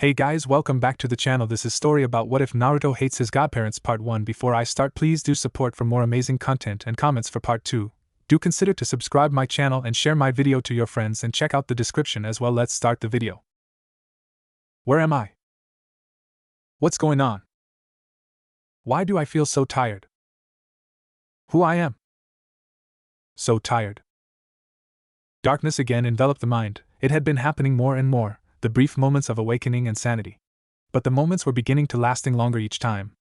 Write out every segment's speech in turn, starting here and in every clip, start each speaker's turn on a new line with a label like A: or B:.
A: Hey guys, welcome back to the channel. This is story about what if Naruto hates his godparents part 1. Before I start, please do support for more amazing content and comments for part 2. Do consider to subscribe my channel and share my video to your friends and check out the description as well. Let's start the video. Where am I? What's going on? Why do I feel so tired? Who I am? So tired. Darkness again enveloped the mind. It had been happening more and more. The brief moments of awakening and sanity. But the moments were beginning to lasting longer each time.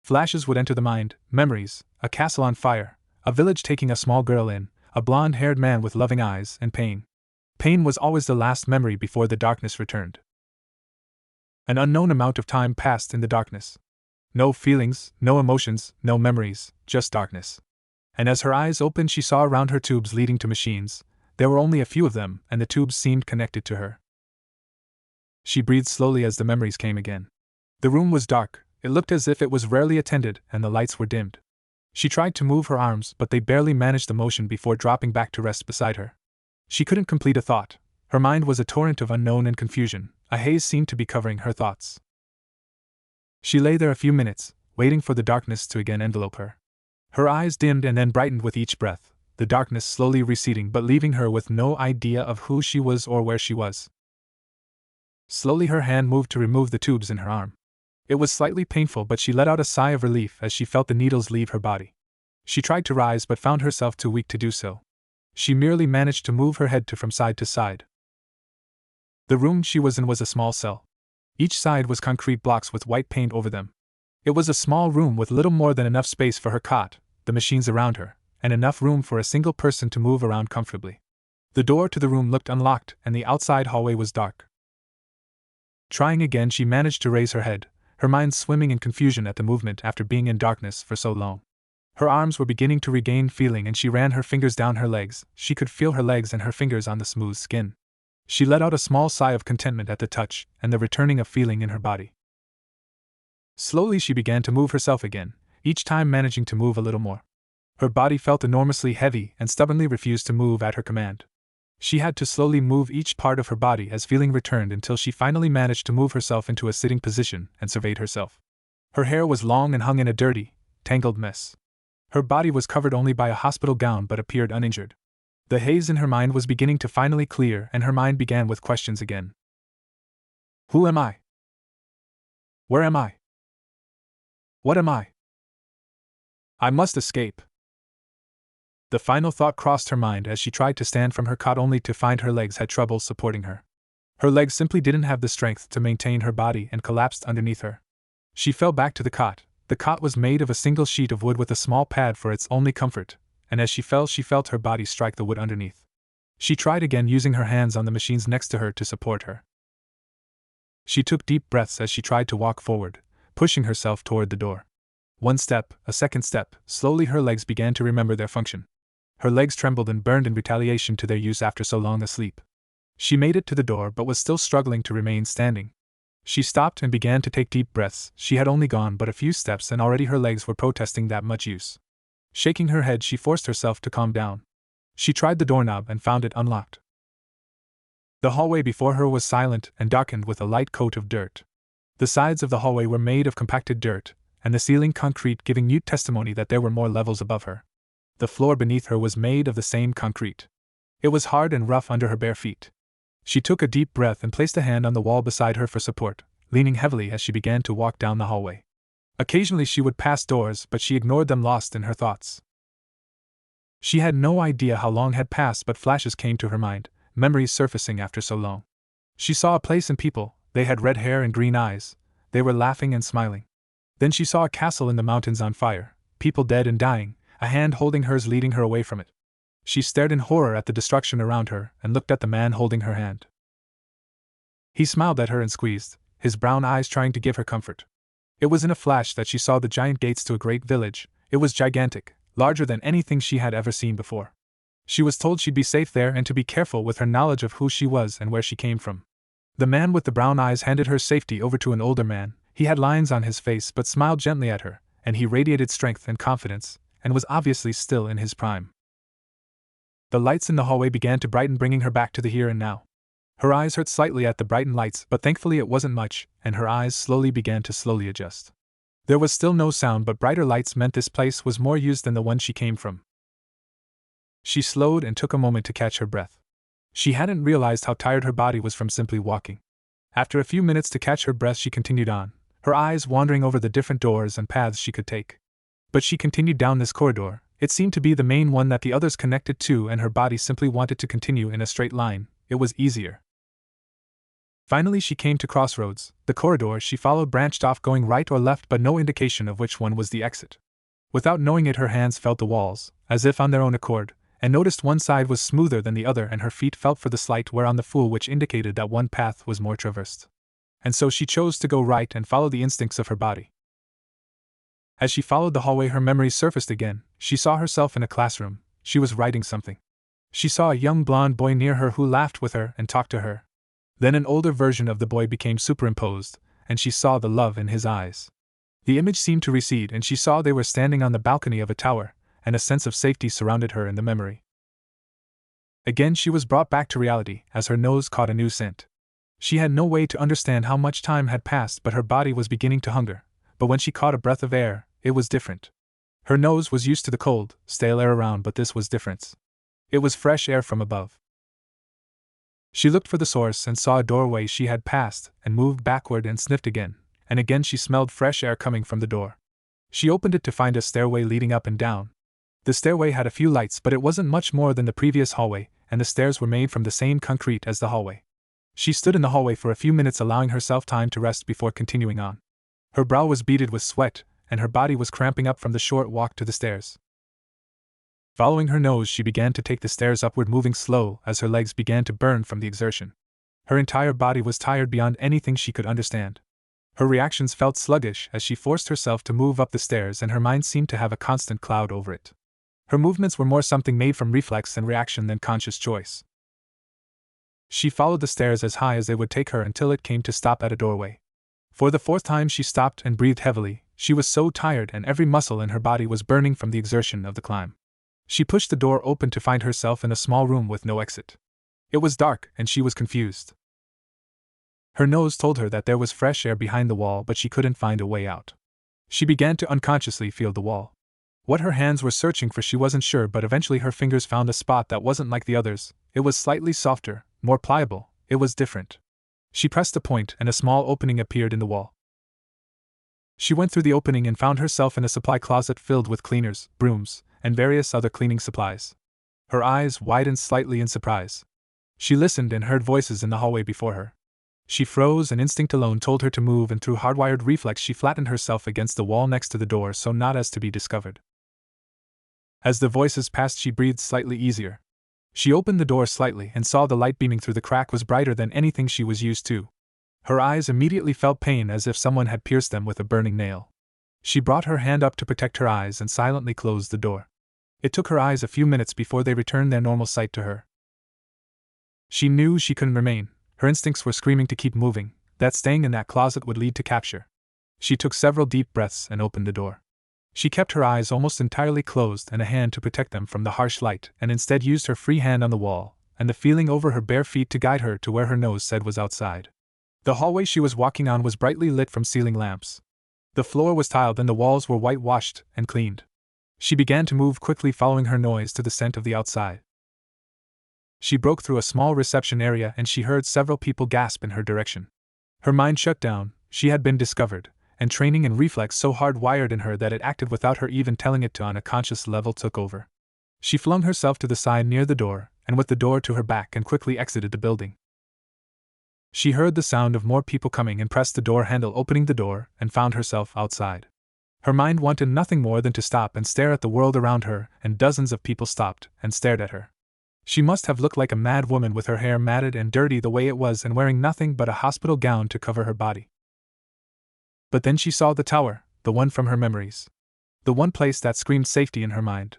A: Flashes would enter the mind, memories, a castle on fire, a village taking a small girl in, a blonde-haired man with loving eyes, and pain. Pain was always the last memory before the darkness returned. An unknown amount of time passed in the darkness. No feelings, no emotions, no memories, just darkness. And as her eyes opened, she saw around her tubes leading to machines. There were only a few of them, and the tubes seemed connected to her. She breathed slowly as the memories came again. The room was dark, it looked as if it was rarely attended, and the lights were dimmed. She tried to move her arms, but they barely managed the motion before dropping back to rest beside her. She couldn't complete a thought. Her mind was a torrent of unknown and confusion. A haze seemed to be covering her thoughts. She lay there a few minutes, waiting for the darkness to again envelope her. Her eyes dimmed and then brightened with each breath, the darkness slowly receding but leaving her with no idea of who she was or where she was. Slowly her hand moved to remove the tubes in her arm. It was slightly painful, but she let out a sigh of relief as she felt the needles leave her body. She tried to rise but found herself too weak to do so. She merely managed to move her head from side to side. The room she was in was a small cell. Each side was concrete blocks with white paint over them. It was a small room with little more than enough space for her cot, the machines around her, and enough room for a single person to move around comfortably. The door to the room looked unlocked, and the outside hallway was dark. Trying again, she managed to raise her head, her mind swimming in confusion at the movement after being in darkness for so long. Her arms were beginning to regain feeling and she ran her fingers down her legs. She could feel her legs and her fingers on the smooth skin. She let out a small sigh of contentment at the touch and the returning of feeling in her body. Slowly she began to move herself again, each time managing to move a little more. Her body felt enormously heavy and stubbornly refused to move at her command. She had to slowly move each part of her body as feeling returned until she finally managed to move herself into a sitting position and surveyed herself. Her hair was long and hung in a dirty, tangled mess. Her body was covered only by a hospital gown but appeared uninjured. The haze in her mind was beginning to finally clear and her mind began with questions again. Who am I? Where am I? What am I? I must escape. The final thought crossed her mind as she tried to stand from her cot only to find her legs had trouble supporting her. Her legs simply didn't have the strength to maintain her body and collapsed underneath her. She fell back to the cot. The cot was made of a single sheet of wood with a small pad for its only comfort, and as she fell she felt her body strike the wood underneath. She tried again using her hands on the machines next to her to support her. She took deep breaths as she tried to walk forward, pushing herself toward the door. One step, a second step, slowly her legs began to remember their function. Her legs trembled and burned in retaliation to their use after so long a sleep. She made it to the door but was still struggling to remain standing. She stopped and began to take deep breaths. She had only gone but a few steps and already her legs were protesting that much use. Shaking her head, she forced herself to calm down. She tried the doorknob and found it unlocked. The hallway before her was silent and darkened with a light coat of dirt. The sides of the hallway were made of compacted dirt, and the ceiling concrete, giving mute testimony that there were more levels above her. The floor beneath her was made of the same concrete. It was hard and rough under her bare feet. She took a deep breath and placed a hand on the wall beside her for support, leaning heavily as she began to walk down the hallway. Occasionally she would pass doors, but she ignored them, lost in her thoughts. She had no idea how long had passed, but flashes came to her mind, memories surfacing after so long. She saw a place and people. They had red hair and green eyes. They were laughing and smiling. Then she saw a castle in the mountains on fire, people dead and dying, a hand holding hers leading her away from it. She stared in horror at the destruction around her and looked at the man holding her hand. He smiled at her and squeezed, his brown eyes trying to give her comfort. It was in a flash that she saw the giant gates to a great village. It was gigantic, larger than anything she had ever seen before. She was told she'd be safe there and to be careful with her knowledge of who she was and where she came from. The man with the brown eyes handed her safety over to an older man. He had lines on his face but smiled gently at her, and he radiated strength and confidence, and was obviously still in his prime. The lights in the hallway began to brighten, bringing her back to the here and now. Her eyes hurt slightly at the brightened lights, but thankfully it wasn't much, and her eyes slowly began to adjust. There was still no sound, but brighter lights meant this place was more used than the one she came from. She slowed and took a moment to catch her breath. She hadn't realized how tired her body was from simply walking. After a few minutes to catch her breath, she continued on, her eyes wandering over the different doors and paths she could take. But she continued down this corridor. It seemed to be the main one that the others connected to, and her body simply wanted to continue in a straight line. It was easier. Finally she came to crossroads. The corridor she followed branched off, going right or left, but no indication of which one was the exit. Without knowing it, her hands felt the walls, as if on their own accord, and noticed one side was smoother than the other, and her feet felt for the slight wear on the fool, which indicated that one path was more traversed. And so she chose to go right and follow the instincts of her body. As she followed the hallway, her memories surfaced again. She saw herself in a classroom. She was writing something. She saw a young blonde boy near her who laughed with her and talked to her. Then an older version of the boy became superimposed, and she saw the love in his eyes. The image seemed to recede, and she saw they were standing on the balcony of a tower, and a sense of safety surrounded her in the memory. Again she was brought back to reality, as her nose caught a new scent. She had no way to understand how much time had passed, but her body was beginning to hunger. But when she caught a breath of air, it was different. Her nose was used to the cold, stale air around, but this was different. It was fresh air from above. She looked for the source and saw a doorway she had passed, and moved backward and sniffed again, and again she smelled fresh air coming from the door. She opened it to find a stairway leading up and down. The stairway had a few lights, but it wasn't much more than the previous hallway, and the stairs were made from the same concrete as the hallway. She stood in the hallway for a few minutes, allowing herself time to rest before continuing on. Her brow was beaded with sweat, and her body was cramping up from the short walk to the stairs. Following her nose, she began to take the stairs upward, moving slow as her legs began to burn from the exertion. Her entire body was tired beyond anything she could understand. Her reactions felt sluggish as she forced herself to move up the stairs, and her mind seemed to have a constant cloud over it. Her movements were more something made from reflex and reaction than conscious choice. She followed the stairs as high as they would take her until it came to stop at a doorway. For the fourth time she stopped and breathed heavily. She was so tired, and every muscle in her body was burning from the exertion of the climb. She pushed the door open to find herself in a small room with no exit. It was dark, and she was confused. Her nose told her that there was fresh air behind the wall, but she couldn't find a way out. She began to unconsciously feel the wall. What her hands were searching for she wasn't sure, but eventually her fingers found a spot that wasn't like the others. It was slightly softer, more pliable. It was different. She pressed a point, and a small opening appeared in the wall. She went through the opening and found herself in a supply closet filled with cleaners, brooms, and various other cleaning supplies. Her eyes widened slightly in surprise. She listened and heard voices in the hallway before her. She froze, and instinct alone told her to move, and through hardwired reflex she flattened herself against the wall next to the door so not as to be discovered. As the voices passed, she breathed slightly easier. She opened the door slightly and saw the light beaming through the crack was brighter than anything she was used to. Her eyes immediately felt pain, as if someone had pierced them with a burning nail. She brought her hand up to protect her eyes and silently closed the door. It took her eyes a few minutes before they returned their normal sight to her. She knew she couldn't remain. Her instincts were screaming to keep moving, that staying in that closet would lead to capture. She took several deep breaths and opened the door. She kept her eyes almost entirely closed and a hand to protect them from the harsh light, and instead used her free hand on the wall, and the feeling over her bare feet to guide her to where her nose said was outside. The hallway she was walking on was brightly lit from ceiling lamps. The floor was tiled and the walls were whitewashed and cleaned. She began to move quickly, following her nose to the scent of the outside. She broke through a small reception area and she heard several people gasp in her direction. Her mind shut down. She had been discovered, and training and reflex so hardwired in her that it acted without her even telling it to on a conscious level took over. She flung herself to the side near the door, and with the door to her back, and quickly exited the building. She heard the sound of more people coming and pressed the door handle, opening the door, and found herself outside. Her mind wanted nothing more than to stop and stare at the world around her, and dozens of people stopped and stared at her. She must have looked like a mad woman with her hair matted and dirty the way it was and wearing nothing but a hospital gown to cover her body. But then she saw the tower, the one from her memories. The one place that screamed safety in her mind.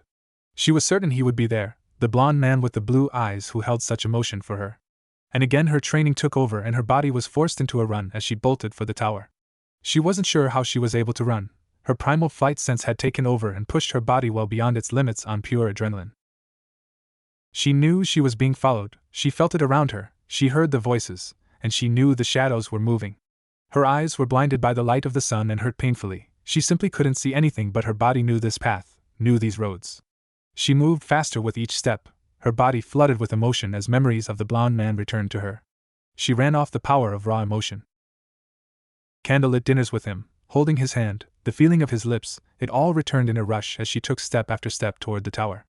A: She was certain he would be there, the blonde man with the blue eyes who held such emotion for her. And again her training took over and her body was forced into a run as she bolted for the tower. She wasn't sure how she was able to run. Her primal flight sense had taken over and pushed her body well beyond its limits on pure adrenaline. She knew she was being followed, she felt it around her, She heard the voices, and she knew the shadows were moving. Her eyes were blinded by the light of the sun and hurt painfully. She simply couldn't see anything, but her body knew this path, knew these roads. She moved faster with each step, her body flooded with emotion as memories of the blonde man returned to her. She ran off the power of raw emotion. Candlelit dinners with him, holding his hand, the feeling of his lips, it all returned in a rush as she took step after step toward the tower.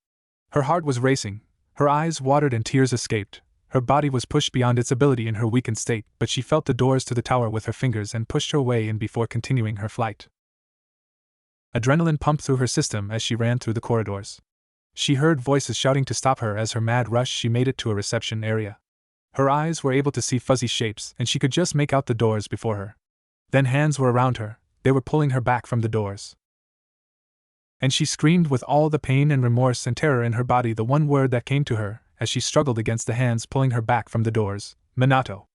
A: Her heart was racing, her eyes watered and tears escaped. Her body was pushed beyond its ability in her weakened state, but she felt the doors to the tower with her fingers and pushed her way in before continuing her flight. Adrenaline pumped through her system as she ran through the corridors. She heard voices shouting to stop her. As her mad rush, she made it to a reception area. Her eyes were able to see fuzzy shapes, and she could just make out the doors before her. Then hands were around her, they were pulling her back from the doors. And she screamed with all the pain and remorse and terror in her body the one word that came to her, as she struggled against the hands pulling her back from the doors: Minato.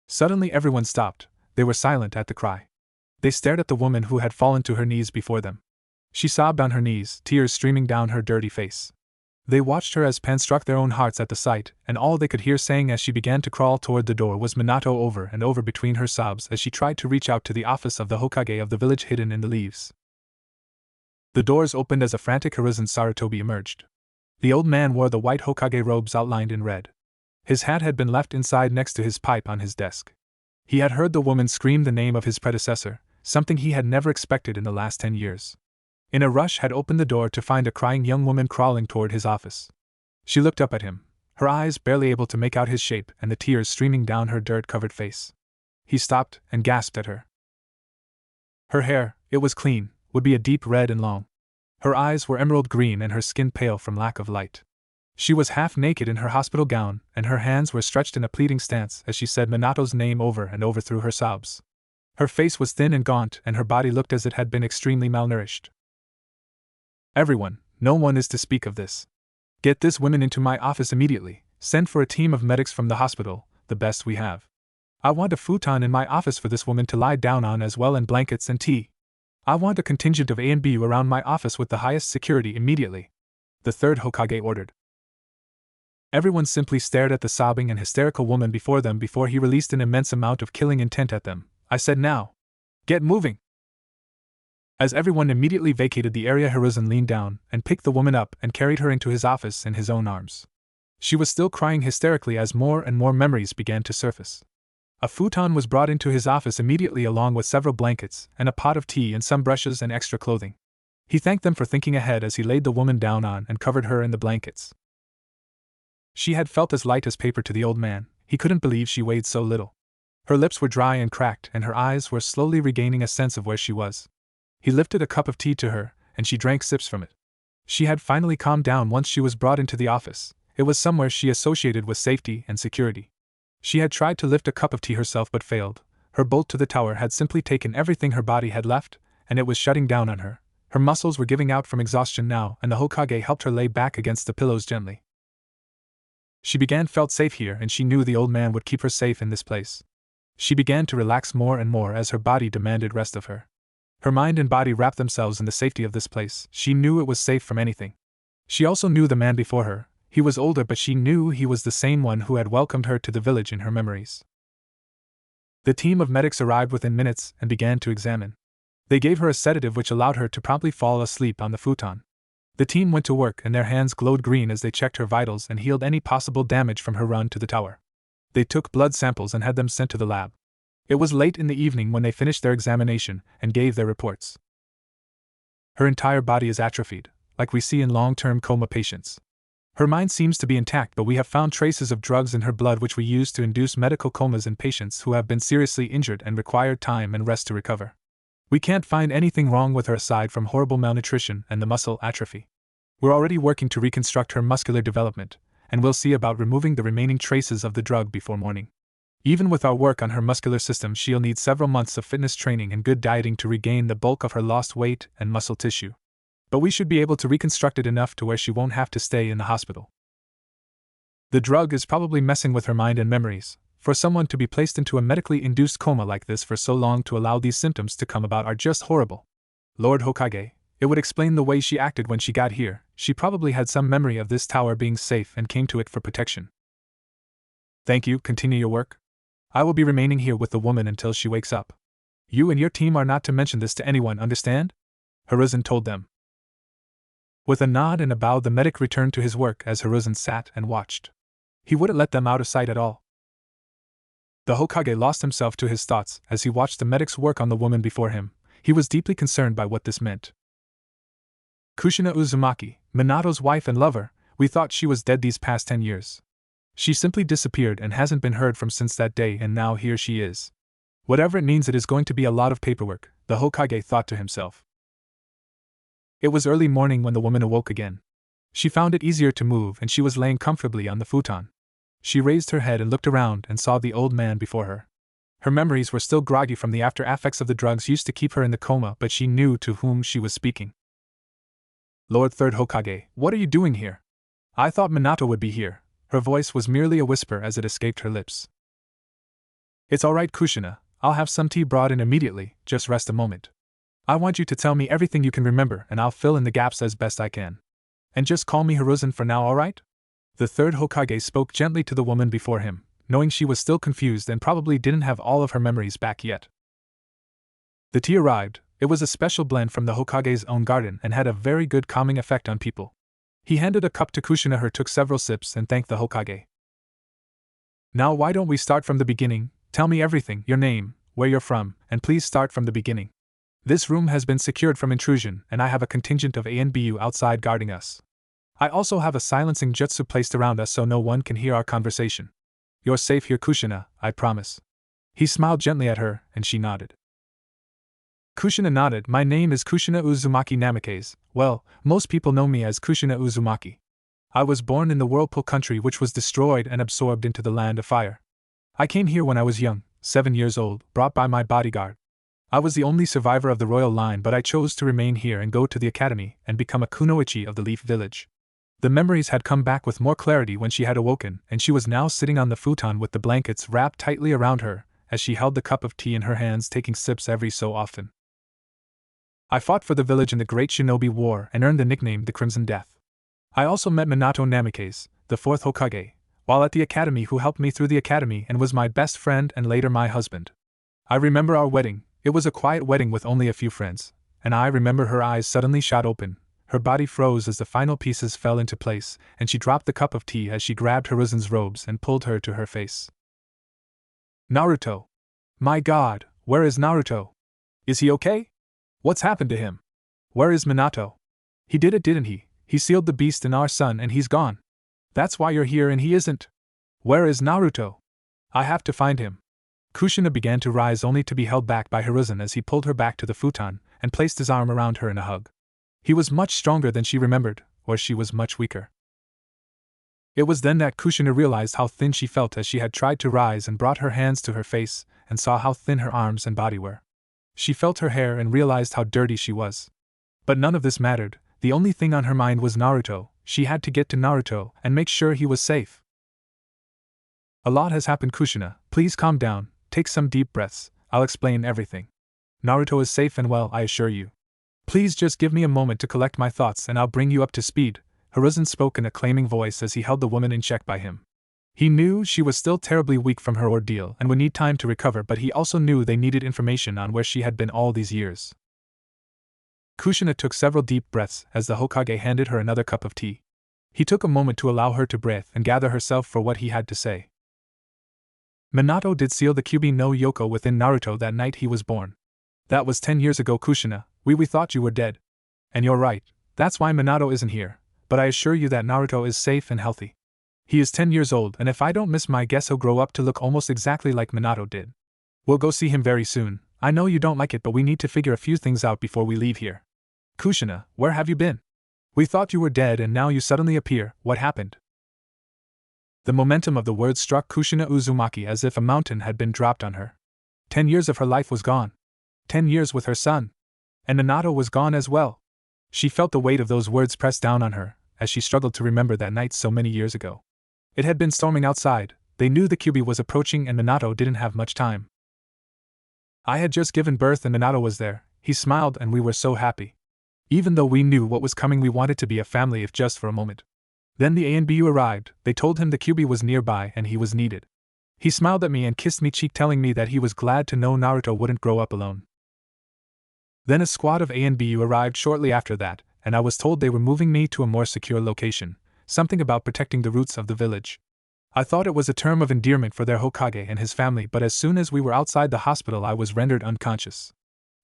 A: Suddenly everyone stopped, they were silent at the cry. They stared at the woman who had fallen to her knees before them. She sobbed on her knees, tears streaming down her dirty face. They watched her as pain struck their own hearts at the sight, and all they could hear saying as she began to crawl toward the door was Minato over and over between her sobs as she tried to reach out to the office of the Hokage of the village hidden in the leaves. The doors opened as a frantic Hiruzen Sarutobi emerged. The old man wore the white Hokage robes outlined in red. His hat had been left inside next to his pipe on his desk. He had heard the woman scream the name of his predecessor, something he had never expected in the last 10 years. In a rush had opened the door to find a crying young woman crawling toward his office. She looked up at him, her eyes barely able to make out his shape and the tears streaming down her dirt-covered face. He stopped and gasped at her. Her hair, it was clean, would be a deep red and long. Her eyes were emerald green and her skin pale from lack of light. She was half naked in her hospital gown, and her hands were stretched in a pleading stance as she said Minato's name over and over through her sobs. Her face was thin and gaunt, and her body looked as it had been extremely malnourished. Everyone, no one is to speak of this. Get this woman into my office immediately. Send for a team of medics from the hospital, the best we have. I want a futon in my office for this woman to lie down on as well, and blankets and tea. I want a contingent of A and B around my office with the highest security immediately. The third Hokage ordered. Everyone simply stared at the sobbing and hysterical woman before them before he released an immense amount of killing intent at them. I said now. Get moving! As everyone immediately vacated the area, Hiruzen leaned down and picked the woman up and carried her into his office in his own arms. She was still crying hysterically as more and more memories began to surface. A futon was brought into his office immediately along with several blankets and a pot of tea and some brushes and extra clothing. He thanked them for thinking ahead as he laid the woman down on and covered her in the blankets. She had felt as light as paper to the old man. He couldn't believe she weighed so little. Her lips were dry and cracked, and her eyes were slowly regaining a sense of where she was. He lifted a cup of tea to her, and she drank sips from it. She had finally calmed down once she was brought into the office. It was somewhere she associated with safety and security. She had tried to lift a cup of tea herself but failed. Her bolt to the tower had simply taken everything her body had left, and it was shutting down on her. Her muscles were giving out from exhaustion now, and the Hokage helped her lay back against the pillows gently. She felt safe here, and she knew the old man would keep her safe in this place. She began to relax more and more as her body demanded rest of her. Her mind and body wrapped themselves in the safety of this place. She knew it was safe from anything. She also knew the man before her. He was older, but she knew he was the same one who had welcomed her to the village in her memories. The team of medics arrived within minutes and began to examine. They gave her a sedative which allowed her to promptly fall asleep on the futon. The team went to work, and their hands glowed green as they checked her vitals and healed any possible damage from her run to the tower. They took blood samples and had them sent to the lab. It was late in the evening when they finished their examination and gave their reports. Her entire body is atrophied, like we see in long-term coma patients. Her mind seems to be intact, but we have found traces of drugs in her blood which we use to induce medical comas in patients who have been seriously injured and require time and rest to recover. We can't find anything wrong with her aside from horrible malnutrition and the muscle atrophy. We're already working to reconstruct her muscular development, and we'll see about removing the remaining traces of the drug before morning. Even with our work on her muscular system, she'll need several months of fitness training and good dieting to regain the bulk of her lost weight and muscle tissue. But we should be able to reconstruct it enough to where she won't have to stay in the hospital. The drug is probably messing with her mind and memories. For someone to be placed into a medically induced coma like this for so long to allow these symptoms to come about are just horrible. Lord Hokage, it would explain the way she acted when she got here. She probably had some memory of this tower being safe and came to it for protection. Thank you, continue your work. I will be remaining here with the woman until she wakes up. You and your team are not to mention this to anyone, understand? Hiruzen told them. With a nod and a bow, the medic returned to his work as Hiruzen sat and watched. He wouldn't let them out of sight at all. The Hokage lost himself to his thoughts as he watched the medic's work on the woman before him. He was deeply concerned by what this meant. Kushina Uzumaki, Minato's wife and lover, we thought she was dead these past 10 years. She simply disappeared and hasn't been heard from since that day, and now here she is. Whatever it means, it is going to be a lot of paperwork, the Hokage thought to himself. It was early morning when the woman awoke again. She found it easier to move and she was laying comfortably on the futon. She raised her head and looked around and saw the old man before her. Her memories were still groggy from the after effects of the drugs used to keep her in the coma, but she knew to whom she was speaking. Lord Third Hokage, what are you doing here? I thought Minato would be here. Her voice was merely a whisper as it escaped her lips. It's all right, Kushina. I'll have some tea brought in immediately, just rest a moment. I want you to tell me everything you can remember and I'll fill in the gaps as best I can. And just call me Hiruzen for now, alright? The third Hokage spoke gently to the woman before him, knowing she was still confused and probably didn't have all of her memories back yet. The tea arrived. It was a special blend from the Hokage's own garden and had a very good calming effect on people. He handed a cup to Kushina, who took several sips and thanked the Hokage. Now why don't we start from the beginning? Tell me everything, your name, where you're from, and please start from the beginning. This room has been secured from intrusion, and I have a contingent of ANBU outside guarding us. I also have a silencing jutsu placed around us so no one can hear our conversation. You're safe here, Kushina, I promise. He smiled gently at her, and she nodded. Kushina nodded. My name is Kushina Uzumaki Namikaze. Well, most people know me as Kushina Uzumaki. I was born in the Whirlpool country, which was destroyed and absorbed into the Land of Fire. I came here when I was young, 7 years old, brought by my bodyguard. I was the only survivor of the royal line, but I chose to remain here and go to the academy and become a kunoichi of the Leaf Village. The memories had come back with more clarity when she had awoken, and she was now sitting on the futon with the blankets wrapped tightly around her, as she held the cup of tea in her hands, taking sips every so often. I fought for the village in the Great Shinobi War and earned the nickname the Crimson Death. I also met Minato Namikaze, the fourth Hokage, while at the academy, who helped me through the academy and was my best friend and later my husband. I remember our wedding. It was a quiet wedding with only a few friends, and I remember her eyes suddenly shot open, her body froze as the final pieces fell into place, and she dropped the cup of tea as she grabbed Hiruzen's robes and pulled her to her face. Naruto! My God, where is Naruto? Is he okay? What's happened to him? Where is Minato? He did it, didn't he? He sealed the beast in our son and he's gone. That's why you're here and he isn't. Where is Naruto? I have to find him. Kushina began to rise, only to be held back by Hiruzen as he pulled her back to the futon and placed his arm around her in a hug. He was much stronger than she remembered, or she was much weaker. It was then that Kushina realized how thin she felt as she had tried to rise and brought her hands to her face and saw how thin her arms and body were. She felt her hair and realized how dirty she was. But none of this mattered. The only thing on her mind was Naruto. She had to get to Naruto and make sure he was safe. A lot has happened, Kushina. Please calm down, take some deep breaths, I'll explain everything. Naruto is safe and well, I assure you. Please just give me a moment to collect my thoughts and I'll bring you up to speed, Hiruzen spoke in a claiming voice as he held the woman in check by him. He knew she was still terribly weak from her ordeal and would need time to recover, but he also knew they needed information on where she had been all these years. Kushina took several deep breaths as the Hokage handed her another cup of tea. He took a moment to allow her to breathe and gather herself for what he had to say. Minato did seal the Kyubi no Yoko within Naruto that night he was born. That was 10 years ago, Kushina. We thought you were dead. And you're right, that's why Minato isn't here, but I assure you that Naruto is safe and healthy. He is 10 years old, and if I don't miss my guess, he'll grow up to look almost exactly like Minato did. We'll go see him very soon. I know you don't like it, but we need to figure a few things out before we leave here. Kushina, where have you been? We thought you were dead and now you suddenly appear. What happened? The momentum of the words struck Kushina Uzumaki as if a mountain had been dropped on her. 10 years of her life was gone. 10 years with her son. And Minato was gone as well. She felt the weight of those words press down on her, as she struggled to remember that night so many years ago. It had been storming outside. They knew the Kyubi was approaching and Minato didn't have much time. I had just given birth and Minato was there. He smiled and we were so happy. Even though we knew what was coming, we wanted to be a family if just for a moment. Then the ANBU arrived. They told him the Kyubi was nearby and he was needed. He smiled at me and kissed me cheek, telling me that he was glad to know Naruto wouldn't grow up alone. Then a squad of A and BU arrived shortly after that, and I was told they were moving me to a more secure location, something about protecting the roots of the village. I thought it was a term of endearment for their Hokage and his family, but as soon as we were outside the hospital I was rendered unconscious.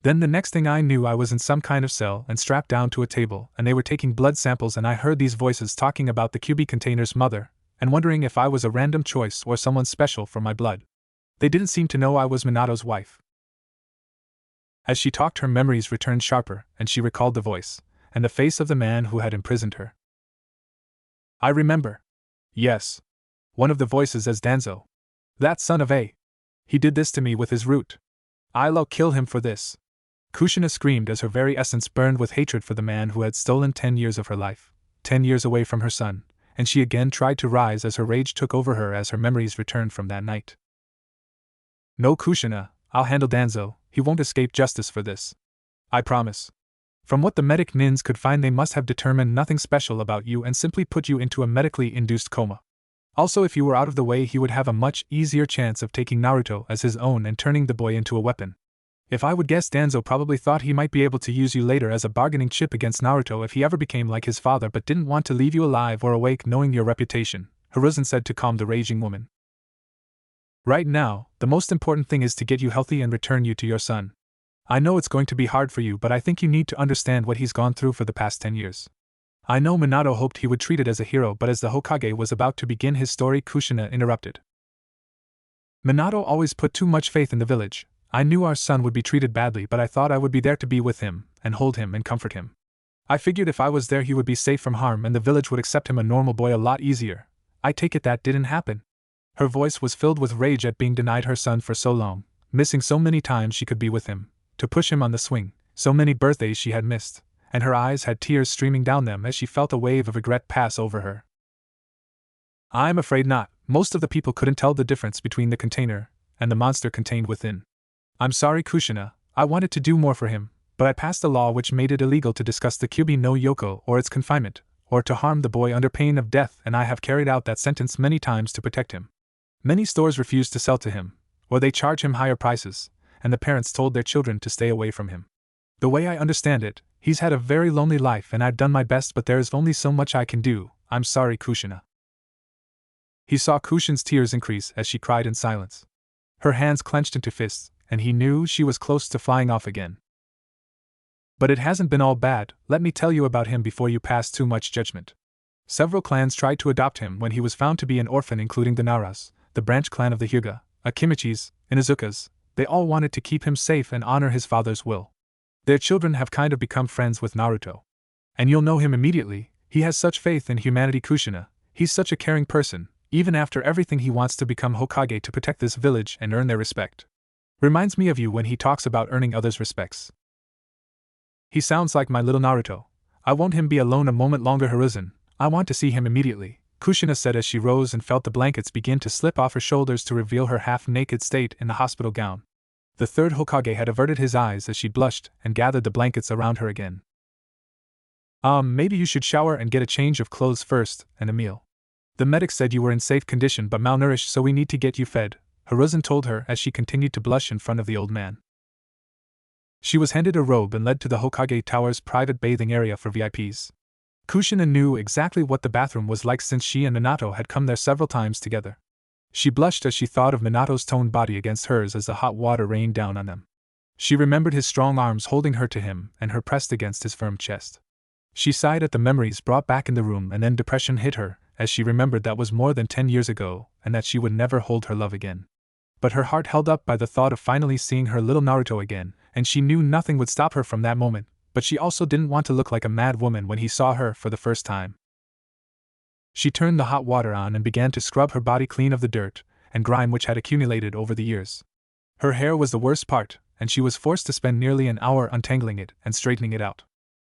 A: Then the next thing I knew I was in some kind of cell and strapped down to a table, and they were taking blood samples, and I heard these voices talking about the QB container's mother, and wondering if I was a random choice or someone special for my blood. They didn't seem to know I was Minato's wife. As she talked, her memories returned sharper, and she recalled the voice and the face of the man who had imprisoned her. I remember. Yes. One of the voices as Danzo. That son of a. He did this to me with his root. I'll kill him for this. Kushina screamed as her very essence burned with hatred for the man who had stolen 10 years of her life, 10 years away from her son, and she again tried to rise as her rage took over her as her memories returned from that night. No, Kushina, I'll handle Danzo, he won't escape justice for this. I promise. From what the medic nins could find, they must have determined nothing special about you and simply put you into a medically induced coma. Also, if you were out of the way, he would have a much easier chance of taking Naruto as his own and turning the boy into a weapon. If I would guess, Danzo probably thought he might be able to use you later as a bargaining chip against Naruto if he ever became like his father, but didn't want to leave you alive or awake knowing your reputation, Hiruzen said to calm the raging woman. Right now, the most important thing is to get you healthy and return you to your son. I know it's going to be hard for you, but I think you need to understand what he's gone through for the past 10 years. I know Minato hoped he would treat it as a hero, but as the Hokage was about to begin his story, Kushina interrupted. Minato always put too much faith in the village. I knew our son would be treated badly, but I thought I would be there to be with him, and hold him and comfort him. I figured if I was there he would be safe from harm and the village would accept him a normal boy a lot easier. I take it that didn't happen. Her voice was filled with rage at being denied her son for so long, missing so many times she could be with him, to push him on the swing, so many birthdays she had missed, and her eyes had tears streaming down them as she felt a wave of regret pass over her. I'm afraid not. Most of the people couldn't tell the difference between the container and the monster contained within. I'm sorry, Kushina, I wanted to do more for him, but I passed a law which made it illegal to discuss the Kyubi no Yoko or its confinement, or to harm the boy under pain of death, and I have carried out that sentence many times to protect him. Many stores refuse to sell to him, or they charge him higher prices, and the parents told their children to stay away from him. The way I understand it, he's had a very lonely life and I've done my best, but there is only so much I can do. I'm sorry, Kushina. He saw Kushin's tears increase as she cried in silence. Her hands clenched into fists, and he knew she was close to flying off again. But it hasn't been all bad. Let me tell you about him before you pass too much judgment. Several clans tried to adopt him when he was found to be an orphan, including the Naras, the branch clan of the Hyuga, Akimichis, and Izukas. They all wanted to keep him safe and honor his father's will. Their children have kind of become friends with Naruto. And you'll know him immediately. He has such faith in humanity, Kushina. He's such a caring person. Even after everything, he wants to become Hokage to protect this village and earn their respect. Reminds me of you when he talks about earning others' respects. He sounds like my little Naruto. I won't him be alone a moment longer, Hiruzen. I want to see him immediately, Kushina said as she rose and felt the blankets begin to slip off her shoulders to reveal her half-naked state in the hospital gown. The third Hokage had averted his eyes as she blushed and gathered the blankets around her again. Maybe you should shower and get a change of clothes first, and a meal. The medic said you were in safe condition but malnourished, so we need to get you fed, Hiruzen told her as she continued to blush in front of the old man. She was handed a robe and led to the Hokage Tower's private bathing area for VIPs. Kushina knew exactly what the bathroom was like since she and Minato had come there several times together. She blushed as she thought of Minato's toned body against hers as the hot water rained down on them. She remembered his strong arms holding her to him and her pressed against his firm chest. She sighed at the memories brought back in the room, and then depression hit her as she remembered that was more than 10 years ago and that she would never hold her love again. But her heart held up by the thought of finally seeing her little Naruto again, and she knew nothing would stop her from that moment, but she also didn't want to look like a mad woman when he saw her for the first time. She turned the hot water on and began to scrub her body clean of the dirt and grime which had accumulated over the years. Her hair was the worst part, and she was forced to spend nearly an hour untangling it and straightening it out.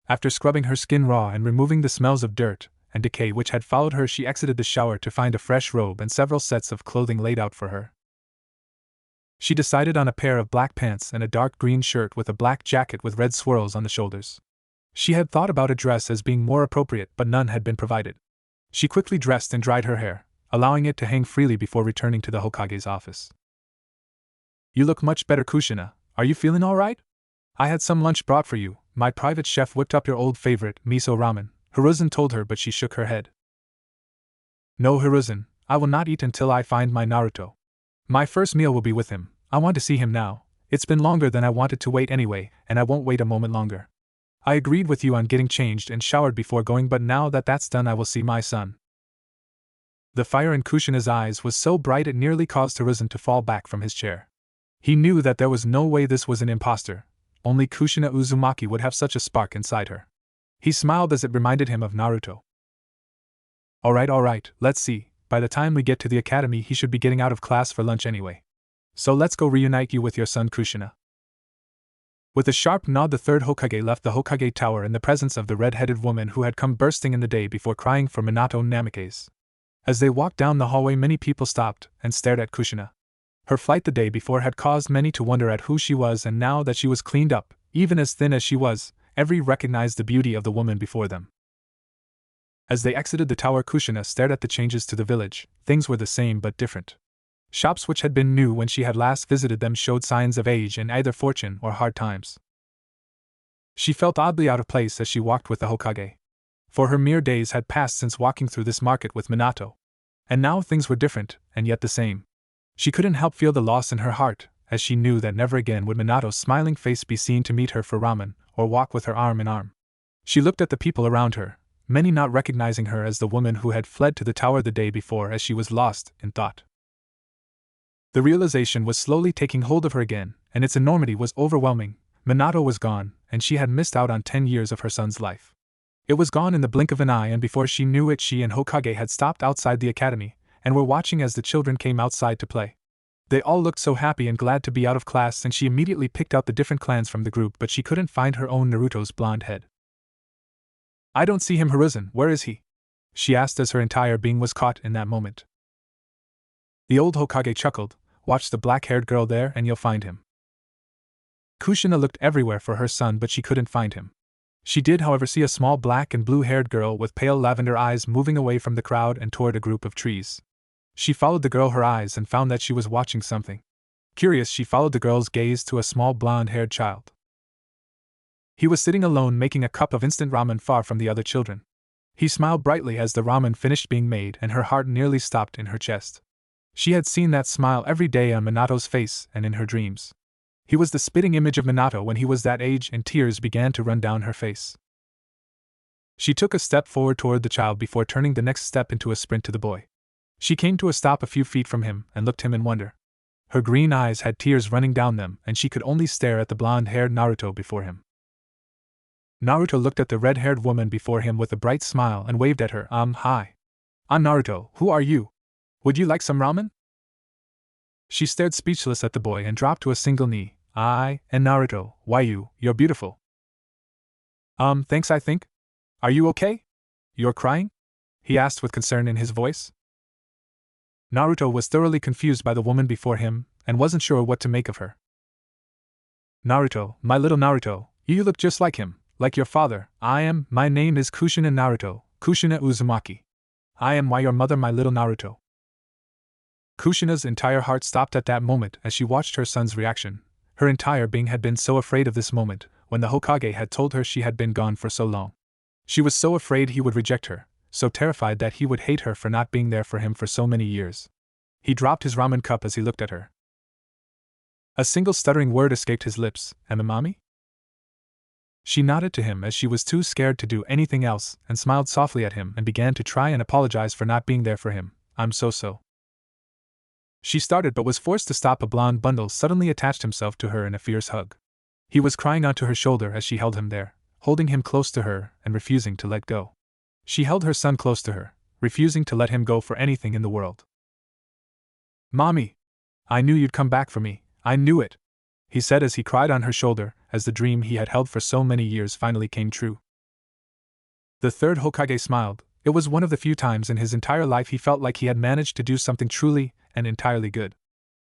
A: After scrubbing her skin raw and removing the smells of dirt and decay which had followed her, she exited the shower to find a fresh robe and several sets of clothing laid out for her. She decided on a pair of black pants and a dark green shirt with a black jacket with red swirls on the shoulders. She had thought about a dress as being more appropriate, but none had been provided. She quickly dressed and dried her hair, allowing it to hang freely before returning to the Hokage's office. You look much better, Kushina. Are you feeling all right? I had some lunch brought for you. My private chef whipped up your old favorite, miso ramen, Hiruzen told her, but she shook her head. No, Hiruzen, I will not eat until I find my Naruto. My first meal will be with him. I want to see him now. It's been longer than I wanted to wait anyway, and I won't wait a moment longer. I agreed with you on getting changed and showered before going, but now that that's done, I will see my son. The fire in Kushina's eyes was so bright it nearly caused Hiruzen to fall back from his chair. He knew that there was no way this was an imposter. Only Kushina Uzumaki would have such a spark inside her. He smiled as it reminded him of Naruto. Alright, let's see. By the time we get to the academy, he should be getting out of class for lunch anyway. So let's go reunite you with your son Kushina. With a sharp nod, the third Hokage left the Hokage tower in the presence of the red-headed woman who had come bursting in the day before crying for Minato Namikaze. As they walked down the hallway, many people stopped and stared at Kushina. Her flight the day before had caused many to wonder at who she was, and now that she was cleaned up, even as thin as she was, every recognized the beauty of the woman before them. As they exited the tower, Kushina stared at the changes to the village. Things were the same but different. Shops which had been new when she had last visited them showed signs of age and either fortune or hard times. She felt oddly out of place as she walked with the Hokage. For her mere days had passed since walking through this market with Minato. And now things were different, and yet the same. She couldn't help feel the loss in her heart, as she knew that never again would Minato's smiling face be seen to meet her for ramen, or walk with her arm in arm. She looked at the people around her, many not recognizing her as the woman who had fled to the tower the day before, as she was lost in thought. The realization was slowly taking hold of her again, and its enormity was overwhelming. Minato was gone, and she had missed out on 10 years of her son's life. It was gone in the blink of an eye, and before she knew it, she and Hokage had stopped outside the academy, and were watching as the children came outside to play. They all looked so happy and glad to be out of class, and she immediately picked out the different clans from the group, but she couldn't find her own Naruto's blonde head. I don't see him, Hiruzen, where is he? She asked as her entire being was caught in that moment. The old Hokage chuckled. Watch the black-haired girl there and you'll find him. Kushina looked everywhere for her son, but she couldn't find him. She did, however, see a small black and blue-haired girl with pale lavender eyes moving away from the crowd and toward a group of trees. She followed the girl her eyes and found that she was watching something. Curious, she followed the girl's gaze to a small blonde-haired child. He was sitting alone making a cup of instant ramen far from the other children. He smiled brightly as the ramen finished being made, and her heart nearly stopped in her chest. She had seen that smile every day on Minato's face and in her dreams. He was the spitting image of Minato when he was that age, and tears began to run down her face. She took a step forward toward the child before turning the next step into a sprint to the boy. She came to a stop a few feet from him and looked him in wonder. Her green eyes had tears running down them, and she could only stare at the blonde-haired Naruto before him. Naruto looked at the red-haired woman before him with a bright smile and waved at her. Hi. I'm Naruto, who are you? Would you like some ramen? She stared speechless at the boy and dropped to a single knee. I and Naruto, why you're beautiful. Thanks, I think. Are you okay? You're crying? He asked with concern in his voice. Naruto was thoroughly confused by the woman before him and wasn't sure what to make of her. Naruto, my little Naruto, you look just like him, like your father. My name is Kushina Naruto, Kushina Uzumaki. I am your mother, my little Naruto. Kushina's entire heart stopped at that moment as she watched her son's reaction. Her entire being had been so afraid of this moment, when the Hokage had told her she had been gone for so long. She was so afraid he would reject her, so terrified that he would hate her for not being there for him for so many years. He dropped his ramen cup as he looked at her. A single stuttering word escaped his lips. Mommy? She nodded to him as she was too scared to do anything else, and smiled softly at him and began to try and apologize for not being there for him. I'm so. She started but was forced to stop. A blonde bundle suddenly attached himself to her in a fierce hug. He was crying onto her shoulder as she held him there, holding him close to her and refusing to let go. She held her son close to her, refusing to let him go for anything in the world. Mommy! I knew you'd come back for me, I knew it! He said as he cried on her shoulder, as the dream he had held for so many years finally came true. The third Hokage smiled. It was one of the few times in his entire life he felt like he had managed to do something truly and entirely good.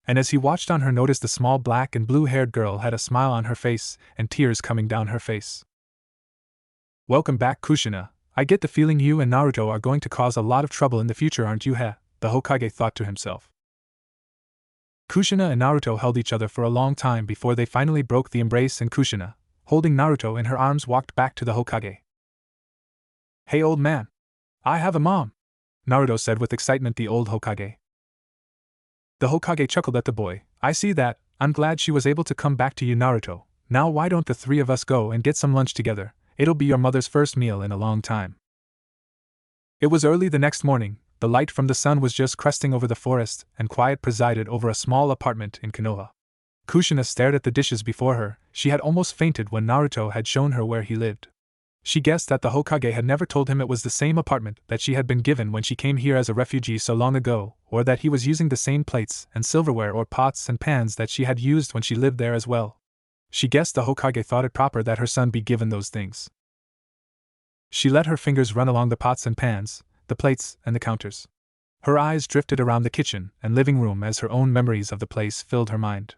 A: And as he watched on her, noticed the small black and blue-haired girl had a smile on her face and tears coming down her face. Welcome back, Kushina. I get the feeling you and Naruto are going to cause a lot of trouble in the future, aren't you? the Hokage thought to himself. Kushina and Naruto held each other for a long time before they finally broke the embrace, and Kushina, holding Naruto in her arms, walked back to the Hokage. "Hey, old man. I have a mom," Naruto said with excitement. The old Hokage. The Hokage chuckled at the boy. "I see that. I'm glad she was able to come back to you, Naruto. Now why don't the three of us go and get some lunch together? It'll be your mother's first meal in a long time." It was early the next morning. The light from the sun was just cresting over the forest, and quiet presided over a small apartment in Konoha. Kushina stared at the dishes before her. She had almost fainted when Naruto had shown her where he lived. She guessed that the Hokage had never told him it was the same apartment that she had been given when she came here as a refugee so long ago, or that he was using the same plates and silverware or pots and pans that she had used when she lived there as well. She guessed the Hokage thought it proper that her son be given those things. She let her fingers run along the pots and pans, the plates, and the counters. Her eyes drifted around the kitchen and living room as her own memories of the place filled her mind.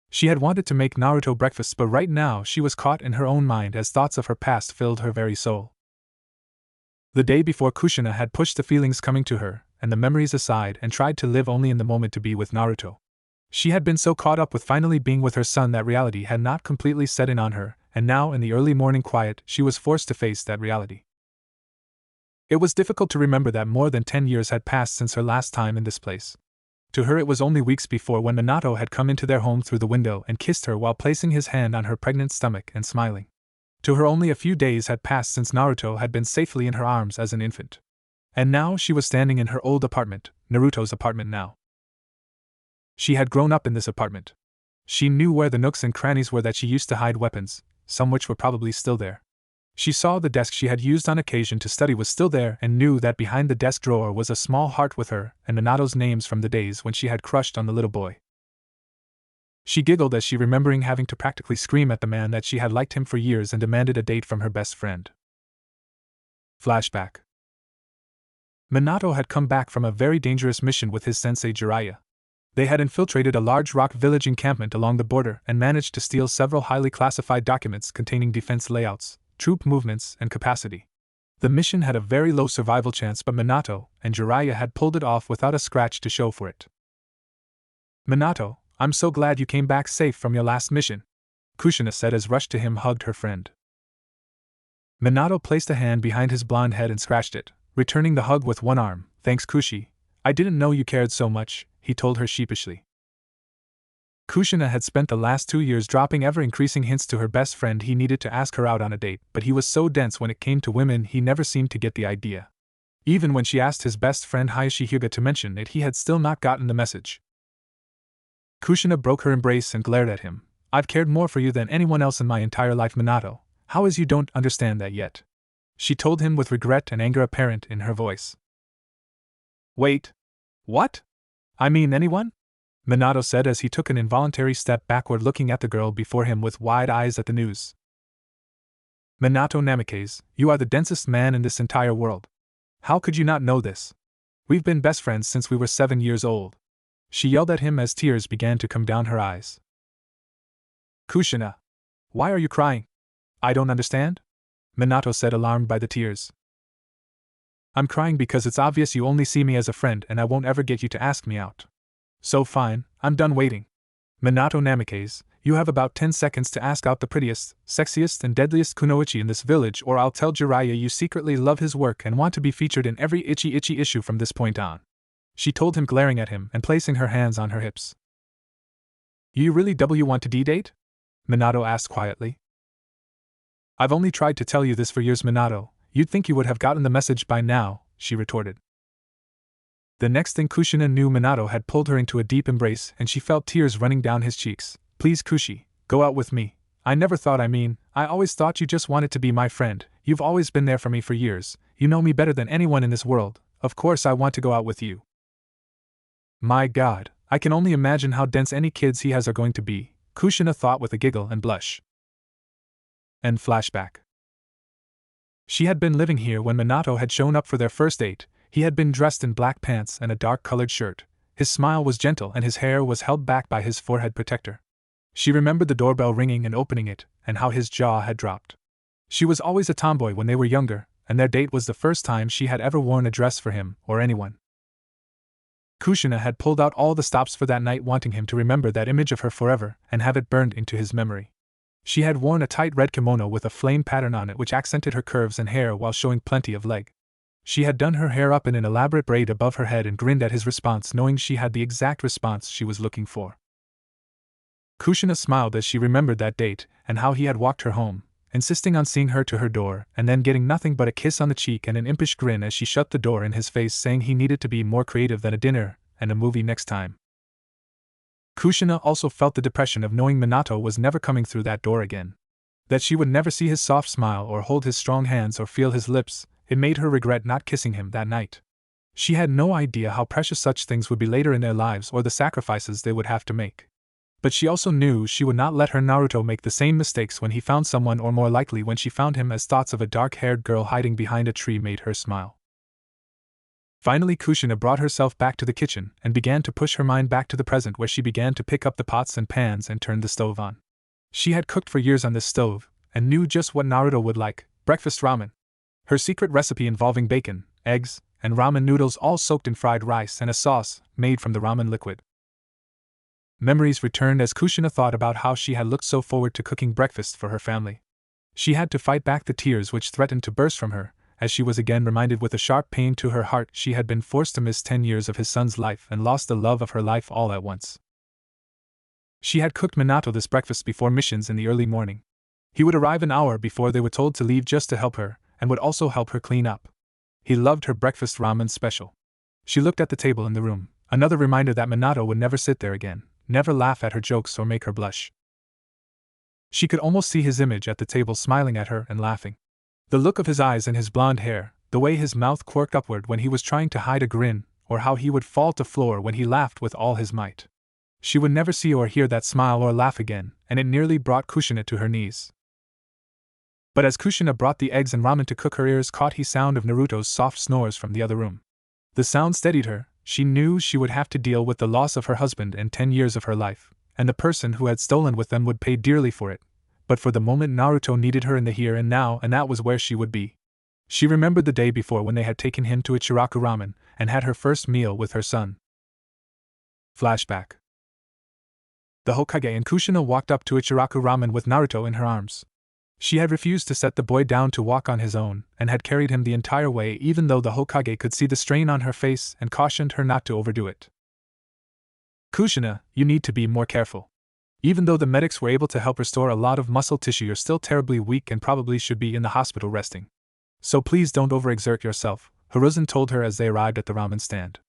A: She had wanted to make Naruto breakfast, but right now she was caught in her own mind as thoughts of her past filled her very soul. The day before, Kushina had pushed the feelings coming to her and the memories aside and tried to live only in the moment to be with Naruto. She had been so caught up with finally being with her son that reality had not completely set in on her, and now in the early morning quiet she was forced to face that reality. It was difficult to remember that more than 10 years had passed since her last time in this place. To her it was only weeks before when Minato had come into their home through the window and kissed her while placing his hand on her pregnant stomach and smiling. To her only a few days had passed since Naruto had been safely in her arms as an infant. And now she was standing in her old apartment, Naruto's apartment now. She had grown up in this apartment. She knew where the nooks and crannies were that she used to hide weapons, some which were probably still there. She saw the desk she had used on occasion to study was still there and knew that behind the desk drawer was a small heart with her and Minato's names from the days when she had crushed on the little boy. She giggled as she remembering having to practically scream at the man that she had liked him for years and demanded a date from her best friend. Flashback. Minato had come back from a very dangerous mission with his sensei Jiraiya. They had infiltrated a large rock village encampment along the border and managed to steal several highly classified documents containing defense layouts, troop movements, and capacity. The mission had a very low survival chance, but Minato and Jiraiya had pulled it off without a scratch to show for it. "Minato, I'm so glad you came back safe from your last mission," Kushina said as rushed to him hugged her friend. Minato placed a hand behind his blonde head and scratched it, returning the hug with one arm. "Thanks, Kushi. I didn't know you cared so much," he told her sheepishly. Kushina had spent the last 2 years dropping ever-increasing hints to her best friend he needed to ask her out on a date, but he was so dense when it came to women he never seemed to get the idea. Even when she asked his best friend Hayashi Hyuga to mention it, he had still not gotten the message. Kushina broke her embrace and glared at him. "I've cared more for you than anyone else in my entire life, Minato. How is you don't understand that yet?" she told him with regret and anger apparent in her voice. "Wait. What? I mean anyone?" Minato said as he took an involuntary step backward, looking at the girl before him with wide eyes at the news. "Minato Namikaze, you are the densest man in this entire world. How could you not know this? We've been best friends since we were 7 years old," she yelled at him as tears began to come down her eyes. "Kushina, why are you crying? I don't understand," Minato said, alarmed by the tears. "I'm crying because it's obvious you only see me as a friend and I won't ever get you to ask me out. So fine, I'm done waiting. Minato Namikaze, you have about 10 seconds to ask out the prettiest, sexiest, and deadliest kunoichi in this village, or I'll tell Jiraiya you secretly love his work and want to be featured in every itchy issue from this point on," she told him, glaring at him and placing her hands on her hips. "You really want to D-date?" Minato asked quietly. "I've only tried to tell you this for years, Minato. You'd think you would have gotten the message by now," she retorted. The next thing Kushina knew, Minato had pulled her into a deep embrace and she felt tears running down his cheeks. "Please, Kushi, go out with me. I always thought you just wanted to be my friend. You've always been there for me for years. You know me better than anyone in this world. Of course I want to go out with you." My God, I can only imagine how dense any kids he has are going to be, Kushina thought with a giggle and blush. And flashback. She had been living here when Minato had shown up for their first date. He had been dressed in black pants and a dark-colored shirt. His smile was gentle and his hair was held back by his forehead protector. She remembered the doorbell ringing and opening it, and how his jaw had dropped. She was always a tomboy when they were younger, and their date was the first time she had ever worn a dress for him or anyone. Kushina had pulled out all the stops for that night, wanting him to remember that image of her forever and have it burned into his memory. She had worn a tight red kimono with a flame pattern on it which accented her curves and hair while showing plenty of leg. She had done her hair up in an elaborate braid above her head and grinned at his response, knowing she had the exact response she was looking for. Kushina smiled as she remembered that date and how he had walked her home, insisting on seeing her to her door and then getting nothing but a kiss on the cheek and an impish grin as she shut the door in his face, saying he needed to be more creative than a dinner and a movie next time. Kushina also felt the depression of knowing Minato was never coming through that door again. That she would never see his soft smile or hold his strong hands or feel his lips, it made her regret not kissing him that night. She had no idea how precious such things would be later in their lives or the sacrifices they would have to make. But she also knew she would not let her Naruto make the same mistakes when he found someone, or more likely when she found him, as thoughts of a dark-haired girl hiding behind a tree made her smile. Finally, Kushina brought herself back to the kitchen and began to push her mind back to the present, where she began to pick up the pots and pans and turn the stove on. She had cooked for years on this stove and knew just what Naruto would like: breakfast ramen. Her secret recipe involving bacon, eggs, and ramen noodles all soaked in fried rice and a sauce made from the ramen liquid. Memories returned as Kushina thought about how she had looked so forward to cooking breakfast for her family. She had to fight back the tears which threatened to burst from her, as she was again reminded with a sharp pain to her heart she had been forced to miss 10 years of his son's life and lost the love of her life all at once. She had cooked Minato this breakfast before missions in the early morning. He would arrive an hour before they were told to leave just to help her, and would also help her clean up. He loved her breakfast ramen special. She looked at the table in the room, another reminder that Minato would never sit there again, never laugh at her jokes or make her blush. She could almost see his image at the table, smiling at her and laughing. The look of his eyes and his blonde hair, the way his mouth quirked upward when he was trying to hide a grin, or how he would fall to the floor when he laughed with all his might. She would never see or hear that smile or laugh again, and it nearly brought Kushina to her knees. But as Kushina brought the eggs and ramen to cook, her ears caught the sound of Naruto's soft snores from the other room. The sound steadied her. She knew she would have to deal with the loss of her husband and 10 years of her life, and the person who had stolen with them would pay dearly for it. But for the moment Naruto needed her in the here and now, and that was where she would be. She remembered the day before when they had taken him to Ichiraku Ramen and had her first meal with her son. Flashback. The Hokage and Kushina walked up to Ichiraku Ramen with Naruto in her arms. She had refused to set the boy down to walk on his own, and had carried him the entire way, even though the Hokage could see the strain on her face and cautioned her not to overdo it. Kushina, you need to be more careful. Even though the medics were able to help restore a lot of muscle tissue, you're still terribly weak and probably should be in the hospital resting. So please don't overexert yourself, Hiruzen told her as they arrived at the ramen stand.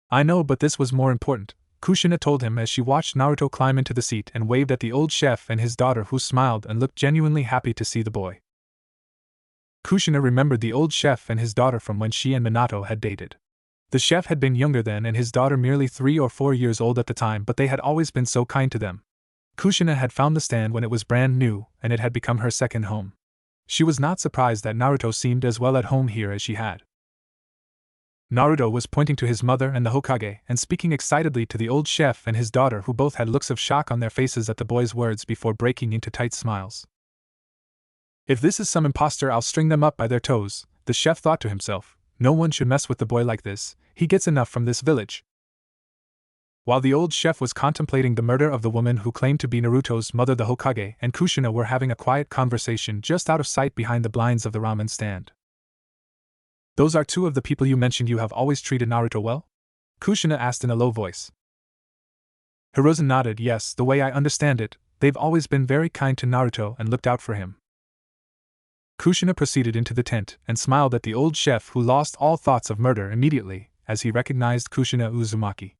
A: I know, but this was more important, Kushina told him as she watched Naruto climb into the seat and waved at the old chef and his daughter, who smiled and looked genuinely happy to see the boy. Kushina remembered the old chef and his daughter from when she and Minato had dated. The chef had been younger then and his daughter merely 3 or 4 years old at the time, but they had always been so kind to them. Kushina had found the stand when it was brand new, and it had become her second home. She was not surprised that Naruto seemed as well at home here as she had. Naruto was pointing to his mother and the Hokage and speaking excitedly to the old chef and his daughter, who both had looks of shock on their faces at the boy's words before breaking into tight smiles. If this is some imposter, I'll string them up by their toes, the chef thought to himself. No one should mess with the boy like this, he gets enough from this village. While the old chef was contemplating the murder of the woman who claimed to be Naruto's mother, the Hokage and Kushina were having a quiet conversation just out of sight behind the blinds of the ramen stand. Those are 2 of the people you mentioned you have always treated Naruto well? Kushina asked in a low voice. Hiruzen nodded. Yes, the way I understand it, they've always been very kind to Naruto and looked out for him. Kushina proceeded into the tent and smiled at the old chef, who lost all thoughts of murder immediately as he recognized Kushina Uzumaki.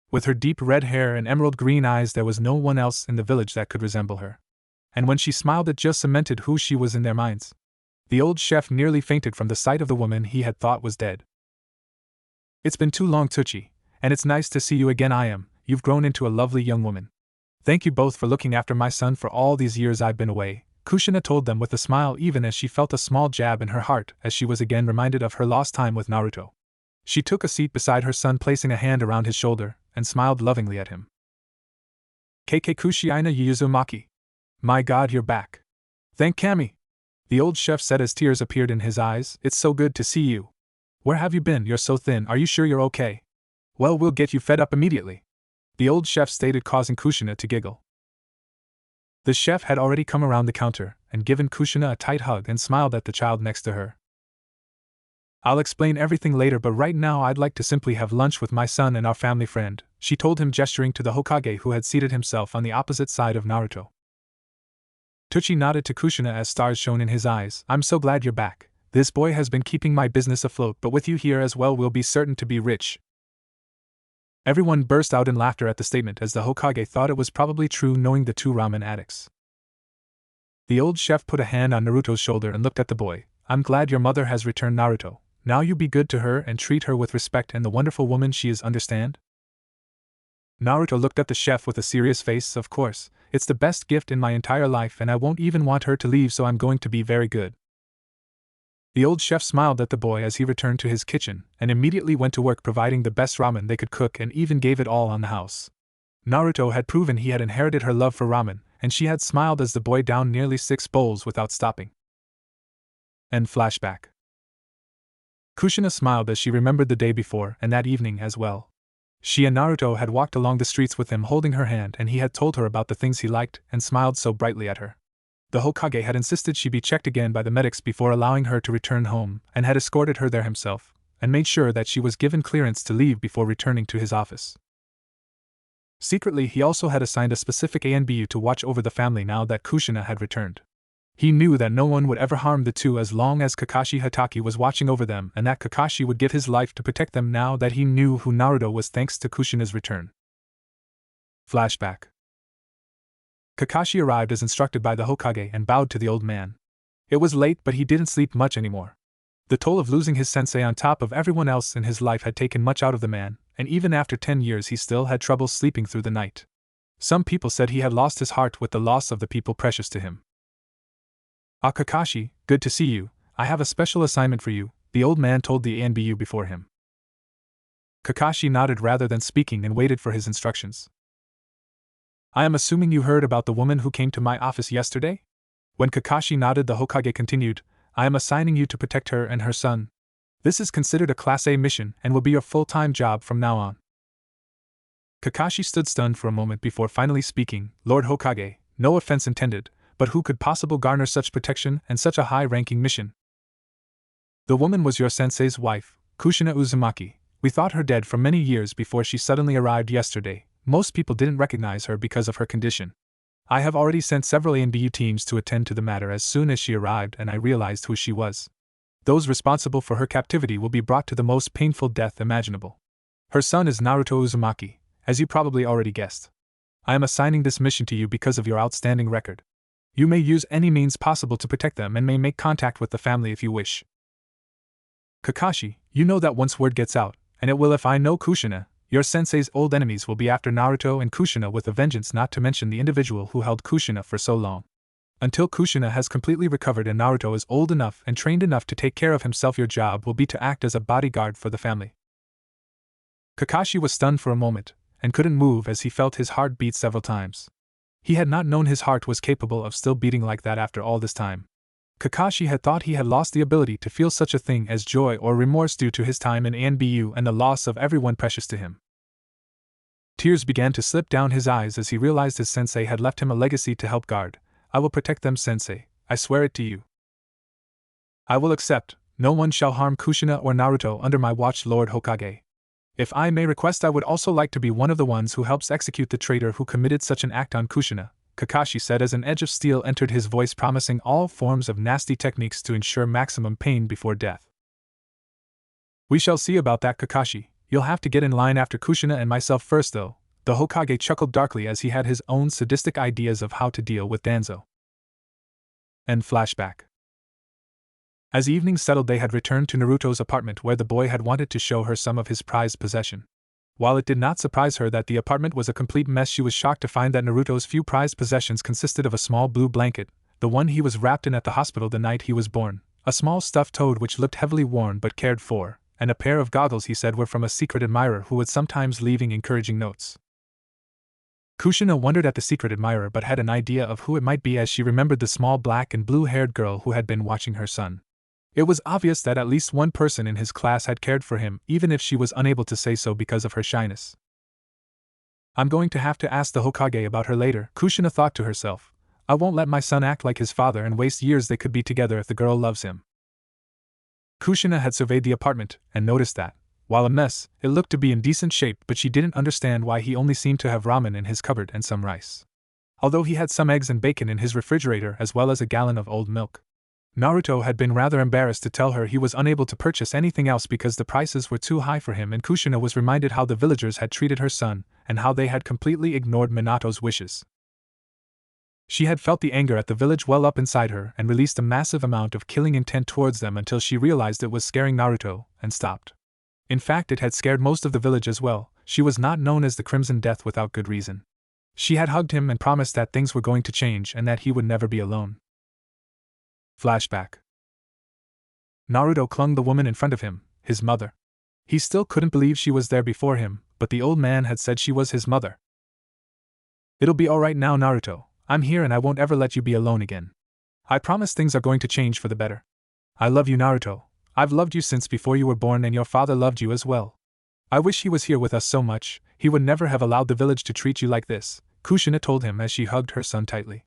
A: With her deep red hair and emerald green eyes, there was no one else in the village that could resemble her. And when she smiled, it just cemented who she was in their minds. The old chef nearly fainted from the sight of the woman he had thought was dead. It's been too long, Tsuchi, and it's nice to see you again. You've grown into a lovely young woman. Thank you both for looking after my son for all these years I've been away, Kushina told them with a smile, even as she felt a small jab in her heart as she was again reminded of her lost time with Naruto. She took a seat beside her son, placing a hand around his shoulder, and smiled lovingly at him. Kushina Uzumaki. My God, you're back. Thank Kami. The old chef said as tears appeared in his eyes. It's so good to see you. Where have you been? You're so thin. Are you sure you're okay? Well, we'll get you fed up immediately, the old chef stated, causing Kushina to giggle. The chef had already come around the counter and given Kushina a tight hug and smiled at the child next to her. I'll explain everything later, but right now I'd like to simply have lunch with my son and our family friend, she told him, gesturing to the Hokage who had seated himself on the opposite side of Naruto. Tsuchi nodded to Kushina as stars shone in his eyes. I'm so glad you're back. This boy has been keeping my business afloat, but with you here as well we'll be certain to be rich. Everyone burst out in laughter at the statement, as the Hokage thought it was probably true, knowing the two ramen addicts. The old chef put a hand on Naruto's shoulder and looked at the boy. I'm glad your mother has returned, Naruto. Now you be good to her and treat her with respect and the wonderful woman she is, understand? Naruto looked at the chef with a serious face. Of course, it's the best gift in my entire life and I won't even want her to leave, so I'm going to be very good. The old chef smiled at the boy as he returned to his kitchen and immediately went to work providing the best ramen they could cook, and even gave it all on the house. Naruto had proven he had inherited her love for ramen, and she had smiled as the boy downed nearly 6 bowls without stopping. End flashback. Kushina smiled as she remembered the day before and that evening as well. She and Naruto had walked along the streets with him holding her hand, and he had told her about the things he liked and smiled so brightly at her. The Hokage had insisted she be checked again by the medics before allowing her to return home, and had escorted her there himself, and made sure that she was given clearance to leave before returning to his office. Secretly, he also had assigned a specific ANBU to watch over the family now that Kushina had returned. He knew that no one would ever harm the two as long as Kakashi Hatake was watching over them, and that Kakashi would give his life to protect them now that he knew who Naruto was thanks to Kushina's return. Flashback. Kakashi arrived as instructed by the Hokage and bowed to the old man. It was late, but he didn't sleep much anymore. The toll of losing his sensei on top of everyone else in his life had taken much out of the man, and even after 10 years he still had trouble sleeping through the night. Some people said he had lost his heart with the loss of the people precious to him. Ah, Kakashi, good to see you. I have a special assignment for you, the old man told the ANBU before him. Kakashi nodded rather than speaking and waited for his instructions. I am assuming you heard about the woman who came to my office yesterday? When Kakashi nodded, the Hokage continued, I am assigning you to protect her and her son. This is considered a Class A mission and will be your full-time job from now on. Kakashi stood stunned for a moment before finally speaking. Lord Hokage, no offense intended, but who could possibly garner such protection and such a high-ranking mission? The woman was your sensei's wife, Kushina Uzumaki. We thought her dead for many years before she suddenly arrived yesterday. Most people didn't recognize her because of her condition. I have already sent several ANBU teams to attend to the matter as soon as she arrived and I realized who she was. Those responsible for her captivity will be brought to the most painful death imaginable. Her son is Naruto Uzumaki, as you probably already guessed. I am assigning this mission to you because of your outstanding record. You may use any means possible to protect them and may make contact with the family if you wish. Kakashi, you know that once word gets out, and it will if I know Kushina, your sensei's old enemies will be after Naruto and Kushina with a vengeance, not to mention the individual who held Kushina for so long. Until Kushina has completely recovered and Naruto is old enough and trained enough to take care of himself, your job will be to act as a bodyguard for the family. Kakashi was stunned for a moment, and couldn't move as he felt his heart beat several times. He had not known his heart was capable of still beating like that after all this time. Kakashi had thought he had lost the ability to feel such a thing as joy or remorse due to his time in ANBU and the loss of everyone precious to him. Tears began to slip down his eyes as he realized his sensei had left him a legacy to help guard. I will protect them, sensei, I swear it to you. I will accept, no one shall harm Kushina or Naruto under my watch, Lord Hokage. If I may request, I would also like to be one of the ones who helps execute the traitor who committed such an act on Kushina, Kakashi said as an edge of steel entered his voice, promising all forms of nasty techniques to ensure maximum pain before death. We shall see about that, Kakashi. You'll have to get in line after Kushina and myself first though. The Hokage chuckled darkly as he had his own sadistic ideas of how to deal with Danzo. End flashback. As evening settled, they had returned to Naruto's apartment where the boy had wanted to show her some of his prized possession. While it did not surprise her that the apartment was a complete mess, she was shocked to find that Naruto's few prized possessions consisted of a small blue blanket, the one he was wrapped in at the hospital the night he was born, a small stuffed toad which looked heavily worn but cared for, and a pair of goggles he said were from a secret admirer who would sometimes leaving encouraging notes. Kushina wondered at the secret admirer but had an idea of who it might be as she remembered the small black and blue-haired girl who had been watching her son. It was obvious that at least one person in his class had cared for him, even if she was unable to say so because of her shyness. I'm going to have to ask the Hokage about her later, Kushina thought to herself. I won't let my son act like his father and waste years they could be together if the girl loves him. Kushina had surveyed the apartment and noticed that, while a mess, it looked to be in decent shape, but she didn't understand why he only seemed to have ramen in his cupboard and some rice. Although he had some eggs and bacon in his refrigerator as well as a gallon of old milk. Naruto had been rather embarrassed to tell her he was unable to purchase anything else because the prices were too high for him, and Kushina was reminded how the villagers had treated her son, and how they had completely ignored Minato's wishes. She had felt the anger at the village well up inside her and released a massive amount of killing intent towards them until she realized it was scaring Naruto, and stopped. In fact, it had scared most of the village as well. She was not known as the Crimson Death without good reason. She had hugged him and promised that things were going to change and that he would never be alone. Flashback. Naruto clung the woman in front of him, his mother. He still couldn't believe she was there before him, but the old man had said she was his mother. It'll be alright now, Naruto. I'm here and I won't ever let you be alone again. I promise things are going to change for the better. I love you, Naruto. I've loved you since before you were born, and your father loved you as well. I wish he was here with us so much. He would never have allowed the village to treat you like this, Kushina told him as she hugged her son tightly.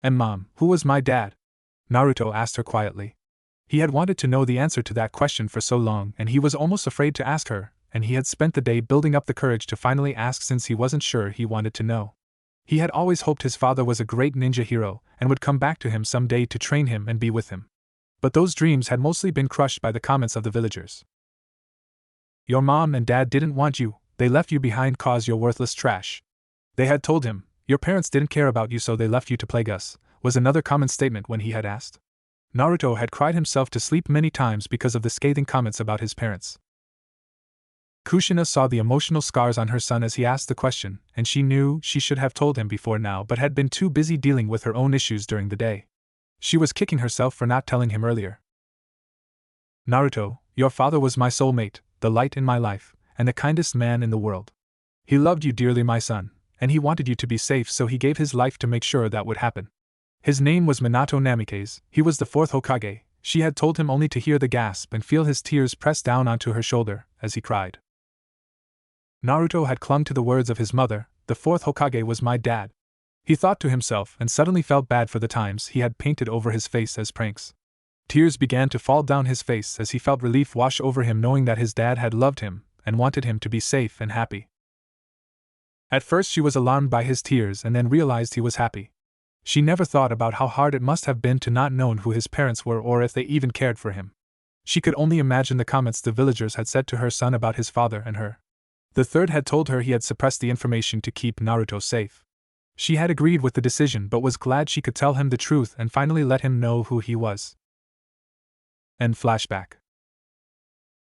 A: And Mom, who was my dad? Naruto asked her quietly. He had wanted to know the answer to that question for so long, and he was almost afraid to ask her, and he had spent the day building up the courage to finally ask since he wasn't sure he wanted to know. He had always hoped his father was a great ninja hero and would come back to him someday to train him and be with him. But those dreams had mostly been crushed by the comments of the villagers. Your mom and dad didn't want you, they left you behind 'cause you're worthless trash. They had told him, your parents didn't care about you so they left you to plague us, was another common statement when he had asked. Naruto had cried himself to sleep many times because of the scathing comments about his parents. Kushina saw the emotional scars on her son as he asked the question, and she knew she should have told him before now but had been too busy dealing with her own issues during the day. She was kicking herself for not telling him earlier. Naruto, your father was my soulmate, the light in my life, and the kindest man in the world. He loved you dearly, my son, and he wanted you to be safe, so he gave his life to make sure that would happen. His name was Minato Namikaze, he was the fourth Hokage. She had told him only to hear the gasp and feel his tears press down onto her shoulder as he cried. Naruto had clung to the words of his mother, the fourth Hokage was my dad. He thought to himself and suddenly felt bad for the times he had painted over his face as pranks. Tears began to fall down his face as he felt relief wash over him knowing that his dad had loved him and wanted him to be safe and happy. At first she was alarmed by his tears and then realized he was happy. She never thought about how hard it must have been to not know who his parents were or if they even cared for him. She could only imagine the comments the villagers had said to her son about his father and her. The third had told her he had suppressed the information to keep Naruto safe. She had agreed with the decision but was glad she could tell him the truth and finally let him know who he was. End flashback.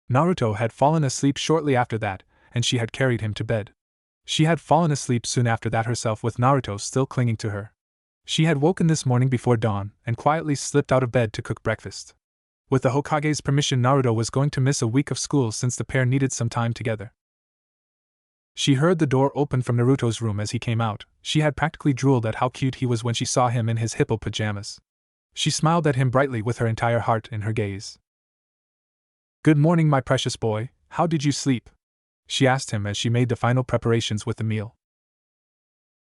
A: Naruto had fallen asleep shortly after that, and she had carried him to bed. She had fallen asleep soon after that herself with Naruto still clinging to her. She had woken this morning before dawn and quietly slipped out of bed to cook breakfast. With the Hokage's permission, Naruto was going to miss a week of school since the pair needed some time together. She heard the door open from Naruto's room as he came out. She had practically drooled at how cute he was when she saw him in his hippo pajamas. She smiled at him brightly with her entire heart in her gaze. Good morning, my precious boy, how did you sleep? She asked him as she made the final preparations with the meal.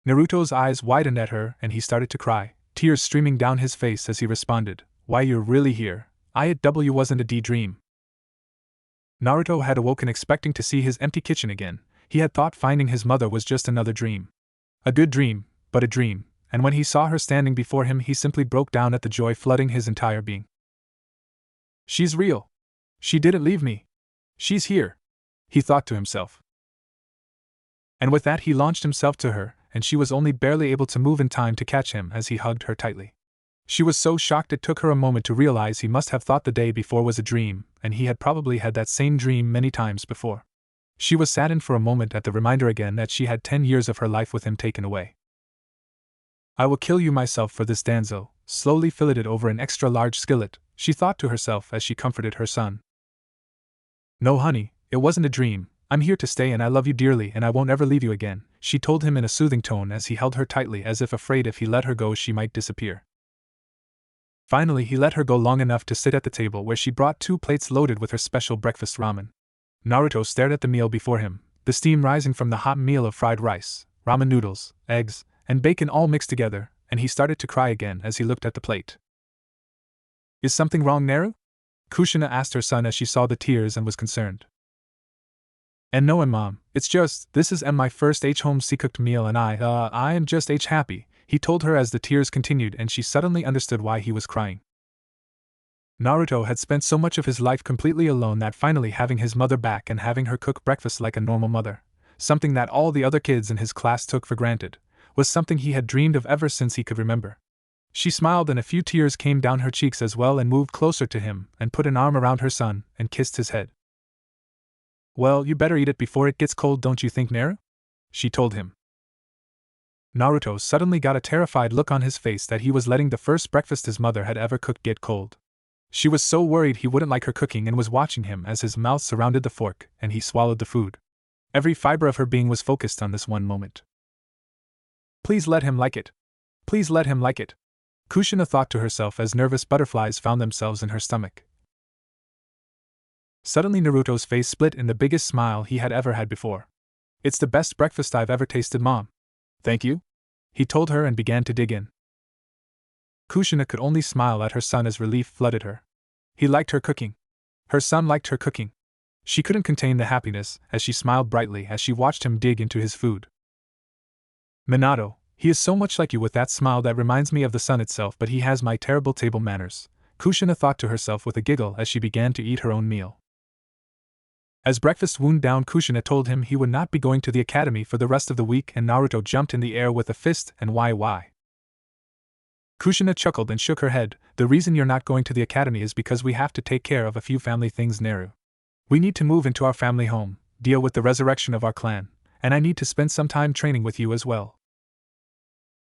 A: Naruto's eyes widened at her and he started to cry, tears streaming down his face as he responded, Why, you're really here? It wasn't a dream. Naruto had awoken expecting to see his empty kitchen again. He had thought finding his mother was just another dream. A good dream, but a dream, and when he saw her standing before him he simply broke down at the joy flooding his entire being. She's real. She didn't leave me. She's here, he thought to himself. And with that he launched himself to her, and she was only barely able to move in time to catch him as he hugged her tightly. She was so shocked it took her a moment to realize he must have thought the day before was a dream, and he had probably had that same dream many times before. She was saddened for a moment at the reminder again that she had 10 years of her life with him taken away. I will kill you myself for this, Danzo, slowly filleted over an extra-large skillet, she thought to herself as she comforted her son. No honey, it wasn't a dream, I'm here to stay and I love you dearly and I won't ever leave you again, she told him in a soothing tone as he held her tightly as if afraid if he let her go she might disappear. Finally, he let her go long enough to sit at the table where she brought 2 plates loaded with her special breakfast ramen. Naruto stared at the meal before him, the steam rising from the hot meal of fried rice, ramen noodles, eggs, and bacon all mixed together, and he started to cry again as he looked at the plate. Is something wrong, Naru? Kushina asked her son as she saw the tears and was concerned. And no, Mom, it's just, this is my first home cooked meal and I am just happy, he told her as the tears continued and she suddenly understood why he was crying. Naruto had spent so much of his life completely alone that finally having his mother back and having her cook breakfast like a normal mother, something that all the other kids in his class took for granted, was something he had dreamed of ever since he could remember. She smiled and a few tears came down her cheeks as well and moved closer to him and put an arm around her son and kissed his head. Well, you better eat it before it gets cold, don't you think, Naru? She told him. Naruto suddenly got a terrified look on his face that he was letting the first breakfast his mother had ever cooked get cold. She was so worried he wouldn't like her cooking and was watching him as his mouth surrounded the fork and he swallowed the food. Every fiber of her being was focused on this one moment. Please let him like it. Please let him like it. Kushina thought to herself as nervous butterflies found themselves in her stomach. Suddenly Naruto's face split in the biggest smile he had ever had before. It's the best breakfast I've ever tasted, Mom. Thank you? He told her and began to dig in. Kushina could only smile at her son as relief flooded her. He liked her cooking. Her son liked her cooking. She couldn't contain the happiness as she smiled brightly as she watched him dig into his food. Minato, he is so much like you with that smile that reminds me of the sun itself, but he has my terrible table manners, Kushina thought to herself with a giggle as she began to eat her own meal. As breakfast wound down, Kushina told him he would not be going to the academy for the rest of the week and Naruto jumped in the air with a fist and why? Kushina chuckled and shook her head. The reason you're not going to the academy is because we have to take care of a few family things, Naru. We need to move into our family home, deal with the resurrection of our clan, and I need to spend some time training with you as well.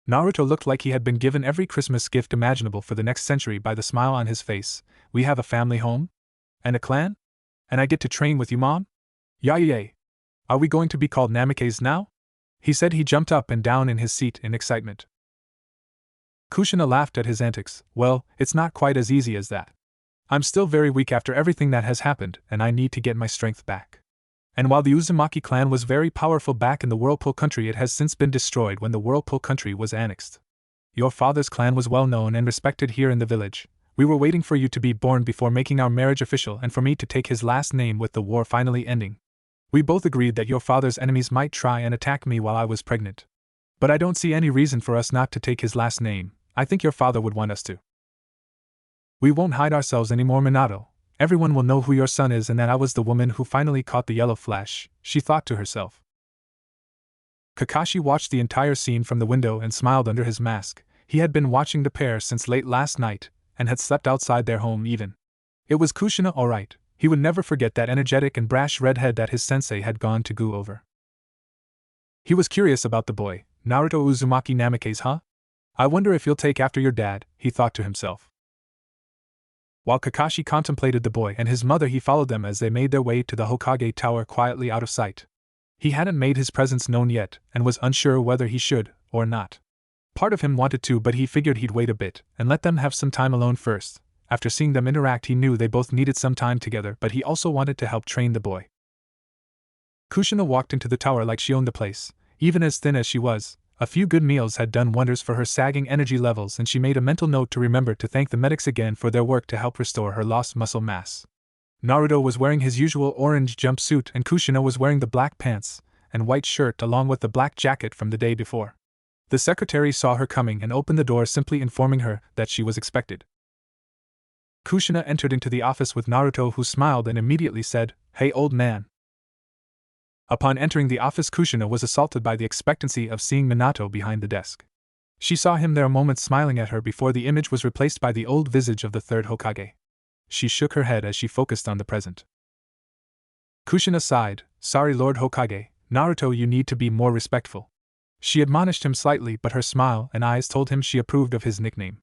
A: Naruto looked like he had been given every Christmas gift imaginable for the next century by the smile on his face. We have a family home? And a clan? And I get to train with you, Mom? Yay! Are we going to be called Namikaze now? He said. He jumped up and down in his seat in excitement. Kushina laughed at his antics. Well, it's not quite as easy as that. I'm still very weak after everything that has happened, and I need to get my strength back. And while the Uzumaki clan was very powerful back in the Whirlpool country, it has since been destroyed when the Whirlpool country was annexed. Your father's clan was well known and respected here in the village. We were waiting for you to be born before making our marriage official and for me to take his last name with the war finally ending. We both agreed that your father's enemies might try and attack me while I was pregnant. But I don't see any reason for us not to take his last name. I think your father would want us to. We won't hide ourselves anymore, Minato. Everyone will know who your son is and that I was the woman who finally caught the yellow flash, she thought to herself. Kakashi watched the entire scene from the window and smiled under his mask. He had been watching the pair since late last night, and had slept outside their home even. It was Kushina, alright. He would never forget that energetic and brash redhead that his sensei had gone to go over. He was curious about the boy. Naruto Uzumaki Namikaze, huh? I wonder if he'll take after your dad, he thought to himself. While Kakashi contemplated the boy and his mother, he followed them as they made their way to the Hokage tower quietly out of sight. He hadn't made his presence known yet, and was unsure whether he should, or not. Part of him wanted to, but he figured he'd wait a bit, and let them have some time alone first. After seeing them interact, he knew they both needed some time together, but he also wanted to help train the boy. Kushina walked into the tower like she owned the place. Even as thin as she was, a few good meals had done wonders for her sagging energy levels, and she made a mental note to remember to thank the medics again for their work to help restore her lost muscle mass. Naruto was wearing his usual orange jumpsuit and Kushina was wearing the black pants and white shirt along with the black jacket from the day before. The secretary saw her coming and opened the door, simply informing her that she was expected. Kushina entered into the office with Naruto, who smiled and immediately said, "Hey, old man." Upon entering the office, Kushina was assaulted by the expectancy of seeing Minato behind the desk. She saw him there a moment smiling at her before the image was replaced by the old visage of the third Hokage. She shook her head as she focused on the present. Kushina sighed. "Sorry, Lord Hokage, Naruto, you need to be more respectful." She admonished him slightly, but her smile and eyes told him she approved of his nickname.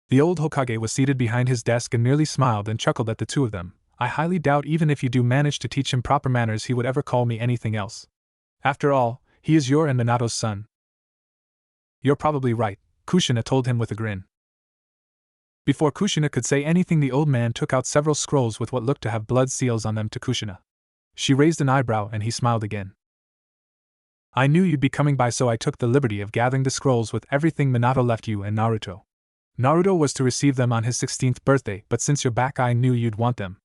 A: The old Hokage was seated behind his desk and merely smiled and chuckled at the two of them. "I highly doubt even if you do manage to teach him proper manners he would ever call me anything else. After all, he is your and Minato's son." "You're probably right," Kushina told him with a grin. Before Kushina could say anything, the old man took out several scrolls with what looked to have blood seals on them to Kushina. She raised an eyebrow and he smiled again. I knew you'd be coming by, so I took the liberty of gathering the scrolls with everything Minato left you and Naruto. Naruto was to receive them on his 16th birthday, but since you're back I knew you'd want them.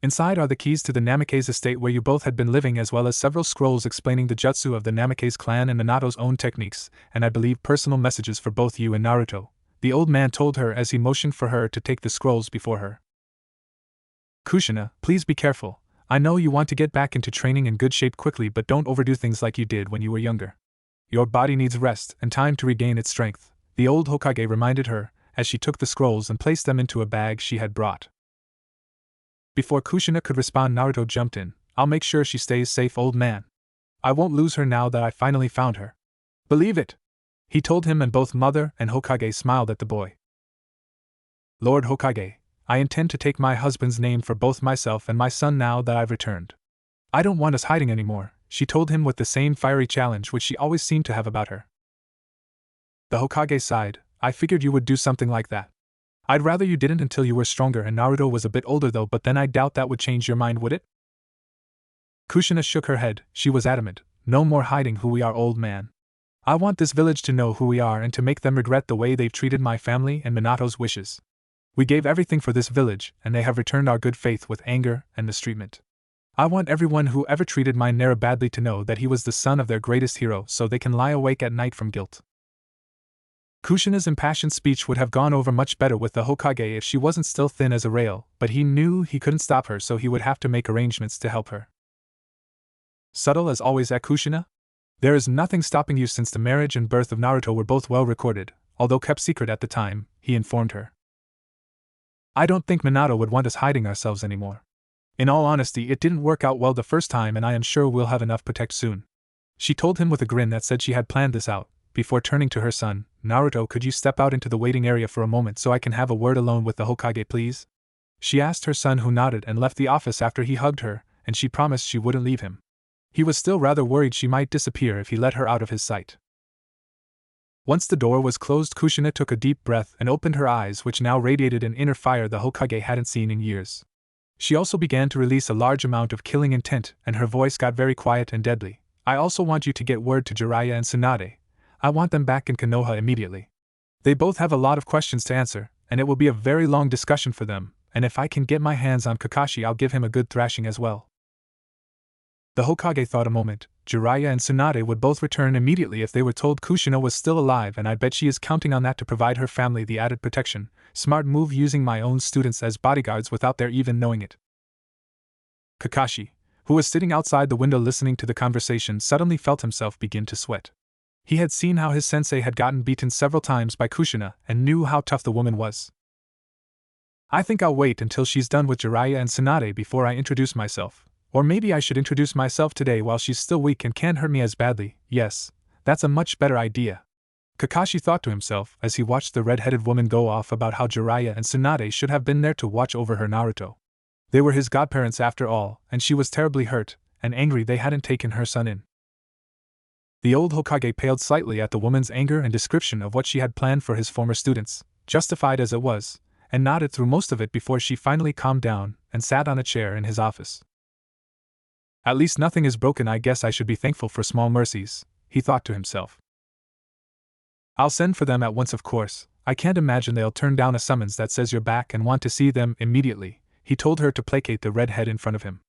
A: Inside are the keys to the Namikaze estate where you both had been living, as well as several scrolls explaining the jutsu of the Namikaze clan and Minato's own techniques, and I believe personal messages for both you and Naruto, the old man told her as he motioned for her to take the scrolls before her. Kushina, please be careful. I know you want to get back into training in good shape quickly, but don't overdo things like you did when you were younger. Your body needs rest and time to regain its strength, the old Hokage reminded her, as she took the scrolls and placed them into a bag she had brought. Before Kushina could respond, Naruto jumped in. I'll make sure she stays safe, old man. I won't lose her now that I finally found her. Believe it, he told him, and both mother and Hokage smiled at the boy. Lord Hokage, I intend to take my husband's name for both myself and my son now that I've returned. I don't want us hiding anymore, she told him with the same fiery challenge which she always seemed to have about her. The Hokage sighed. I figured you would do something like that. I'd rather you didn't until you were stronger and Naruto was a bit older though, but then I doubt that would change your mind, would it? Kushina shook her head. She was adamant. No more hiding who we are, old man. I want this village to know who we are and to make them regret the way they've treated my family and Minato's wishes. We gave everything for this village, and they have returned our good faith with anger and mistreatment. I want everyone who ever treated my Nara badly to know that he was the son of their greatest hero, so they can lie awake at night from guilt. Kushina's impassioned speech would have gone over much better with the Hokage if she wasn't still thin as a rail, but he knew he couldn't stop her, so he would have to make arrangements to help her. Subtle as always at Kushina? There is nothing stopping you since the marriage and birth of Naruto were both well recorded, although kept secret at the time, he informed her. I don't think Minato would want us hiding ourselves anymore. In all honesty, it didn't work out well the first time, and I am sure we'll have enough protect soon. She told him with a grin that said she had planned this out. Before turning to her son, Naruto, could you step out into the waiting area for a moment so I can have a word alone with the Hokage, please? She asked her son, who nodded and left the office after he hugged her, and she promised she wouldn't leave him. He was still rather worried she might disappear if he let her out of his sight. Once the door was closed, Kushina took a deep breath and opened her eyes, which now radiated an inner fire the Hokage hadn't seen in years. She also began to release a large amount of killing intent, and her voice got very quiet and deadly. I also want you to get word to Jiraiya and Tsunade. I want them back in Konoha immediately. They both have a lot of questions to answer, and it will be a very long discussion for them, and if I can get my hands on Kakashi, I'll give him a good thrashing as well. The Hokage thought a moment. Jiraiya and Tsunade would both return immediately if they were told Kushina was still alive, and I bet she is counting on that to provide her family the added protection. Smart move, using my own students as bodyguards without their even knowing it. Kakashi, who was sitting outside the window listening to the conversation, suddenly felt himself begin to sweat. He had seen how his sensei had gotten beaten several times by Kushina and knew how tough the woman was. I think I'll wait until she's done with Jiraiya and Tsunade before I introduce myself. Or maybe I should introduce myself today while she's still weak and can't hurt me as badly. Yes, that's a much better idea. Kakashi thought to himself as he watched the red-headed woman go off about how Jiraiya and Tsunade should have been there to watch over her Naruto. They were his godparents after all, and she was terribly hurt and angry they hadn't taken her son in. The old Hokage paled slightly at the woman's anger and description of what she had planned for his former students, justified as it was, and nodded through most of it before she finally calmed down and sat on a chair in his office. At least nothing is broken. I guess I should be thankful for small mercies, he thought to himself. I'll send for them at once, of course. I can't imagine they'll turn down a summons that says you're back and want to see them immediately, he told her to placate the redhead in front of him.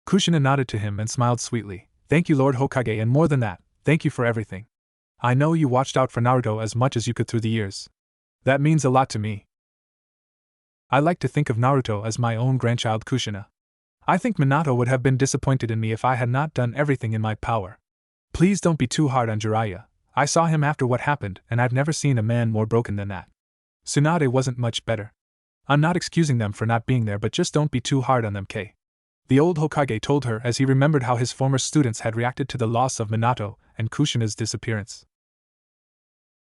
A: Kushina nodded to him and smiled sweetly. Thank you, Lord Hokage, and more than that, thank you for everything. I know you watched out for Naruto as much as you could through the years. That means a lot to me. I like to think of Naruto as my own grandchild, Kushina. I think Minato would have been disappointed in me if I had not done everything in my power. Please don't be too hard on Jiraiya. I saw him after what happened, and I've never seen a man more broken than that. Tsunade wasn't much better. I'm not excusing them for not being there, but just don't be too hard on them, Kay. The old Hokage told her as he remembered how his former students had reacted to the loss of Minato and Kushina's disappearance.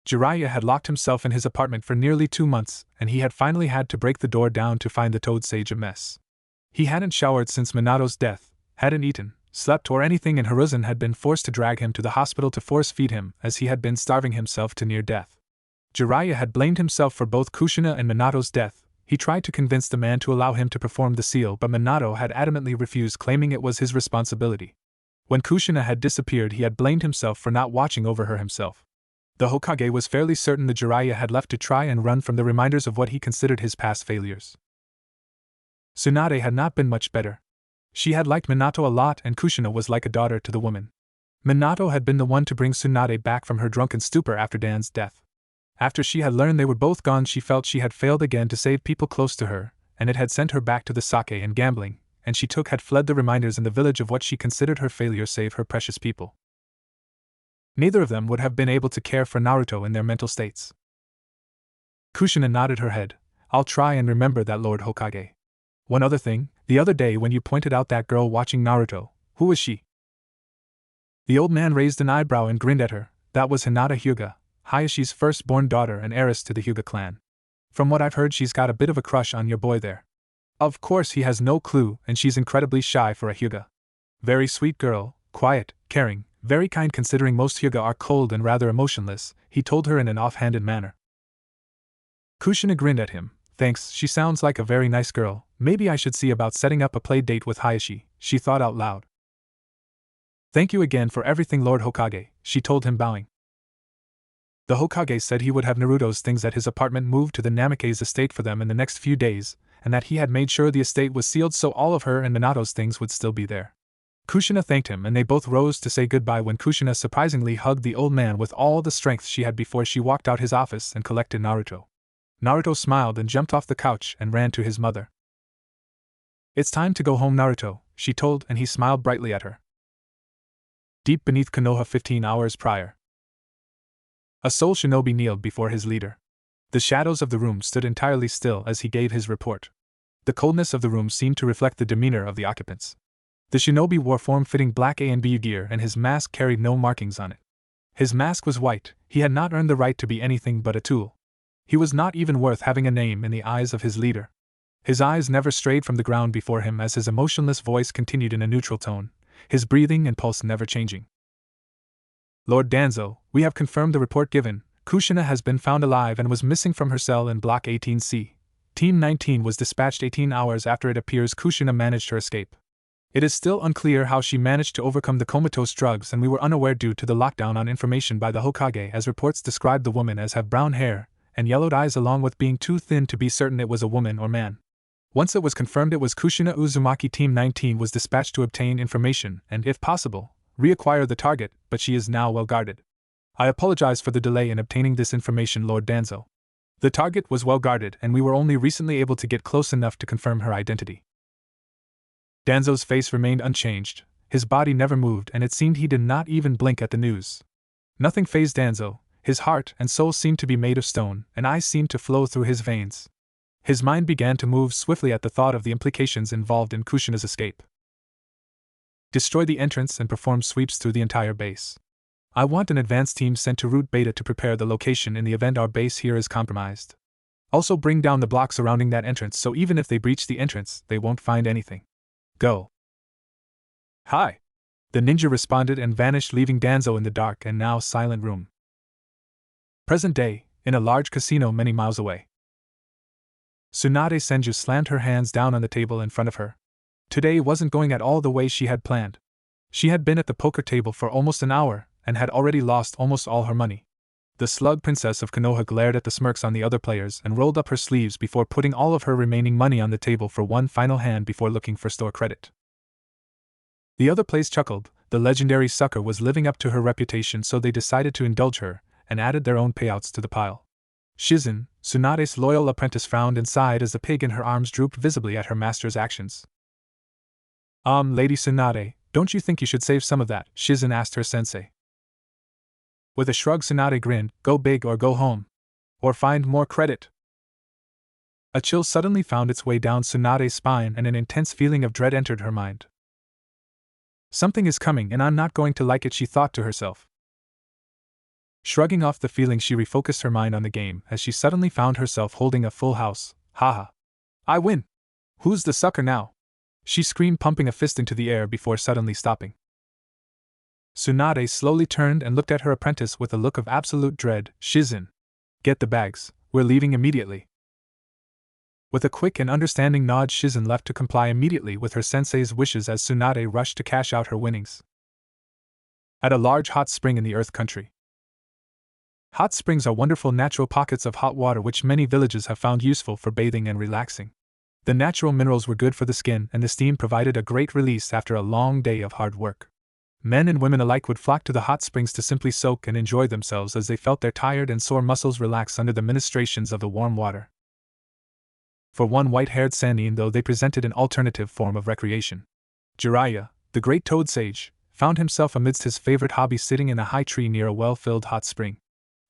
A: Jiraiya had locked himself in his apartment for nearly 2 months, and he had finally had to break the door down to find the Toad Sage a mess. He hadn't showered since Minato's death, hadn't eaten, slept or anything, and Hiruzen had been forced to drag him to the hospital to force feed him as he had been starving himself to near death. Jiraiya had blamed himself for both Kushina and Minato's death. He tried to convince the man to allow him to perform the seal, but Minato had adamantly refused, claiming it was his responsibility. When Kushina had disappeared, he had blamed himself for not watching over her himself. The Hokage was fairly certain the Jiraiya had left to try and run from the reminders of what he considered his past failures. Tsunade had not been much better. She had liked Minato a lot, and Kushina was like a daughter to the woman. Minato had been the one to bring Tsunade back from her drunken stupor after Dan's death. After she had learned they were both gone, she felt she had failed again to save people close to her, and it had sent her back to the sake and gambling, and she had fled the reminders in the village of what she considered her failure save her precious people. Neither of them would have been able to care for Naruto in their mental states. Kushina nodded her head. I'll try and remember that, Lord Hokage. One other thing, the other day when you pointed out that girl watching Naruto, who was she? The old man raised an eyebrow and grinned at her. That was Hinata Hyuga, Hayashi's firstborn daughter and heiress to the Hyuga clan. From what I've heard, she's got a bit of a crush on your boy there. Of course he has no clue, and she's incredibly shy for a Hyuga. Very sweet girl, quiet, caring, very kind considering most Hyuga are cold and rather emotionless, he told her in an offhanded manner. Kushina grinned at him. Thanks, she sounds like a very nice girl. Maybe I should see about setting up a play date with Hayashi, she thought out loud. Thank you again for everything, Lord Hokage, she told him, bowing. The Hokage said he would have Naruto's things at his apartment moved to the Namikaze estate for them in the next few days, and that he had made sure the estate was sealed so all of her and Minato's things would still be there. Kushina thanked him and they both rose to say goodbye when Kushina surprisingly hugged the old man with all the strength she had before she walked out his office and collected Naruto. Naruto smiled and jumped off the couch and ran to his mother. It's time to go home, Naruto, she told, and he smiled brightly at her. Deep beneath Konoha 15 hours prior. A soul shinobi kneeled before his leader. The shadows of the room stood entirely still as he gave his report. The coldness of the room seemed to reflect the demeanor of the occupants. The shinobi wore form-fitting black A&B gear and his mask carried no markings on it. His mask was white. He had not earned the right to be anything but a tool. He was not even worth having a name in the eyes of his leader. His eyes never strayed from the ground before him as his emotionless voice continued in a neutral tone, his breathing and pulse never changing. Lord Danzo, we have confirmed the report given. Kushina has been found alive and was missing from her cell in Block 18C. Team 19 was dispatched 18 hours after it appears Kushina managed her escape. It is still unclear how she managed to overcome the comatose drugs, and we were unaware due to the lockdown on information by the Hokage, as reports described the woman as have brown hair and yellowed eyes along with being too thin to be certain it was a woman or man. Once it was confirmed it was Kushina, Uzumaki Team 19 was dispatched to obtain information and, if possible, reacquire the target, but she is now well guarded. I apologize for the delay in obtaining this information, Lord Danzo. The target was well guarded and we were only recently able to get close enough to confirm her identity. Danzo's face remained unchanged, his body never moved, and it seemed he did not even blink at the news. Nothing fazed Danzo. His heart and soul seemed to be made of stone, and ice seemed to flow through his veins. His mind began to move swiftly at the thought of the implications involved in Kushina's escape. Destroy the entrance and perform sweeps through the entire base. I want an advance team sent to Route Beta to prepare the location in the event our base here is compromised. Also bring down the blocks surrounding that entrance so even if they breach the entrance, they won't find anything. Go. Hi. The ninja responded and vanished, leaving Danzo in the dark and now silent room. Present day, in a large casino many miles away. Tsunade Senju slammed her hands down on the table in front of her. Today wasn't going at all the way she had planned. She had been at the poker table for almost an hour, and had already lost almost all her money. The slug princess of Konoha glared at the smirks on the other players and rolled up her sleeves before putting all of her remaining money on the table for one final hand before looking for store credit. The other players chuckled. The legendary sucker was living up to her reputation, so they decided to indulge her, and added their own payouts to the pile. Shizen, Tsunade's loyal apprentice, frowned and sighed as the pig in her arms drooped visibly at her master's actions. Lady Tsunade, don't you think you should save some of that? Shizen asked her sensei. With a shrug, Tsunade grinned, go big or go home. Or find more credit. A chill suddenly found its way down Tsunade's spine and an intense feeling of dread entered her mind. Something is coming and I'm not going to like it, she thought to herself. Shrugging off the feeling, she refocused her mind on the game as she suddenly found herself holding a full house. Haha. I win! Who's the sucker now? She screamed, pumping a fist into the air before suddenly stopping. Tsunade slowly turned and looked at her apprentice with a look of absolute dread. Shizen. Get the bags, we're leaving immediately. With a quick and understanding nod, Shizen left to comply immediately with her sensei's wishes as Tsunade rushed to cash out her winnings. At a large hot spring in the Earth Country. Hot springs are wonderful natural pockets of hot water which many villages have found useful for bathing and relaxing. The natural minerals were good for the skin, and the steam provided a great release after a long day of hard work. Men and women alike would flock to the hot springs to simply soak and enjoy themselves as they felt their tired and sore muscles relax under the ministrations of the warm water. For one white-haired Sannin, though, they presented an alternative form of recreation. Jiraiya, the great toad sage, found himself amidst his favorite hobby sitting in a high tree near a well-filled hot spring.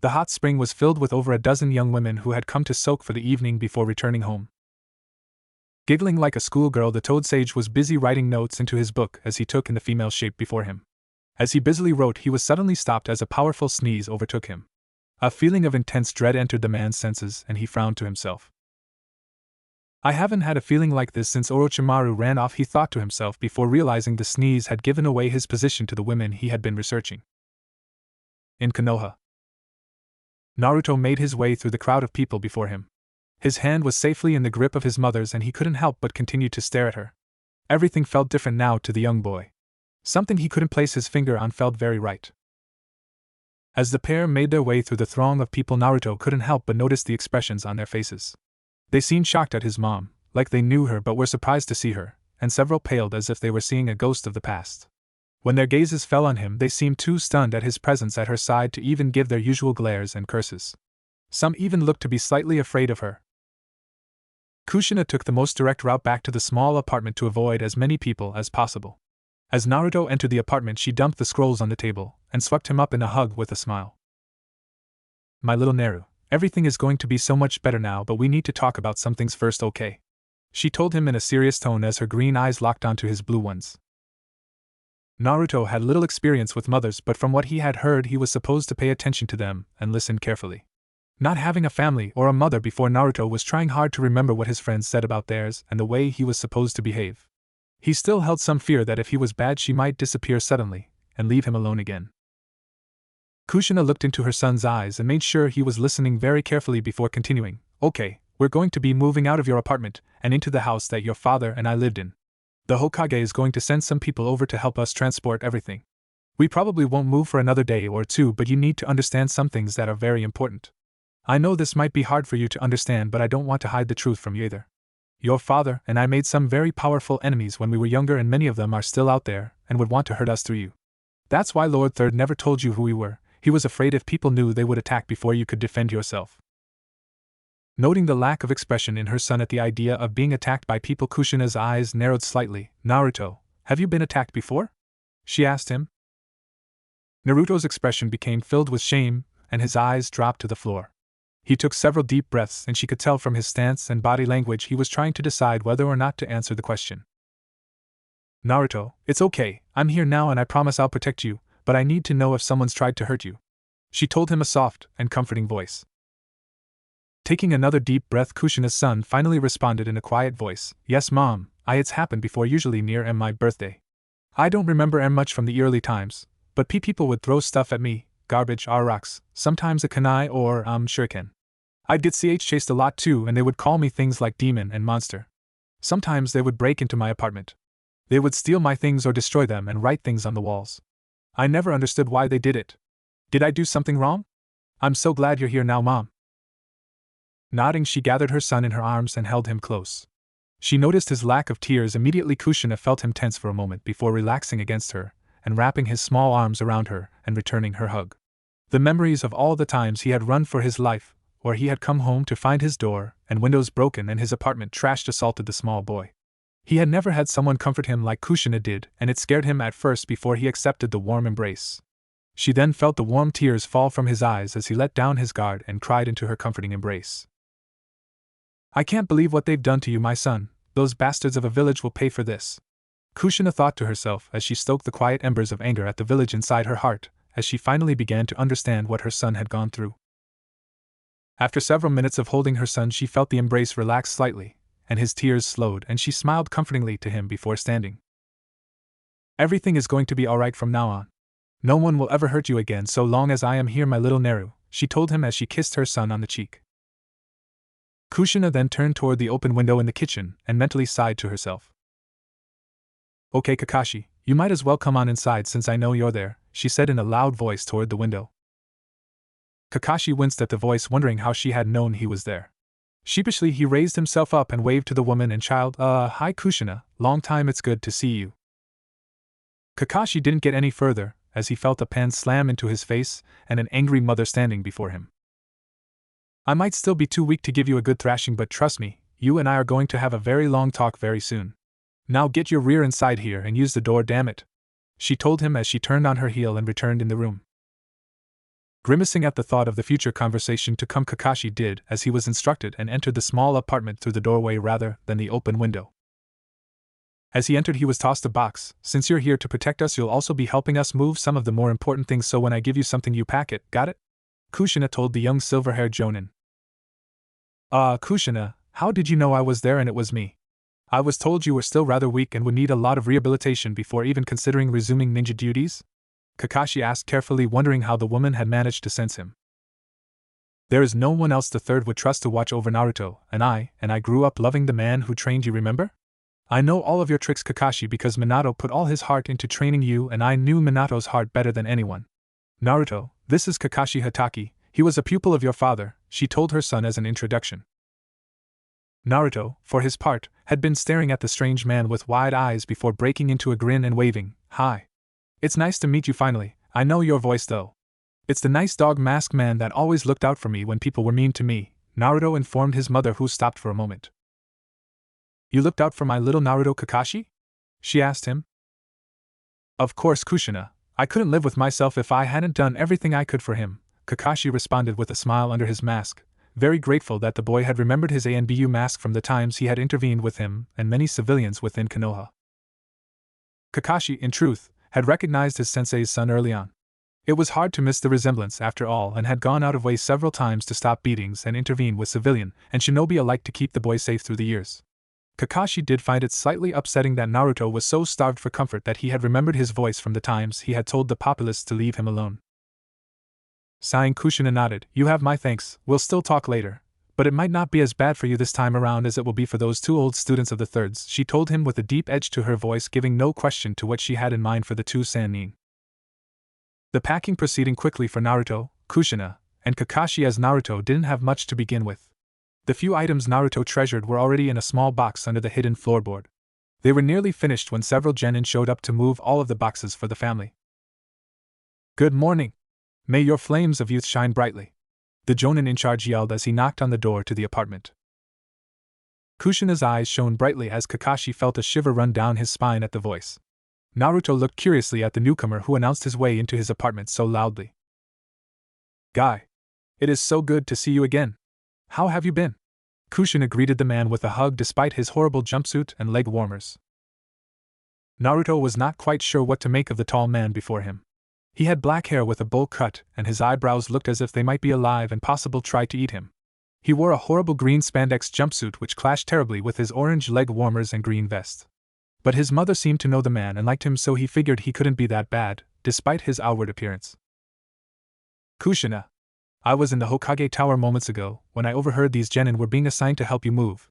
A: The hot spring was filled with over a dozen young women who had come to soak for the evening before returning home. Giggling like a schoolgirl, the toad sage was busy writing notes into his book as he took in the female shape before him. As he busily wrote, he was suddenly stopped as a powerful sneeze overtook him. A feeling of intense dread entered the man's senses, and he frowned to himself. I haven't had a feeling like this since Orochimaru ran off, he thought to himself before realizing the sneeze had given away his position to the women he had been researching. In Konoha, Naruto made his way through the crowd of people before him. His hand was safely in the grip of his mother's and he couldn't help but continue to stare at her. Everything felt different now to the young boy. Something he couldn't place his finger on felt very right. As the pair made their way through the throng of people, Naruto couldn't help but notice the expressions on their faces. They seemed shocked at his mom, like they knew her but were surprised to see her, and several paled as if they were seeing a ghost of the past. When their gazes fell on him, they seemed too stunned at his presence at her side to even give their usual glares and curses. Some even looked to be slightly afraid of her. Kushina took the most direct route back to the small apartment to avoid as many people as possible. As Naruto entered the apartment, she dumped the scrolls on the table and swept him up in a hug with a smile. My little Naru, everything is going to be so much better now, but we need to talk about some things first, okay? She told him in a serious tone as her green eyes locked onto his blue ones. Naruto had little experience with mothers, but from what he had heard, he was supposed to pay attention to them and listen carefully. Not having a family or a mother before, Naruto was trying hard to remember what his friends said about theirs and the way he was supposed to behave. He still held some fear that if he was bad, she might disappear suddenly and leave him alone again. Kushina looked into her son's eyes and made sure he was listening very carefully before continuing. Okay, we're going to be moving out of your apartment and into the house that your father and I lived in. The Hokage is going to send some people over to help us transport everything. We probably won't move for another day or two, but you need to understand some things that are very important. I know this might be hard for you to understand, but I don't want to hide the truth from you either. Your father and I made some very powerful enemies when we were younger, and many of them are still out there and would want to hurt us through you. That's why Lord Third never told you who we were. He was afraid if people knew, they would attack before you could defend yourself. Noting the lack of expression in her son at the idea of being attacked by people, Kushina's eyes narrowed slightly. Naruto, have you been attacked before? She asked him. Naruto's expression became filled with shame, and his eyes dropped to the floor. He took several deep breaths, and she could tell from his stance and body language he was trying to decide whether or not to answer the question. Naruto, it's okay, I'm here now and I promise I'll protect you, but I need to know if someone's tried to hurt you. She told him, a soft and comforting voice. Taking another deep breath, Kushina's son finally responded in a quiet voice, Yes, Mom, it's happened before, usually near my birthday. I don't remember much from the early times, but people would throw stuff at me, garbage or rocks, sometimes a kunai or shuriken. I'd get chased a lot too, and they would call me things like demon and monster. Sometimes they would break into my apartment. They would steal my things or destroy them and write things on the walls. I never understood why they did it. Did I do something wrong? I'm so glad you're here now, Mom. Nodding, she gathered her son in her arms and held him close. She noticed his lack of tears. Immediately Kushina felt him tense for a moment before relaxing against her and wrapping his small arms around her and returning her hug. The memories of all the times he had run for his life, or he had come home to find his door and windows broken and his apartment trashed, assaulted the small boy. He had never had someone comfort him like Kushina did, and it scared him at first before he accepted the warm embrace. She then felt the warm tears fall from his eyes as he let down his guard and cried into her comforting embrace. I can't believe what they've done to you, my son. Those bastards of a village will pay for this. Kushina thought to herself as she stoked the quiet embers of anger at the village inside her heart, as she finally began to understand what her son had gone through. After several minutes of holding her son, she felt the embrace relax slightly, and his tears slowed, and she smiled comfortingly to him before standing. Everything is going to be alright from now on. No one will ever hurt you again so long as I am here, my little Naru, she told him as she kissed her son on the cheek. Kushina then turned toward the open window in the kitchen and mentally sighed to herself. Okay, Kakashi, you might as well come on inside since I know you're there, she said in a loud voice toward the window. Kakashi winced at the voice, wondering how she had known he was there. Sheepishly, he raised himself up and waved to the woman and child. Hi Kushina, long time, it's good to see you. Kakashi didn't get any further, as he felt a pan slam into his face and an angry mother standing before him. I might still be too weak to give you a good thrashing, but trust me, you and I are going to have a very long talk very soon. Now get your rear inside here and use the door, damn it, she told him as she turned on her heel and returned in the room. Grimacing at the thought of the future conversation to come, Kakashi did as he was instructed and entered the small apartment through the doorway rather than the open window. As he entered, he was tossed a box. Since you're here to protect us, you'll also be helping us move some of the more important things, so when I give you something you pack it, got it? Kushina told the young silver-haired jonin. Kushina, how did you know I was there and it was me? I was told you were still rather weak and would need a lot of rehabilitation before even considering resuming ninja duties? Kakashi asked carefully, wondering how the woman had managed to sense him. There is no one else the third would trust to watch over Naruto, and I grew up loving the man who trained you, remember? I know all of your tricks, Kakashi, because Minato put all his heart into training you and I knew Minato's heart better than anyone. Naruto, this is Kakashi Hatake, he was a pupil of your father, she told her son as an introduction. Naruto, for his part, had been staring at the strange man with wide eyes before breaking into a grin and waving. Hi. It's nice to meet you finally, I know your voice though. It's the nice dog mask man that always looked out for me when people were mean to me, Naruto informed his mother, who stopped for a moment. You looked out for my little Naruto, Kakashi? She asked him. Of course, Kushina, I couldn't live with myself if I hadn't done everything I could for him, Kakashi responded with a smile under his mask, very grateful that the boy had remembered his ANBU mask from the times he had intervened with him and many civilians within Konoha. Kakashi, in truth, had recognized his sensei's son early on. It was hard to miss the resemblance after all, and had gone out of way several times to stop beatings and intervene with civilian and shinobi alike to keep the boy safe through the years. Kakashi did find it slightly upsetting that Naruto was so starved for comfort that he had remembered his voice from the times he had told the populace to leave him alone. Sighing, Kushina nodded. You have my thanks, we'll still talk later, but it might not be as bad for you this time around as it will be for those two old students of the thirds, she told him with a deep edge to her voice, giving no question to what she had in mind for the two Sannin. The packing proceeding quickly for Naruto, Kushina, and Kakashi, as Naruto didn't have much to begin with. The few items Naruto treasured were already in a small box under the hidden floorboard. They were nearly finished when several genin showed up to move all of the boxes for the family. Good morning. May your flames of youth shine brightly, the jonin in charge yelled as he knocked on the door to the apartment. Kushina's eyes shone brightly as Kakashi felt a shiver run down his spine at the voice. Naruto looked curiously at the newcomer who announced his way into his apartment so loudly. Guy, it is so good to see you again. How have you been? Kushina greeted the man with a hug despite his horrible jumpsuit and leg warmers. Naruto was not quite sure what to make of the tall man before him. He had black hair with a bowl cut, and his eyebrows looked as if they might be alive and possible try to eat him. He wore a horrible green spandex jumpsuit which clashed terribly with his orange leg warmers and green vest. But his mother seemed to know the man and liked him, so he figured he couldn't be that bad, despite his outward appearance. Kushina, I was in the Hokage Tower moments ago, when I overheard these genin were being assigned to help you move.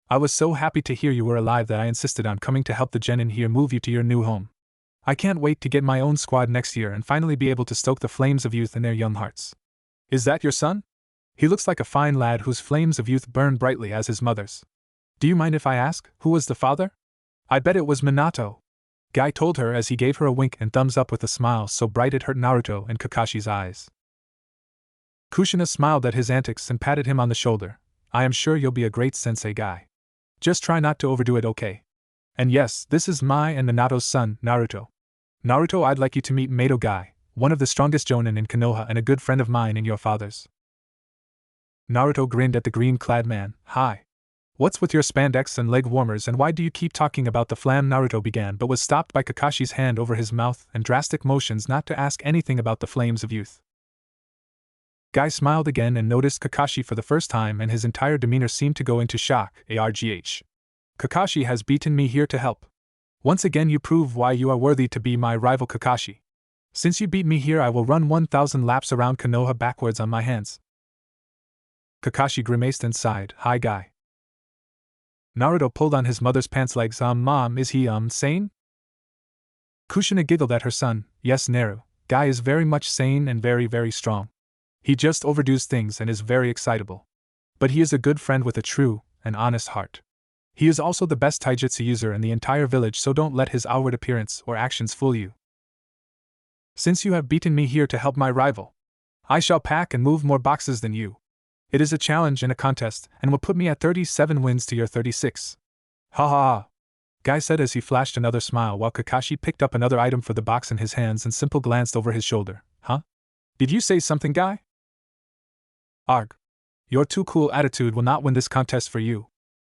A: I was so happy to hear you were alive that I insisted on coming to help the genin here move you to your new home. I can't wait to get my own squad next year and finally be able to stoke the flames of youth in their young hearts. Is that your son? He looks like a fine lad whose flames of youth burn brightly as his mother's. Do you mind if I ask, who was the father? I bet it was Minato, Guy told her as he gave her a wink and thumbs up with a smile so bright it hurt Naruto and Kakashi's eyes. Kushina smiled at his antics and patted him on the shoulder. I am sure you'll be a great sensei, Guy. Just try not to overdo it, okay? And yes, this is my and Minato's son, Naruto. Naruto, I'd like you to meet Mato Guy, one of the strongest jonin in Konoha and a good friend of mine and your father's. Naruto grinned at the green-clad man. Hi. What's with your spandex and leg warmers, and why do you keep talking about the flam? Naruto began but was stopped by Kakashi's hand over his mouth and drastic motions not to ask anything about the flames of youth. Guy smiled again and noticed Kakashi for the first time, and his entire demeanor seemed to go into shock. Argh. Kakashi has beaten me here to help. Once again you prove why you are worthy to be my rival, Kakashi. Since you beat me here, I will run 1,000 laps around Konoha backwards on my hands. Kakashi grimaced and sighed. Hi, guy. Naruto pulled on his mother's pants legs. Mom, is he, sane? Kushina giggled at her son. Yes, Naru. Guy is very much sane and very, very strong. He just overdoes things and is very excitable. But he is a good friend with a true and honest heart. He is also the best taijutsu user in the entire village, so don't let his outward appearance or actions fool you. Since you have beaten me here to help my rival, I shall pack and move more boxes than you. It is a challenge and a contest, and will put me at 37 wins to your 36. Ha ha ha, Guy said as he flashed another smile while Kakashi picked up another item for the box in his hands and Simple glanced over his shoulder. Huh? Did you say something, Guy? Arg. Your too cool attitude will not win this contest for you,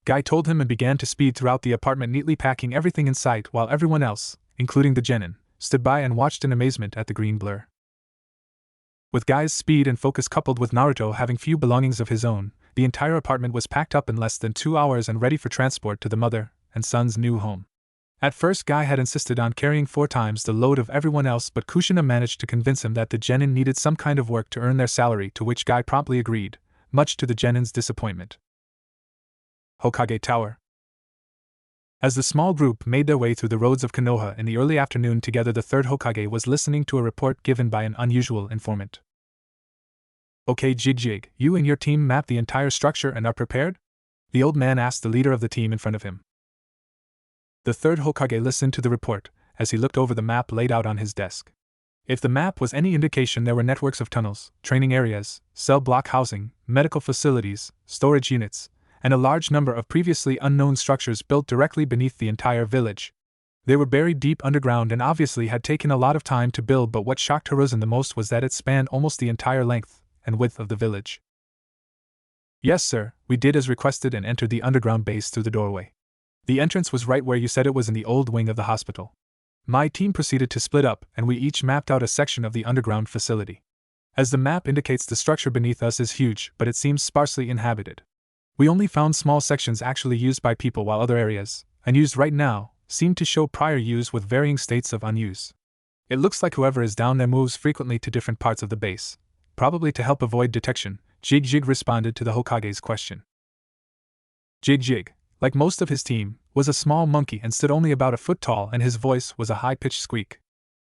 A: Guy told him and began to speed throughout the apartment, neatly packing everything in sight while everyone else, including the genin, stood by and watched in amazement at the green blur. With Guy's speed and focus coupled with Naruto having few belongings of his own, the entire apartment was packed up in less than 2 hours and ready for transport to the mother and son's new home. At first, Guy had insisted on carrying 4 times the load of everyone else, but Kushina managed to convince him that the genin needed some kind of work to earn their salary, to which Guy promptly agreed, much to the genin's disappointment. Hokage Tower. As the small group made their way through the roads of Konoha in the early afternoon together, the third Hokage was listening to a report given by an unusual informant. Okay, Jig, you and your team mapped the entire structure and are prepared? The old man asked the leader of the team in front of him. The third Hokage listened to the report as he looked over the map laid out on his desk. If the map was any indication, there were networks of tunnels, training areas, cell block housing, medical facilities, storage units, and a large number of previously unknown structures built directly beneath the entire village. They were buried deep underground and obviously had taken a lot of time to build, but what shocked Hiruzen the most was that it spanned almost the entire length and width of the village. Yes, sir, we did as requested and entered the underground base through the doorway. The entrance was right where you said it was, in the old wing of the hospital. My team proceeded to split up, and we each mapped out a section of the underground facility. As the map indicates, the structure beneath us is huge, but it seems sparsely inhabited. We only found small sections actually used by people, while other areas, unused right now, seem to show prior use with varying states of unuse. It looks like whoever is down there moves frequently to different parts of the base, probably to help avoid detection, Jig responded to the Hokage's question. Jig, like most of his team, was a small monkey and stood only about a foot tall, and his voice was a high-pitched squeak.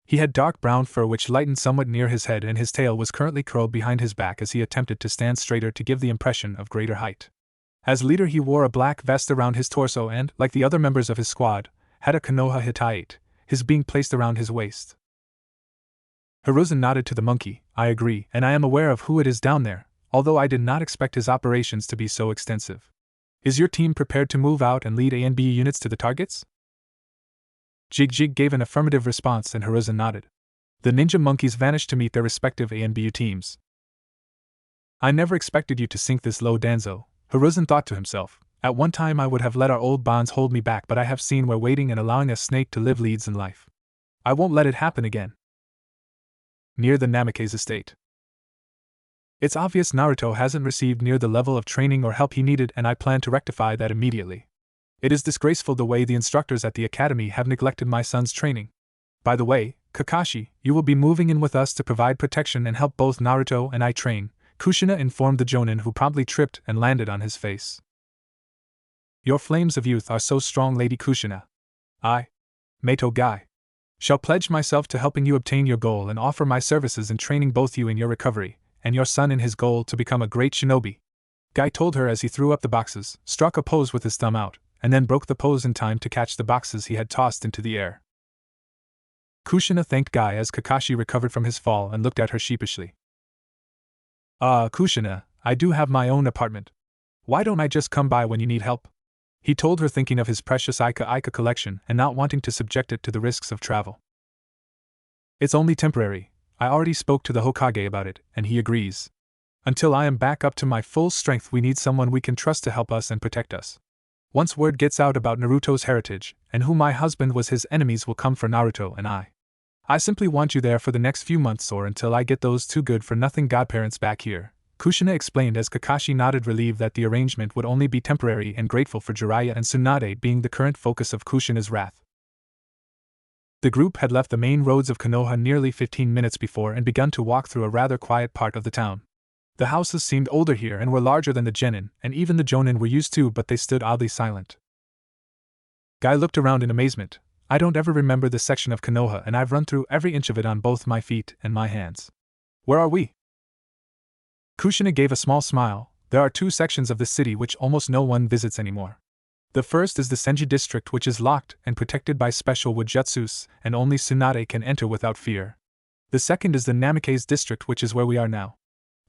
A: He had dark brown fur which lightened somewhat near his head, and his tail was currently curled behind his back as he attempted to stand straighter to give the impression of greater height. As leader, he wore a black vest around his torso and, like the other members of his squad, had a Konoha hitaiite, his being placed around his waist. Hiruzen nodded to the monkey. I agree, and I am aware of who it is down there, although I did not expect his operations to be so extensive. Is your team prepared to move out and lead A and B units to the targets? Jig gave an affirmative response and Hiruzen nodded. The ninja monkeys vanished to meet their respective A and B teams. I never expected you to sink this low, Danzo, Hiruzen thought to himself. At one time I would have let our old bonds hold me back, but I have seen where waiting and allowing a snake to live leads in life. I won't let it happen again. Near the Namikaze estate. It's obvious Naruto hasn't received near the level of training or help he needed, and I plan to rectify that immediately. It is disgraceful the way the instructors at the academy have neglected my son's training. By the way, Kakashi, you will be moving in with us to provide protection and help both Naruto and I train, Kushina informed the Jonin, who promptly tripped and landed on his face. Your flames of youth are so strong, Lady Kushina. I, Meito Guy, shall pledge myself to helping you obtain your goal and offer my services in training both you in your recovery and your son in his goal to become a great shinobi, Guy told her as he threw up the boxes, struck a pose with his thumb out, and then broke the pose in time to catch the boxes he had tossed into the air. Kushina thanked Guy as Kakashi recovered from his fall and looked at her sheepishly. Kushina, I do have my own apartment. Why don't I just come by when you need help? He told her, thinking of his precious Aika collection and not wanting to subject it to the risks of travel. It's only temporary. I already spoke to the Hokage about it, and he agrees. Until I am back up to my full strength, we need someone we can trust to help us and protect us. Once word gets out about Naruto's heritage, and who my husband was, his enemies will come for Naruto and I. I simply want you there for the next few months or until I get those two good-for-nothing godparents back here, Kushina explained as Kakashi nodded, relieved that the arrangement would only be temporary and grateful for Jiraiya and Tsunade being the current focus of Kushina's wrath. The group had left the main roads of Konoha nearly 15 minutes before and begun to walk through a rather quiet part of the town. The houses seemed older here and were larger than the genin, and even the jonin were used to, but they stood oddly silent. Guy looked around in amazement. I don't ever remember this section of Konoha, and I've run through every inch of it on both my feet and my hands. Where are we? Kushina gave a small smile. There are two sections of the city which almost no one visits anymore. The first is the Senji district, which is locked and protected by special wujutsus, and only Tsunade can enter without fear. The second is the Namikaze district, which is where we are now.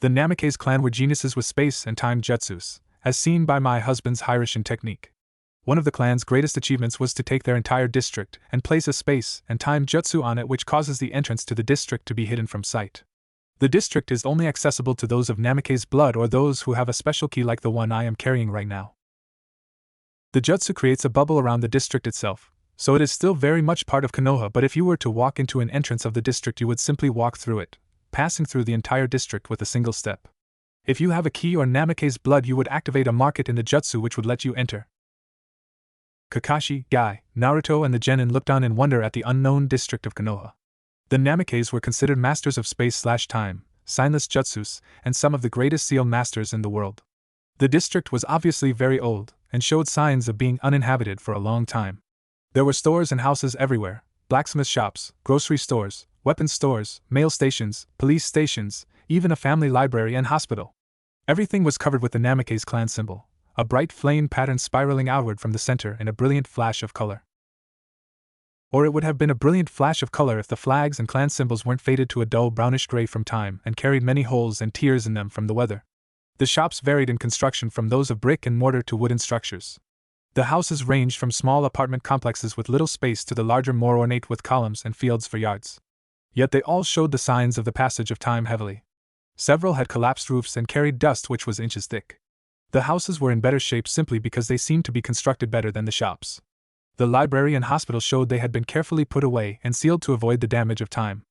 A: The Namikaze clan were geniuses with space and time jutsus, as seen by my husband's Hirishin technique. One of the clan's greatest achievements was to take their entire district and place a space and time jutsu on it, which causes the entrance to the district to be hidden from sight. The district is only accessible to those of Namikaze blood or those who have a special key like the one I am carrying right now. The jutsu creates a bubble around the district itself, so it is still very much part of Konoha, but if you were to walk into an entrance of the district, you would simply walk through it, passing through the entire district with a single step. If you have a key or Namikaze blood, you would activate a market in the jutsu which would let you enter. Kakashi, Guy, Naruto and the genin looked on in wonder at the unknown district of Konoha. The Namikaze were considered masters of space/time, signless jutsus, and some of the greatest seal masters in the world. The district was obviously very old, and showed signs of being uninhabited for a long time. There were stores and houses everywhere, blacksmith shops, grocery stores, weapons stores, mail stations, police stations, even a family library and hospital. Everything was covered with the Namikaze clan symbol, a bright flame pattern spiraling outward from the center in a brilliant flash of color. Or it would have been a brilliant flash of color if the flags and clan symbols weren't faded to a dull brownish gray from time and carried many holes and tears in them from the weather. The shops varied in construction from those of brick and mortar to wooden structures. The houses ranged from small apartment complexes with little space to the larger, more ornate with columns and fields for yards. Yet they all showed the signs of the passage of time heavily. Several had collapsed roofs and carried dust which was inches thick. The houses were in better shape simply because they seemed to be constructed better than the shops. The library and hospital showed they had been carefully put away and sealed to avoid the damage of time.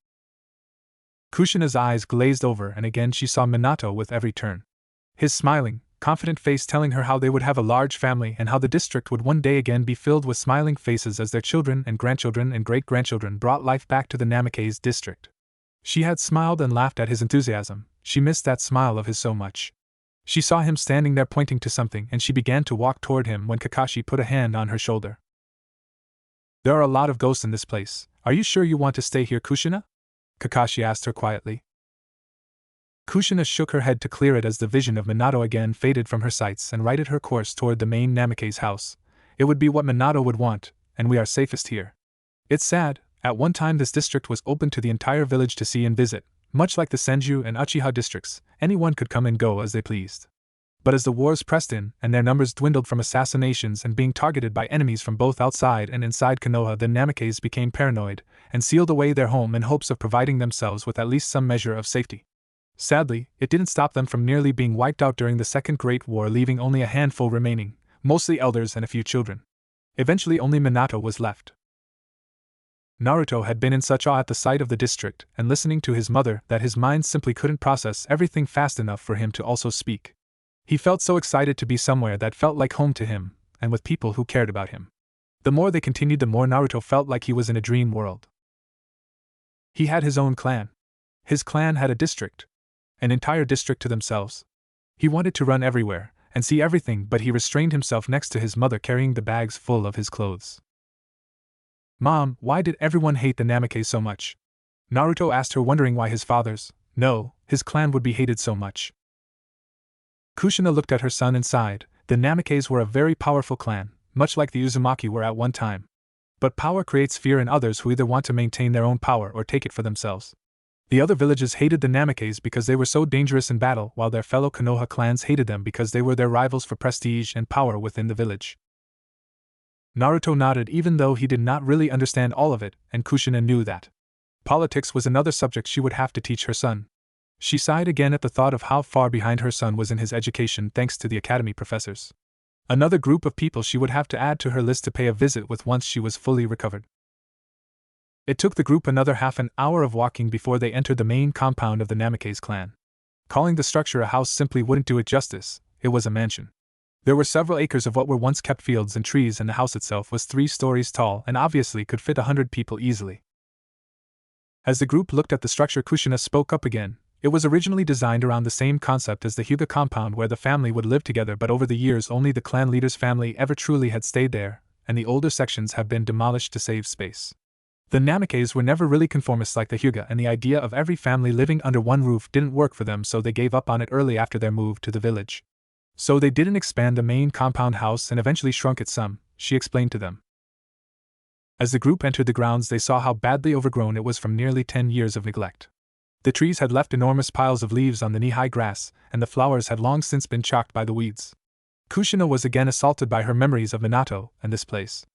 A: Kushina's eyes glazed over, and again she saw Minato with every turn. His smiling, confident face telling her how they would have a large family and how the district would one day again be filled with smiling faces as their children and grandchildren and great-grandchildren brought life back to the Namikaze district. She had smiled and laughed at his enthusiasm. She missed that smile of his so much. She saw him standing there pointing to something, and she began to walk toward him when Kakashi put a hand on her shoulder. There are a lot of ghosts in this place. Are you sure you want to stay here, Kushina? Kakashi asked her quietly. Kushina shook her head to clear it as the vision of Minato again faded from her sights and righted her course toward the main Namikaze house. It would be what Minato would want, and we are safest here. It's sad, at one time this district was open to the entire village to see and visit, much like the Senju and Uchiha districts, anyone could come and go as they pleased. But as the wars pressed in, and their numbers dwindled from assassinations and being targeted by enemies from both outside and inside Konoha, the Namikaze became paranoid, and sealed away their home in hopes of providing themselves with at least some measure of safety. Sadly, it didn't stop them from nearly being wiped out during the Second Great War, leaving only a handful remaining, mostly elders and a few children. Eventually only Minato was left. Naruto had been in such awe at the sight of the district and listening to his mother that his mind simply couldn't process everything fast enough for him to also speak. He felt so excited to be somewhere that felt like home to him, and with people who cared about him. The more they continued, the more Naruto felt like he was in a dream world. He had his own clan. His clan had a district. An entire district to themselves. He wanted to run everywhere and see everything, but he restrained himself next to his mother carrying the bags full of his clothes. Mom, why did everyone hate the Namikaze so much? Naruto asked her, wondering why his his clan would be hated so much. Kushina looked at her son and sighed. The Namikaze were a very powerful clan, much like the Uzumaki were at one time. But power creates fear in others who either want to maintain their own power or take it for themselves. The other villages hated the Namikaze because they were so dangerous in battle, while their fellow Konoha clans hated them because they were their rivals for prestige and power within the village. Naruto nodded, even though he did not really understand all of it, and Kushina knew that. Politics was another subject she would have to teach her son. She sighed again at the thought of how far behind her son was in his education thanks to the academy professors. Another group of people she would have to add to her list to pay a visit with once she was fully recovered. It took the group another half an hour of walking before they entered the main compound of the Namikaze clan. Calling the structure a house simply wouldn't do it justice. It was a mansion. There were several acres of what were once kept fields and trees, and the house itself was 3 stories tall and obviously could fit 100 people easily. As the group looked at the structure, Kushina spoke up again. It was originally designed around the same concept as the Hyuga compound, where the family would live together, but over the years only the clan leader's family ever truly had stayed there, and the older sections have been demolished to save space. The Namikaze were never really conformists like the Hyuga, and the idea of every family living under one roof didn't work for them, so they gave up on it early after their move to the village. So they didn't expand the main compound house and eventually shrunk it some, she explained to them. As the group entered the grounds, they saw how badly overgrown it was from nearly 10 years of neglect. The trees had left enormous piles of leaves on the knee-high grass, and the flowers had long since been chalked by the weeds. Kushina was again assaulted by her memories of Minato and this place.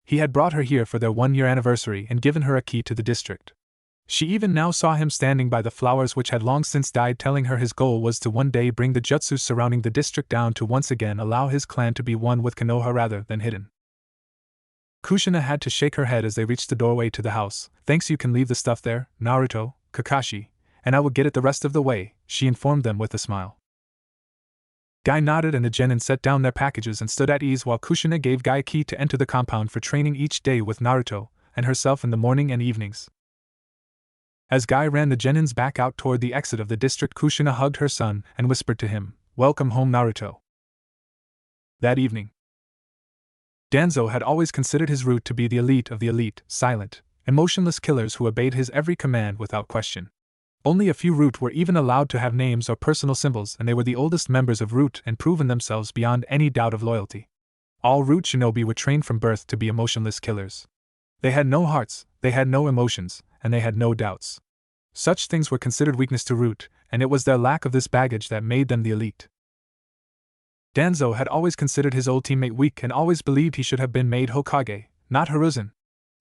A: He had brought her here for their 1-year anniversary and given her a key to the district. She even now saw him standing by the flowers which had long since died, telling her his goal was to one day bring the jutsu surrounding the district down to once again allow his clan to be one with Konoha rather than hidden. Kushina had to shake her head as they reached the doorway to the house. Thanks, you can leave the stuff there, Naruto, Kakashi, and I will get it the rest of the way, she informed them with a smile. Guy nodded, and the genin set down their packages and stood at ease while Kushina gave Guy a key to enter the compound for training each day with Naruto and herself in the morning and evenings. As Guy ran the genins back out toward the exit of the district, Kushina hugged her son and whispered to him, "Welcome home, Naruto." That evening, Danzo had always considered his route to be the elite of the elite, silent, emotionless killers who obeyed his every command without question. Only a few Root were even allowed to have names or personal symbols, and they were the oldest members of Root and proven themselves beyond any doubt of loyalty. All Root shinobi were trained from birth to be emotionless killers. They had no hearts, they had no emotions, and they had no doubts. Such things were considered weakness to Root, and it was their lack of this baggage that made them the elite. Danzo had always considered his old teammate weak and always believed he should have been made Hokage, not Hiruzen.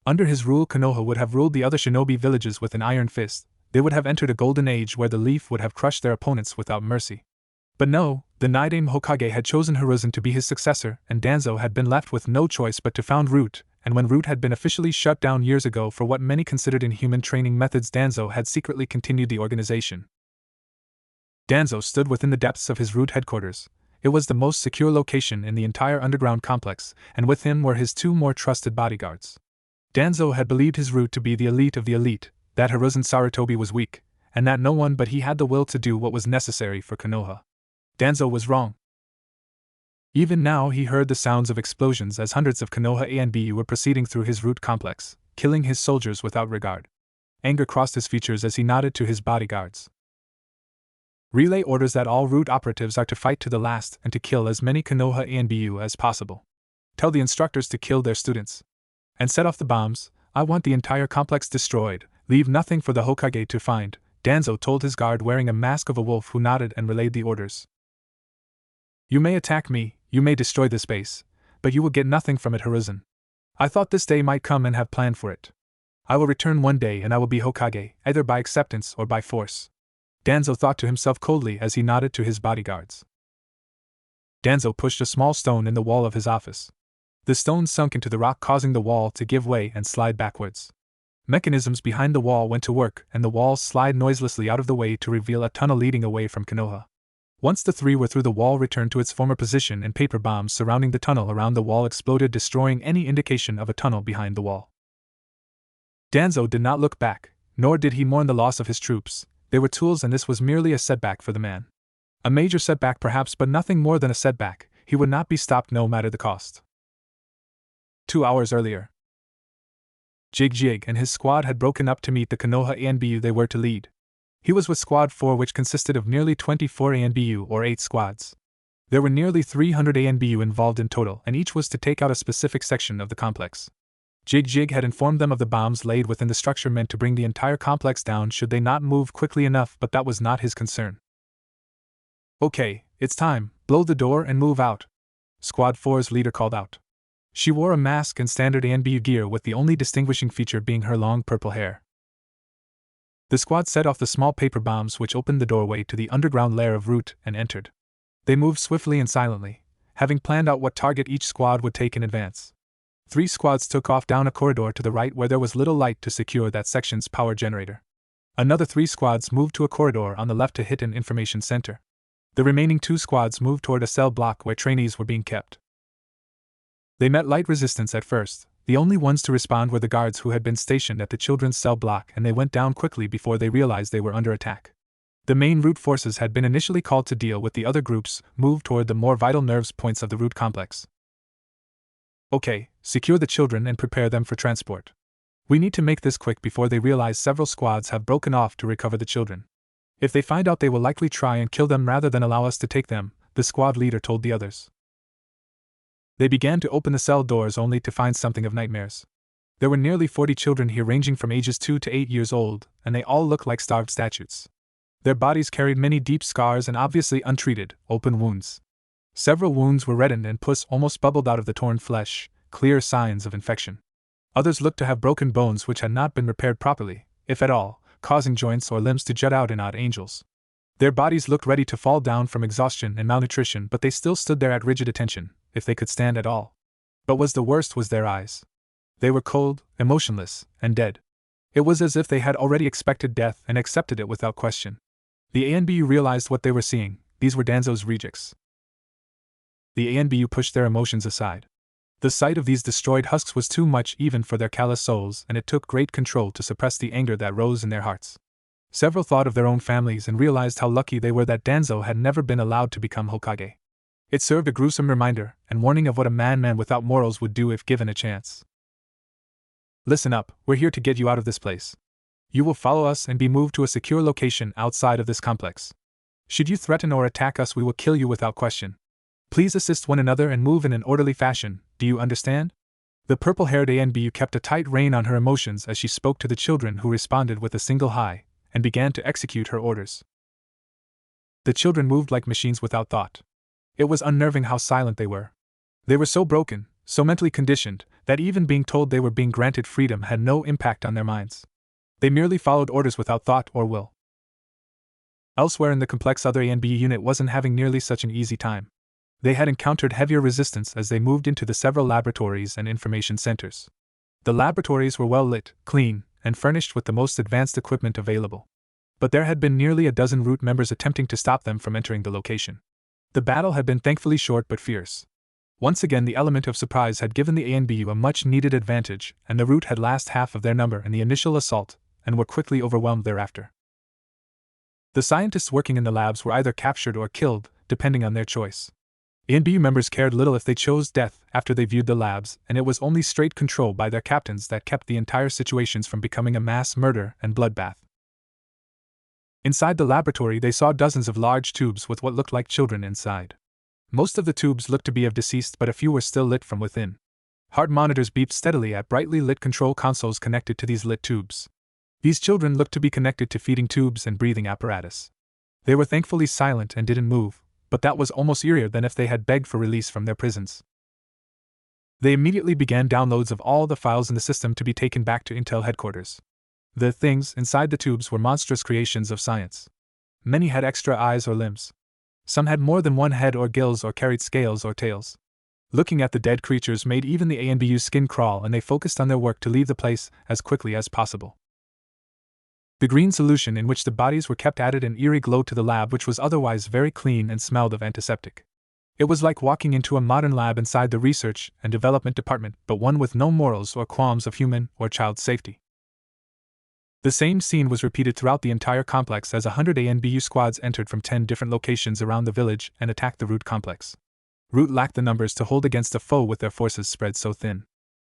A: Under his rule, Konoha would have ruled the other shinobi villages with an iron fist. They would have entered a golden age where the leaf would have crushed their opponents without mercy. But no, the Nidaime Hokage had chosen Hiruzen to be his successor, and Danzo had been left with no choice but to found Root, and when Root had been officially shut down years ago for what many considered inhuman training methods, Danzo had secretly continued the organization. Danzo stood within the depths of his Root headquarters. It was the most secure location in the entire underground complex, and with him were his 2 more trusted bodyguards. Danzo had believed his Root to be the elite of the elite, that Hiruzen Sarutobi was weak, and that no one but he had the will to do what was necessary for Konoha. Danzo was wrong. Even now he heard the sounds of explosions as hundreds of Konoha ANBU were proceeding through his Root complex, killing his soldiers without regard. Anger crossed his features as he nodded to his bodyguards. Relay orders that all Root operatives are to fight to the last and to kill as many Konoha ANBU as possible. Tell the instructors to kill their students. And set off the bombs. I want the entire complex destroyed. Leave nothing for the Hokage to find, Danzo told his guard wearing a mask of a wolf, who nodded and relayed the orders. You may attack me, you may destroy this base, but you will get nothing from it, Hiruzen. I thought this day might come and have planned for it. I will return one day and I will be Hokage, either by acceptance or by force. Danzo thought to himself coldly as he nodded to his bodyguards. Danzo pushed a small stone in the wall of his office. The stone sunk into the rock, causing the wall to give way and slide backwards. Mechanisms behind the wall went to work, and the walls slid noiselessly out of the way to reveal a tunnel leading away from Konoha. Once the 3 were through, the wall returned to its former position, and paper bombs surrounding the tunnel around the wall exploded, destroying any indication of a tunnel behind the wall. Danzo did not look back, nor did he mourn the loss of his troops. They were tools, and this was merely a setback for the man. A major setback perhaps, but nothing more than a setback. He would not be stopped no matter the cost. 2 hours earlier, Jig and his squad had broken up to meet the Konoha ANBU they were to lead. He was with Squad 4, which consisted of nearly 24 ANBU or 8 squads. There were nearly 300 ANBU involved in total, and each was to take out a specific section of the complex. Jig had informed them of the bombs laid within the structure meant to bring the entire complex down should they not move quickly enough, but that was not his concern. Okay, it's time, blow the door and move out, Squad 4's leader called out. She wore a mask and standard ANBU gear, with the only distinguishing feature being her long purple hair. The squad set off the small paper bombs which opened the doorway to the underground lair of Root and entered. They moved swiftly and silently, having planned out what target each squad would take in advance. 3 squads took off down a corridor to the right where there was little light to secure that section's power generator. Another 3 squads moved to a corridor on the left to hit an information center. The remaining 2 squads moved toward a cell block where trainees were being kept. They met light resistance at first. The only ones to respond were the guards who had been stationed at the children's cell block, and they went down quickly before they realized they were under attack. The main root forces had been initially called to deal with the other groups, moved toward the more vital nerves points of the root complex. Okay, secure the children and prepare them for transport. We need to make this quick before they realize several squads have broken off to recover the children. If they find out, they will likely try and kill them rather than allow us to take them, the squad leader told the others. They began to open the cell doors only to find something of nightmares. There were nearly 40 children here ranging from ages 2 to 8 years old, and they all looked like starved statues. Their bodies carried many deep scars and obviously untreated, open wounds. Several wounds were reddened and pus almost bubbled out of the torn flesh, clear signs of infection. Others looked to have broken bones which had not been repaired properly, if at all, causing joints or limbs to jut out in odd angles. Their bodies looked ready to fall down from exhaustion and malnutrition, but they still stood there at rigid attention, if they could stand at all. But the worst was their eyes. They were cold, emotionless, and dead. It was as if they had already expected death and accepted it without question. The ANBU realized what they were seeing. These were Danzo's rejects. The ANBU pushed their emotions aside. The sight of these destroyed husks was too much even for their callous souls, and it took great control to suppress the anger that rose in their hearts. Several thought of their own families and realized how lucky they were that Danzo had never been allowed to become Hokage. It served a gruesome reminder and warning of what a man without morals would do if given a chance. Listen up, we're here to get you out of this place. You will follow us and be moved to a secure location outside of this complex. Should you threaten or attack us, we will kill you without question. Please assist one another and move in an orderly fashion, do you understand? The purple-haired ANBU kept a tight rein on her emotions as she spoke to the children, who responded with a single hi, and began to execute her orders. The children moved like machines without thought. It was unnerving how silent they were. They were so broken, so mentally conditioned, that even being told they were being granted freedom had no impact on their minds. They merely followed orders without thought or will. Elsewhere in the complex, other ANBU unit wasn't having nearly such an easy time. They had encountered heavier resistance as they moved into the several laboratories and information centers. The laboratories were well lit, clean, and furnished with the most advanced equipment available. But there had been nearly a dozen root members attempting to stop them from entering the location. The battle had been thankfully short but fierce. Once again, the element of surprise had given the ANBU a much-needed advantage, and the root had lost half of their number in the initial assault, and were quickly overwhelmed thereafter. The scientists working in the labs were either captured or killed, depending on their choice. ANBU members cared little if they chose death after they viewed the labs, and it was only straight control by their captains that kept the entire situations from becoming a mass murder and bloodbath. Inside the laboratory, they saw dozens of large tubes with what looked like children inside. Most of the tubes looked to be of deceased, but a few were still lit from within. Heart monitors beeped steadily at brightly lit control consoles connected to these lit tubes. These children looked to be connected to feeding tubes and breathing apparatus. They were thankfully silent and didn't move, but that was almost eerier than if they had begged for release from their prisons. They immediately began downloads of all the files in the system to be taken back to Intel headquarters. The things inside the tubes were monstrous creations of science. Many had extra eyes or limbs. Some had more than one head or gills or carried scales or tails. Looking at the dead creatures made even the ANBU's skin crawl, and they focused on their work to leave the place as quickly as possible. The green solution in which the bodies were kept added an eerie glow to the lab, which was otherwise very clean and smelled of antiseptic. It was like walking into a modern lab inside the research and development department, but one with no morals or qualms of human or child safety. The same scene was repeated throughout the entire complex as 100 ANBU squads entered from 10 different locations around the village and attacked the Root complex. Root lacked the numbers to hold against a foe with their forces spread so thin.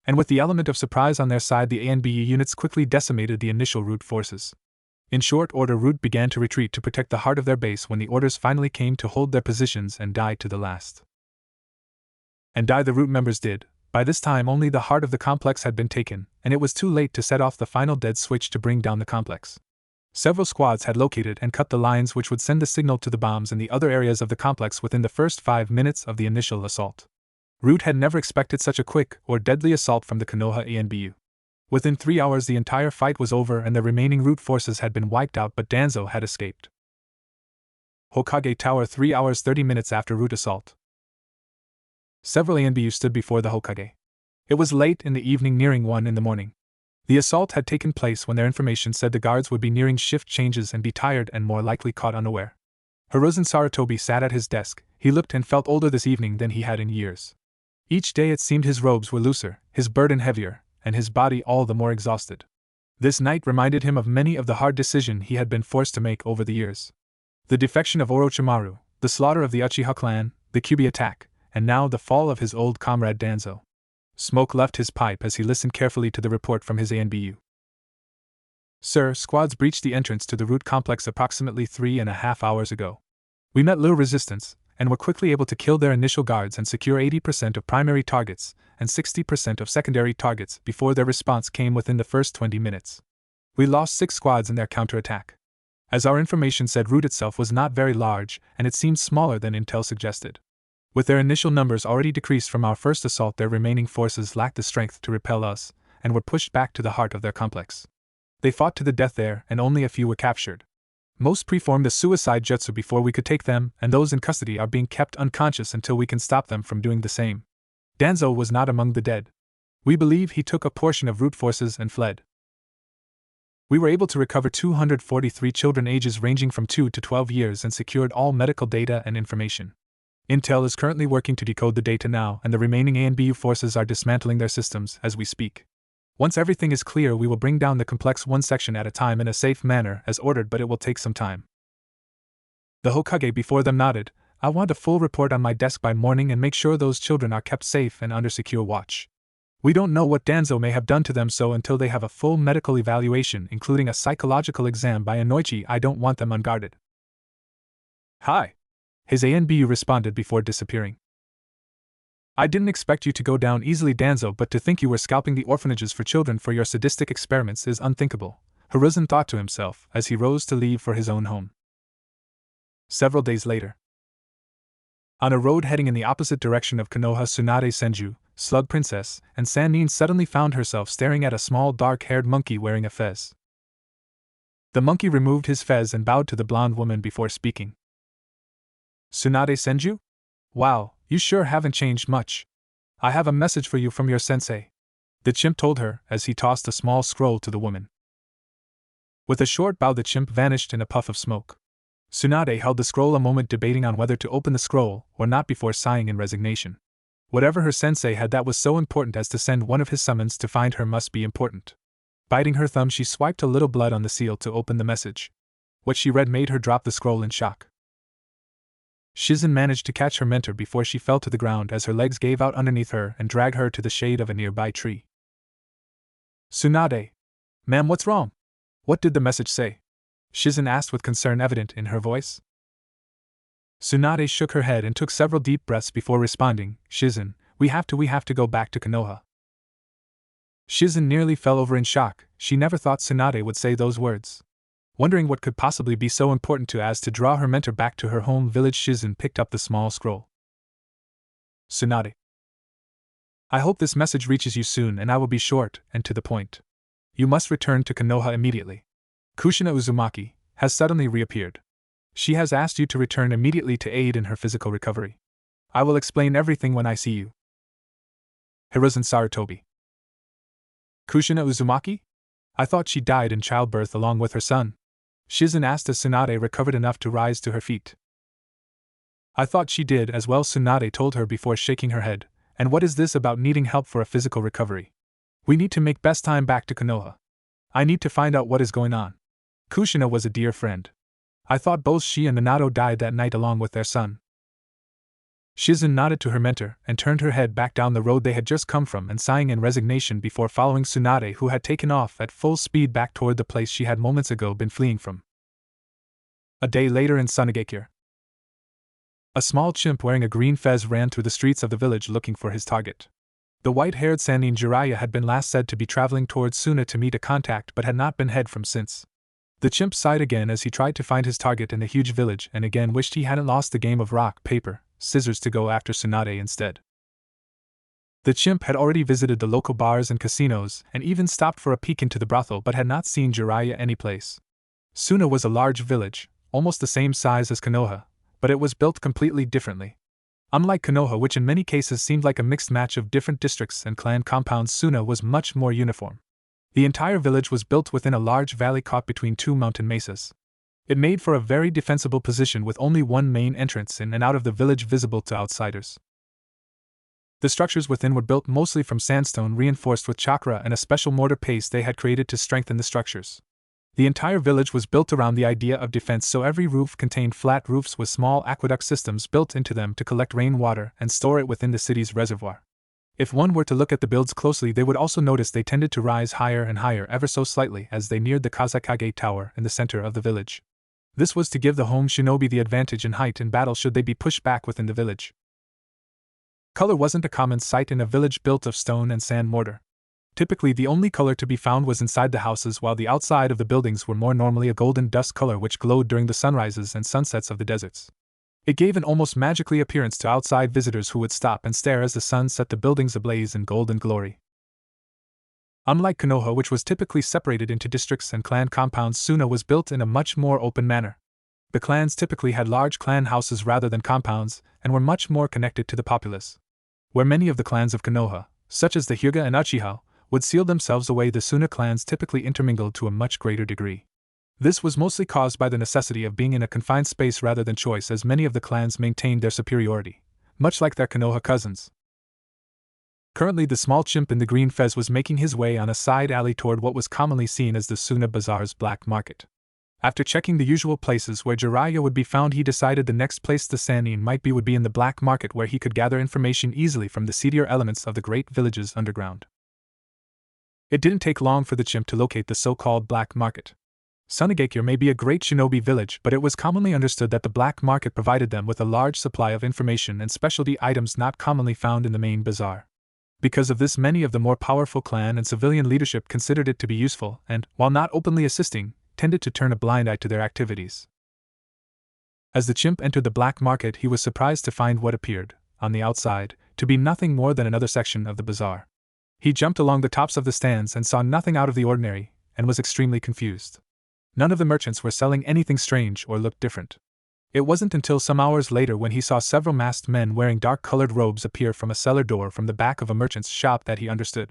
A: And with the element of surprise on their side, the ANBU units quickly decimated the initial Root forces. In short order, Root began to retreat to protect the heart of their base when the orders finally came to hold their positions and die to the last. And die the Root members did. By this time only the heart of the complex had been taken, and it was too late to set off the final dead switch to bring down the complex. Several squads had located and cut the lines which would send the signal to the bombs in the other areas of the complex within the first 5 minutes of the initial assault. Root had never expected such a quick or deadly assault from the Konoha ANBU. Within 3 hours the entire fight was over and the remaining Root forces had been wiped out, but Danzo had escaped. Hokage Tower, 3 hours 30 minutes after Root assault. Several ANBU stood before the Hokage. It was late in the evening, nearing 1 in the morning. The assault had taken place when their information said the guards would be nearing shift changes and be tired and more likely caught unaware. Hiruzen Sarutobi sat at his desk. He looked and felt older this evening than he had in years. Each day it seemed his robes were looser, his burden heavier, and his body all the more exhausted. This night reminded him of many of the hard decisions he had been forced to make over the years. The defection of Orochimaru, the slaughter of the Uchiha clan, the Kyuubi attack, and now the fall of his old comrade Danzo. Smoke left his pipe as he listened carefully to the report from his ANBU. Sir, squads breached the entrance to the root complex approximately 3.5 hours ago. We met little resistance, and were quickly able to kill their initial guards and secure 80% of primary targets and 60% of secondary targets before their response came within the first 20 minutes. We lost 6 squads in their counterattack. As our information said, root itself was not very large, and it seemed smaller than intel suggested. With their initial numbers already decreased from our first assault, their remaining forces lacked the strength to repel us, and were pushed back to the heart of their complex. They fought to the death there, and only a few were captured. Most performed the suicide jutsu before we could take them, and those in custody are being kept unconscious until we can stop them from doing the same. Danzo was not among the dead. We believe he took a portion of root forces and fled. We were able to recover 243 children ages ranging from 2 to 12 years and secured all medical data and information. Intel is currently working to decode the data now, and the remaining ANBU forces are dismantling their systems as we speak. Once everything is clear, we will bring down the complex one section at a time in a safe manner as ordered, but it will take some time. The Hokage before them nodded. I want a full report on my desk by morning and make sure those children are kept safe and under secure watch. We don't know what Danzo may have done to them, so until they have a full medical evaluation, including a psychological exam by Inoichi, I don't want them unguarded. Hi. His ANBU responded before disappearing. I didn't expect you to go down easily, Danzo, but to think you were scalping the orphanages for children for your sadistic experiments is unthinkable, Hiruzen thought to himself as he rose to leave for his own home. Several days later. On a road heading in the opposite direction of Konoha, Tsunade Senju, Slug Princess, and Sannin suddenly found herself staring at a small dark-haired monkey wearing a fez. The monkey removed his fez and bowed to the blonde woman before speaking. Tsunade Senju? Wow, you sure haven't changed much. I have a message for you from your sensei, the chimp told her as he tossed a small scroll to the woman. With a short bow, the chimp vanished in a puff of smoke. Tsunade held the scroll a moment, debating on whether to open the scroll or not before sighing in resignation. Whatever her sensei had that was so important as to send one of his summons to find her must be important. Biting her thumb, she swiped a little blood on the seal to open the message. What she read made her drop the scroll in shock. Shizen managed to catch her mentor before she fell to the ground as her legs gave out underneath her and drag her to the shade of a nearby tree. Tsunade. Ma'am, what's wrong? What did the message say? Shizen asked with concern evident in her voice. Tsunade shook her head and took several deep breaths before responding, Shizen, we have to go back to Konoha. Shizen nearly fell over in shock. She never thought Tsunade would say those words. Wondering what could possibly be so important as to draw her mentor back to her home village, Shizen picked up the small scroll. Tsunade. I hope this message reaches you soon, and I will be short and to the point. You must return to Konoha immediately. Kushina Uzumaki has suddenly reappeared. She has asked you to return immediately to aid in her physical recovery. I will explain everything when I see you. Hiruzen Sarutobi. Kushina Uzumaki? I thought she died in childbirth along with her son. Shizen asked as Tsunade recovered enough to rise to her feet. I thought she did as well, Tsunade told her before shaking her head. And what is this about needing help for a physical recovery? We need to make best time back to Konoha. I need to find out what is going on. Kushina was a dear friend. I thought both she and Minato died that night along with their son. Shizen nodded to her mentor and turned her head back down the road they had just come from, and sighing in resignation before following Tsunade, who had taken off at full speed back toward the place she had moments ago been fleeing from. A day later in Sunagakure. A small chimp wearing a green fez ran through the streets of the village looking for his target. The white-haired Sannin Jiraiya had been last said to be traveling towards Suna to meet a contact but had not been heard from since. The chimp sighed again as he tried to find his target in the huge village and again wished he hadn't lost the game of rock, paper, scissors to go after Tsunade instead. The chimp had already visited the local bars and casinos and even stopped for a peek into the brothel but had not seen Jiraiya anyplace. Suna was a large village, almost the same size as Konoha, but it was built completely differently. Unlike Konoha, which in many cases seemed like a mixed match of different districts and clan compounds, Suna was much more uniform. The entire village was built within a large valley caught between two mountain mesas. It made for a very defensible position with only one main entrance in and out of the village visible to outsiders. The structures within were built mostly from sandstone reinforced with chakra and a special mortar paste they had created to strengthen the structures. The entire village was built around the idea of defense, so every roof contained flat roofs with small aqueduct systems built into them to collect rainwater and store it within the city's reservoir. If one were to look at the builds closely, they would also notice they tended to rise higher and higher ever so slightly as they neared the Kazakage Tower in the center of the village. This was to give the home shinobi the advantage in height in battle should they be pushed back within the village. Color wasn't a common sight in a village built of stone and sand mortar. Typically, the only color to be found was inside the houses, while the outside of the buildings were more normally a golden dust color which glowed during the sunrises and sunsets of the deserts. It gave an almost magical appearance to outside visitors who would stop and stare as the sun set the buildings ablaze in golden glory. Unlike Konoha, which was typically separated into districts and clan compounds, Tsuna was built in a much more open manner. The clans typically had large clan houses rather than compounds, and were much more connected to the populace. Where many of the clans of Konoha, such as the Hyuga and Uchiha, would seal themselves away, the Tsuna clans typically intermingled to a much greater degree. This was mostly caused by the necessity of being in a confined space rather than choice, as many of the clans maintained their superiority, much like their Konoha cousins. Currently, the small chimp in the green fez was making his way on a side alley toward what was commonly seen as the Tsuna Bazaar's black market. After checking the usual places where Jiraiya would be found, he decided the next place the Sannin might be would be in the black market, where he could gather information easily from the seedier elements of the great village's underground. It didn't take long for the chimp to locate the so-called black market. Tsunade may be a great shinobi village, but it was commonly understood that the black market provided them with a large supply of information and specialty items not commonly found in the main bazaar. Because of this, many of the more powerful clan and civilian leadership considered it to be useful and, while not openly assisting, tended to turn a blind eye to their activities. As the chimp entered the black market, he was surprised to find what appeared, on the outside, to be nothing more than another section of the bazaar. He jumped along the tops of the stands and saw nothing out of the ordinary, and was extremely confused. None of the merchants were selling anything strange or looked different. It wasn't until some hours later, when he saw several masked men wearing dark-colored robes appear from a cellar door from the back of a merchant's shop, that he understood.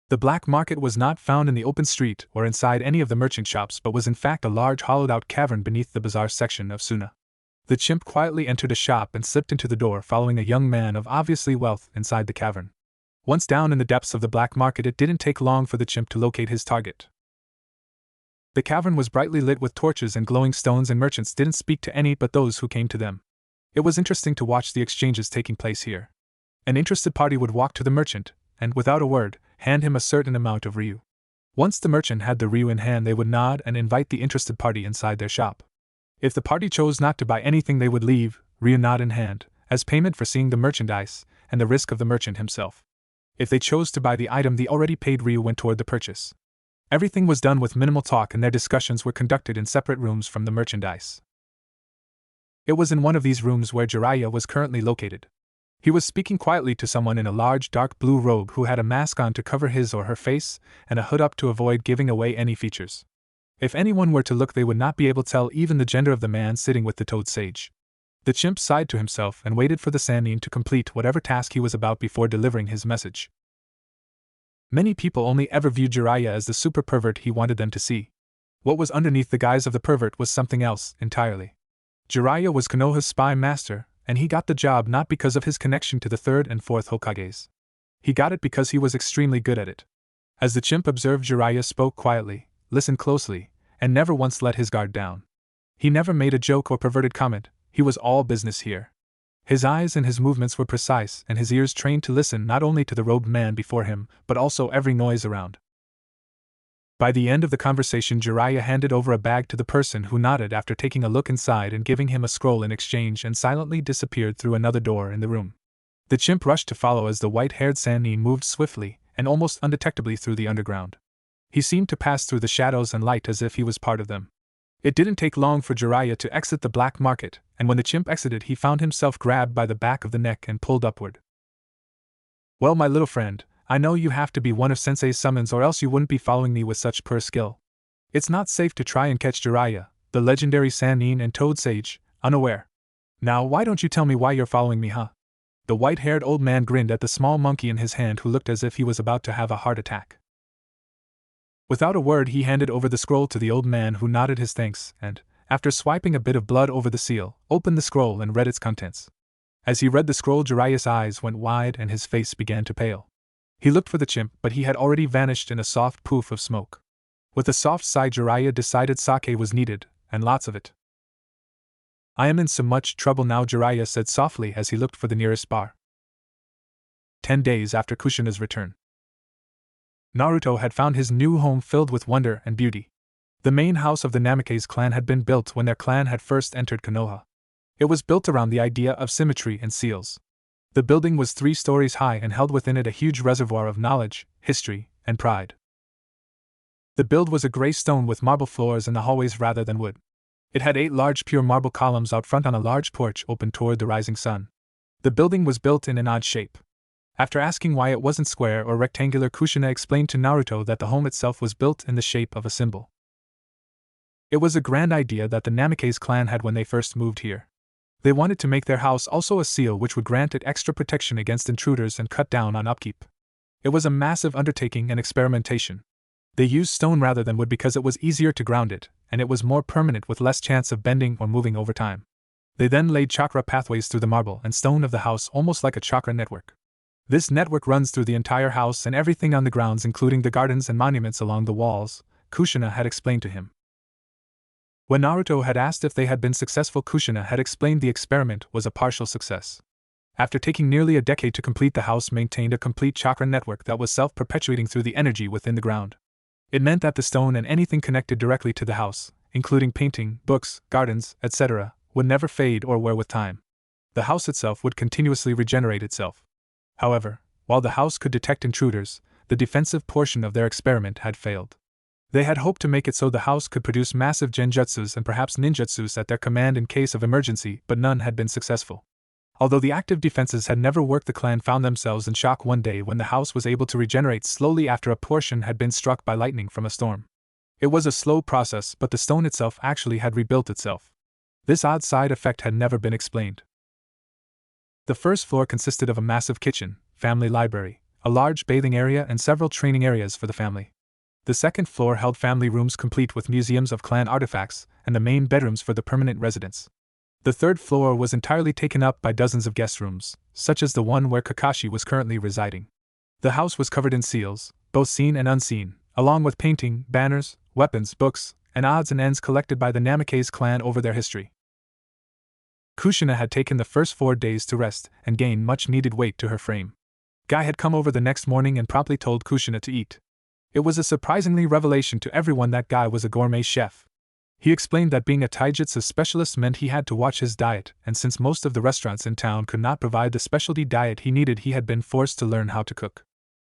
A: The black market was not found in the open street or inside any of the merchant shops, but was in fact a large hollowed-out cavern beneath the bazaar section of Tsuna. The chimp quietly entered a shop and slipped into the door, following a young man of obviously wealth inside the cavern. Once down in the depths of the black market, it didn't take long for the chimp to locate his target. The cavern was brightly lit with torches and glowing stones, and merchants didn't speak to any but those who came to them. It was interesting to watch the exchanges taking place here. An interested party would walk to the merchant, and, without a word, hand him a certain amount of ryu. Once the merchant had the ryu in hand, they would nod and invite the interested party inside their shop. If the party chose not to buy anything, they would leave, ryu nod in hand, as payment for seeing the merchandise and the risk of the merchant himself. If they chose to buy the item, the already paid ryu went toward the purchase. Everything was done with minimal talk, and their discussions were conducted in separate rooms from the merchandise. It was in one of these rooms where Jiraiya was currently located. He was speaking quietly to someone in a large dark blue robe who had a mask on to cover his or her face and a hood up to avoid giving away any features. If anyone were to look, they would not be able to tell even the gender of the man sitting with the toad sage. The chimp sighed to himself and waited for the Sannin to complete whatever task he was about before delivering his message. Many people only ever viewed Jiraiya as the super pervert he wanted them to see. What was underneath the guise of the pervert was something else entirely. Jiraiya was Konoha's spy master, and he got the job not because of his connection to the 3rd and 4th Hokages. He got it because he was extremely good at it. As the chimp observed, Jiraiya spoke quietly, listened closely, and never once let his guard down. He never made a joke or perverted comment. He was all business here. His eyes and his movements were precise, and his ears trained to listen not only to the robed man before him, but also every noise around. By the end of the conversation, Jiraiya handed over a bag to the person, who nodded after taking a look inside and giving him a scroll in exchange, and silently disappeared through another door in the room. The chimp rushed to follow as the white-haired Sannin moved swiftly and almost undetectably through the underground. He seemed to pass through the shadows and light as if he was part of them. It didn't take long for Jiraiya to exit the black market, and when the chimp exited, he found himself grabbed by the back of the neck and pulled upward. "Well, my little friend, I know you have to be one of Sensei's summons, or else you wouldn't be following me with such poor skill. It's not safe to try and catch Jiraiya, the legendary Sannin and Toad Sage, unaware. Now why don't you tell me why you're following me, huh?" The white-haired old man grinned at the small monkey in his hand, who looked as if he was about to have a heart attack. Without a word, he handed over the scroll to the old man, who nodded his thanks and, after swiping a bit of blood over the seal, opened the scroll and read its contents. As he read the scroll, Jiraiya's eyes went wide and his face began to pale. He looked for the chimp, but he had already vanished in a soft poof of smoke. With a soft sigh, Jiraiya decided sake was needed, and lots of it. "I am in so much trouble now," Jiraiya said softly as he looked for the nearest bar. 10 days after Kushina's return, Naruto had found his new home filled with wonder and beauty. The main house of the Namikaze clan had been built when their clan had first entered Konoha. It was built around the idea of symmetry and seals. The building was 3 stories high and held within it a huge reservoir of knowledge, history, and pride. The build was a gray stone with marble floors in the hallways rather than wood. It had 8 large pure marble columns out front on a large porch open toward the rising sun. The building was built in an odd shape. After asking why it wasn't square or rectangular, Kushina explained to Naruto that the home itself was built in the shape of a symbol. It was a grand idea that the Namikaze clan had when they first moved here. They wanted to make their house also a seal which would grant it extra protection against intruders and cut down on upkeep. It was a massive undertaking and experimentation. They used stone rather than wood because it was easier to ground it, and it was more permanent with less chance of bending or moving over time. They then laid chakra pathways through the marble and stone of the house, almost like a chakra network. This network runs through the entire house and everything on the grounds, including the gardens and monuments along the walls, Kushina had explained to him. When Naruto had asked if they had been successful, Kushina had explained the experiment was a partial success. After taking nearly a decade to complete, the house maintained a complete chakra network that was self-perpetuating through the energy within the ground. It meant that the stone and anything connected directly to the house, including painting, books, gardens, etc., would never fade or wear with time. The house itself would continuously regenerate itself. However, while the house could detect intruders, the defensive portion of their experiment had failed. They had hoped to make it so the house could produce massive genjutsus and perhaps ninjutsus at their command in case of emergency, but none had been successful. Although the active defenses had never worked, the clan found themselves in shock one day when the house was able to regenerate slowly after a portion had been struck by lightning from a storm. It was a slow process, but the stone itself actually had rebuilt itself. This odd side effect had never been explained. The first floor consisted of a massive kitchen, family library, a large bathing area, and several training areas for the family. The second floor held family rooms complete with museums of clan artifacts, and the main bedrooms for the permanent residents. The third floor was entirely taken up by dozens of guest rooms, such as the one where Kakashi was currently residing. The house was covered in seals, both seen and unseen, along with painting, banners, weapons, books, and odds and ends collected by the Namikaze clan over their history. Kushina had taken the first 4 days to rest and gain much needed weight to her frame. Guy had come over the next morning and promptly told Kushina to eat. It was a surprisingly revelation to everyone that Guy was a gourmet chef. He explained that being a taijutsu specialist meant he had to watch his diet, and since most of the restaurants in town could not provide the specialty diet he needed, he had been forced to learn how to cook.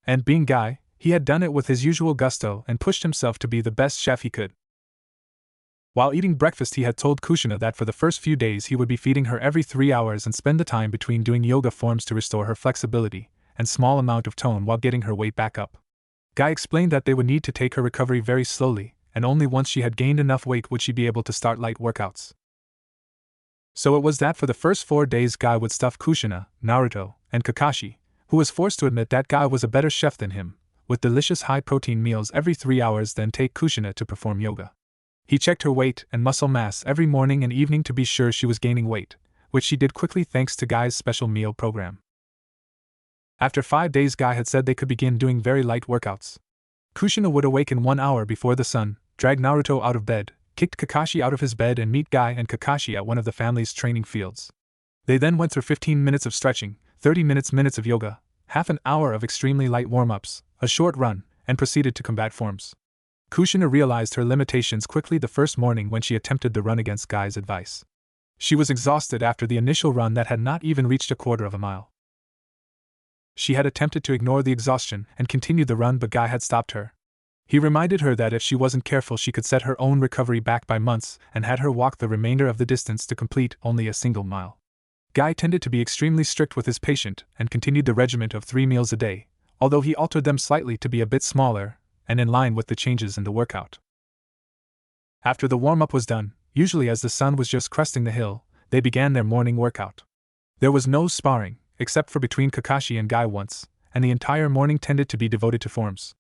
A: And being Guy, he had done it with his usual gusto and pushed himself to be the best chef he could. While eating breakfast, he had told Kushina that for the first few days he would be feeding her every 3 hours and spend the time between doing yoga forms to restore her flexibility and small amount of tone while getting her weight back up. Guy explained that they would need to take her recovery very slowly, and only once she had gained enough weight would she be able to start light workouts. So it was that for the first 4 days Guy would stuff Kushina, Naruto, and Kakashi, who was forced to admit that Guy was a better chef than him, with delicious high-protein meals every 3 hours, then take Kushina to perform yoga. He checked her weight and muscle mass every morning and evening to be sure she was gaining weight, which she did quickly thanks to Guy's special meal program. After 5 days, Guy had said they could begin doing very light workouts. Kushina would awaken 1 hour before the sun, drag Naruto out of bed, kicked Kakashi out of his bed, and meet Guy and Kakashi at one of the family's training fields. They then went through 15 minutes of stretching, 30 minutes of yoga, half an hour of extremely light warm-ups, a short run, and proceeded to combat forms. Kushina realized her limitations quickly the first morning when she attempted the run against Guy's advice. She was exhausted after the initial run that had not even reached a quarter of a mile. She had attempted to ignore the exhaustion and continue the run, but Guy had stopped her. He reminded her that if she wasn't careful she could set her own recovery back by months and had her walk the remainder of the distance to complete only a single mile. Guy tended to be extremely strict with his patient and continued the regimen of 3 meals a day, although he altered them slightly to be a bit smaller and in line with the changes in the workout. After the warm-up was done, usually as the sun was just cresting the hill, they began their morning workout. There was no sparring, except for between Kakashi and Guy once, and the entire morning tended to be devoted to forms.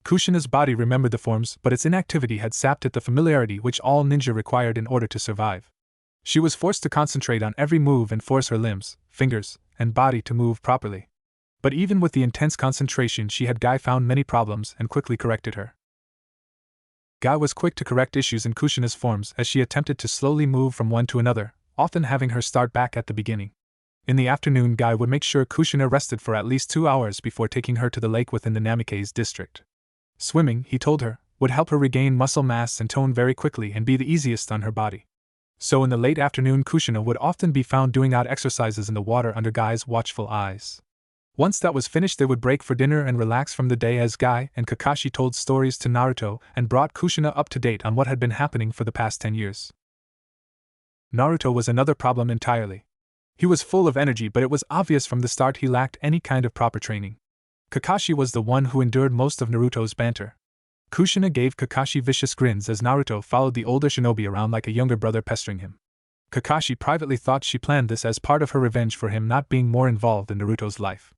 A: Kushina's body remembered the forms, but its inactivity had sapped it the familiarity which all ninja required in order to survive. She was forced to concentrate on every move and force her limbs, fingers, and body to move properly. But even with the intense concentration she had, Guy found many problems and quickly corrected her. Guy was quick to correct issues in Kushina's forms as she attempted to slowly move from one to another, often having her start back at the beginning. In the afternoon, Guy would make sure Kushina rested for at least 2 hours before taking her to the lake within the Namikaze district. Swimming, he told her, would help her regain muscle mass and tone very quickly and be the easiest on her body. So in the late afternoon, Kushina would often be found doing odd exercises in the water under Guy's watchful eyes. Once that was finished, they would break for dinner and relax from the day as Guy and Kakashi told stories to Naruto and brought Kushina up to date on what had been happening for the past 10 years. Naruto was another problem entirely. He was full of energy, but it was obvious from the start he lacked any kind of proper training. Kakashi was the one who endured most of Naruto's banter. Kushina gave Kakashi vicious grins as Naruto followed the older shinobi around like a younger brother, pestering him. Kakashi privately thought she planned this as part of her revenge for him not being more involved in Naruto's life.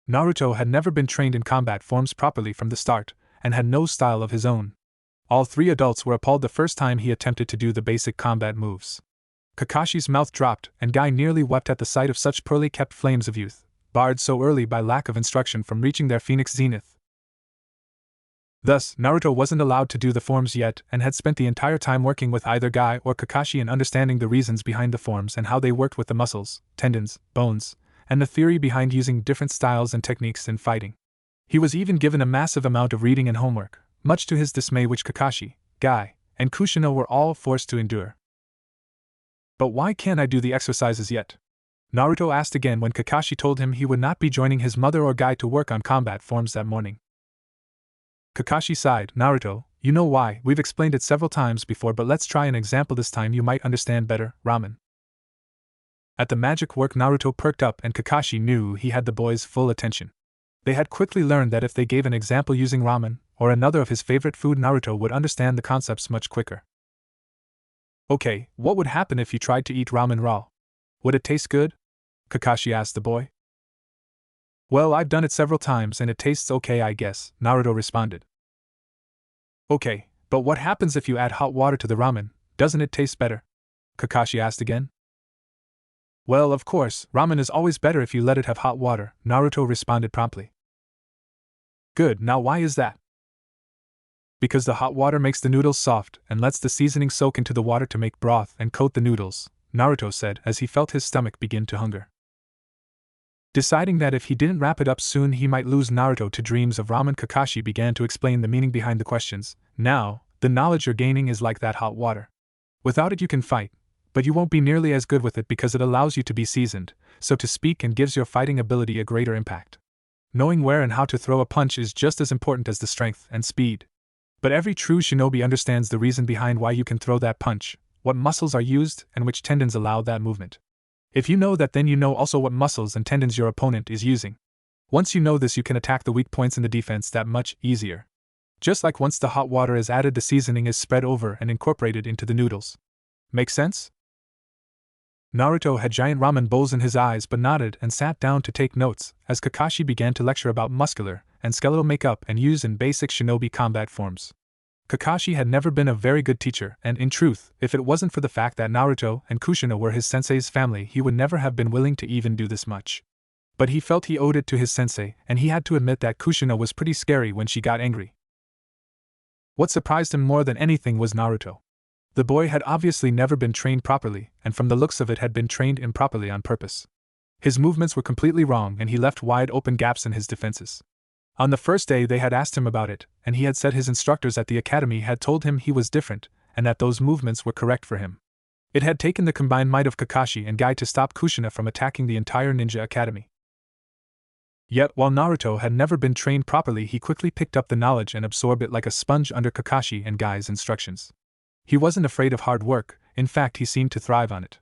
A: Naruto had never been trained in combat forms properly from the start, and had no style of his own. All three adults were appalled the first time he attempted to do the basic combat moves. Kakashi's mouth dropped, and Guy nearly wept at the sight of such poorly kept flames of youth, barred so early by lack of instruction from reaching their phoenix zenith. Thus, Naruto wasn't allowed to do the forms yet, and had spent the entire time working with either Guy or Kakashi in understanding the reasons behind the forms and how they worked with the muscles, tendons, bones, and the theory behind using different styles and techniques in fighting. He was even given a massive amount of reading and homework, much to his dismay, which Kakashi, Guy, and Kushina were all forced to endure. But why can't I do the exercises yet? Naruto asked again when Kakashi told him he would not be joining his mother or Guy to work on combat forms that morning. Kakashi sighed. Naruto, you know why, we've explained it several times before, but let's try an example this time, you might understand better. Ramen. At the magic work, Naruto perked up and Kakashi knew he had the boys' full attention. They had quickly learned that if they gave an example using ramen, or another of his favorite food, Naruto would understand the concepts much quicker. Okay, what would happen if you tried to eat ramen raw? Would it taste good? Kakashi asked the boy. Well, I've done it several times and it tastes okay, I guess, Naruto responded. Okay, but what happens if you add hot water to the ramen, doesn't it taste better? Kakashi asked again. Well, of course, ramen is always better if you let it have hot water, Naruto responded promptly. Good, now why is that? Because the hot water makes the noodles soft and lets the seasoning soak into the water to make broth and coat the noodles, Naruto said as he felt his stomach begin to hunger. Deciding that if he didn't wrap it up soon he might lose Naruto to dreams of ramen, Kakashi began to explain the meaning behind the questions. Now, the knowledge you're gaining is like that hot water. Without it you can fight, but you won't be nearly as good with it because it allows you to be seasoned, so to speak, and gives your fighting ability a greater impact. Knowing where and how to throw a punch is just as important as the strength and speed. But every true shinobi understands the reason behind why you can throw that punch, what muscles are used, and which tendons allow that movement. If you know that, then you know also what muscles and tendons your opponent is using. Once you know this, you can attack the weak points in the defense that much easier. Just like once the hot water is added, the seasoning is spread over and incorporated into the noodles. Make sense? Naruto had giant ramen bowls in his eyes but nodded and sat down to take notes as Kakashi began to lecture about muscular and skeletal makeup and use in basic shinobi combat forms. Kakashi had never been a very good teacher, and in truth, if it wasn't for the fact that Naruto and Kushina were his sensei's family, he would never have been willing to even do this much. But he felt he owed it to his sensei, and he had to admit that Kushina was pretty scary when she got angry. What surprised him more than anything was Naruto. The boy had obviously never been trained properly, and from the looks of it had been trained improperly on purpose. His movements were completely wrong and he left wide open gaps in his defenses. On the first day they had asked him about it, and he had said his instructors at the academy had told him he was different, and that those movements were correct for him. It had taken the combined might of Kakashi and Guy to stop Kushina from attacking the entire ninja academy. Yet, while Naruto had never been trained properly, he quickly picked up the knowledge and absorbed it like a sponge under Kakashi and Guy's instructions. He wasn't afraid of hard work, in fact he seemed to thrive on it.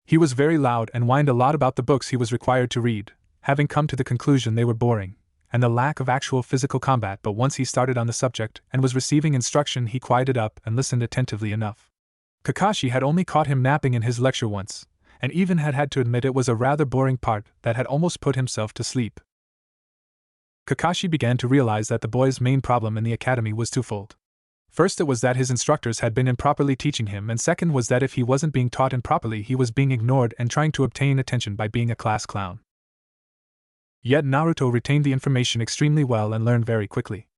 A: He was very loud and whined a lot about the books he was required to read, having come to the conclusion they were boring, and the lack of actual physical combat, but once he started on the subject and was receiving instruction he quieted up and listened attentively enough. Kakashi had only caught him napping in his lecture once, and even had to admit it was a rather boring part that had almost put himself to sleep. Kakashi began to realize that the boy's main problem in the academy was twofold. First, it was that his instructors had been improperly teaching him, and second was that if he wasn't being taught improperly, he was being ignored and trying to obtain attention by being a class clown. Yet Naruto retained the information extremely well and learned very quickly.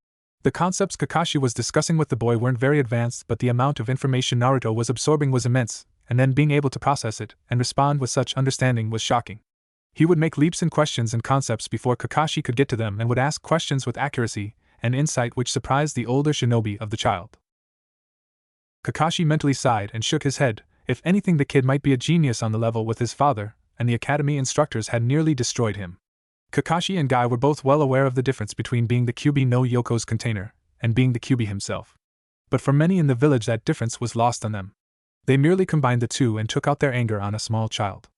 A: The concepts Kakashi was discussing with the boy weren't very advanced, but the amount of information Naruto was absorbing was immense, and then being able to process it and respond with such understanding was shocking. He would make leaps in questions and concepts before Kakashi could get to them and would ask questions with accuracy and insight which surprised the older shinobi of the child. Kakashi mentally sighed and shook his head. If anything, the kid might be a genius on the level with his father, and the academy instructors had nearly destroyed him. Kakashi and Guy were both well aware of the difference between being the Kyuubi no Yoko's container and being the Kyuubi himself. But for many in the village, that difference was lost on them. They merely combined the two and took out their anger on a small child.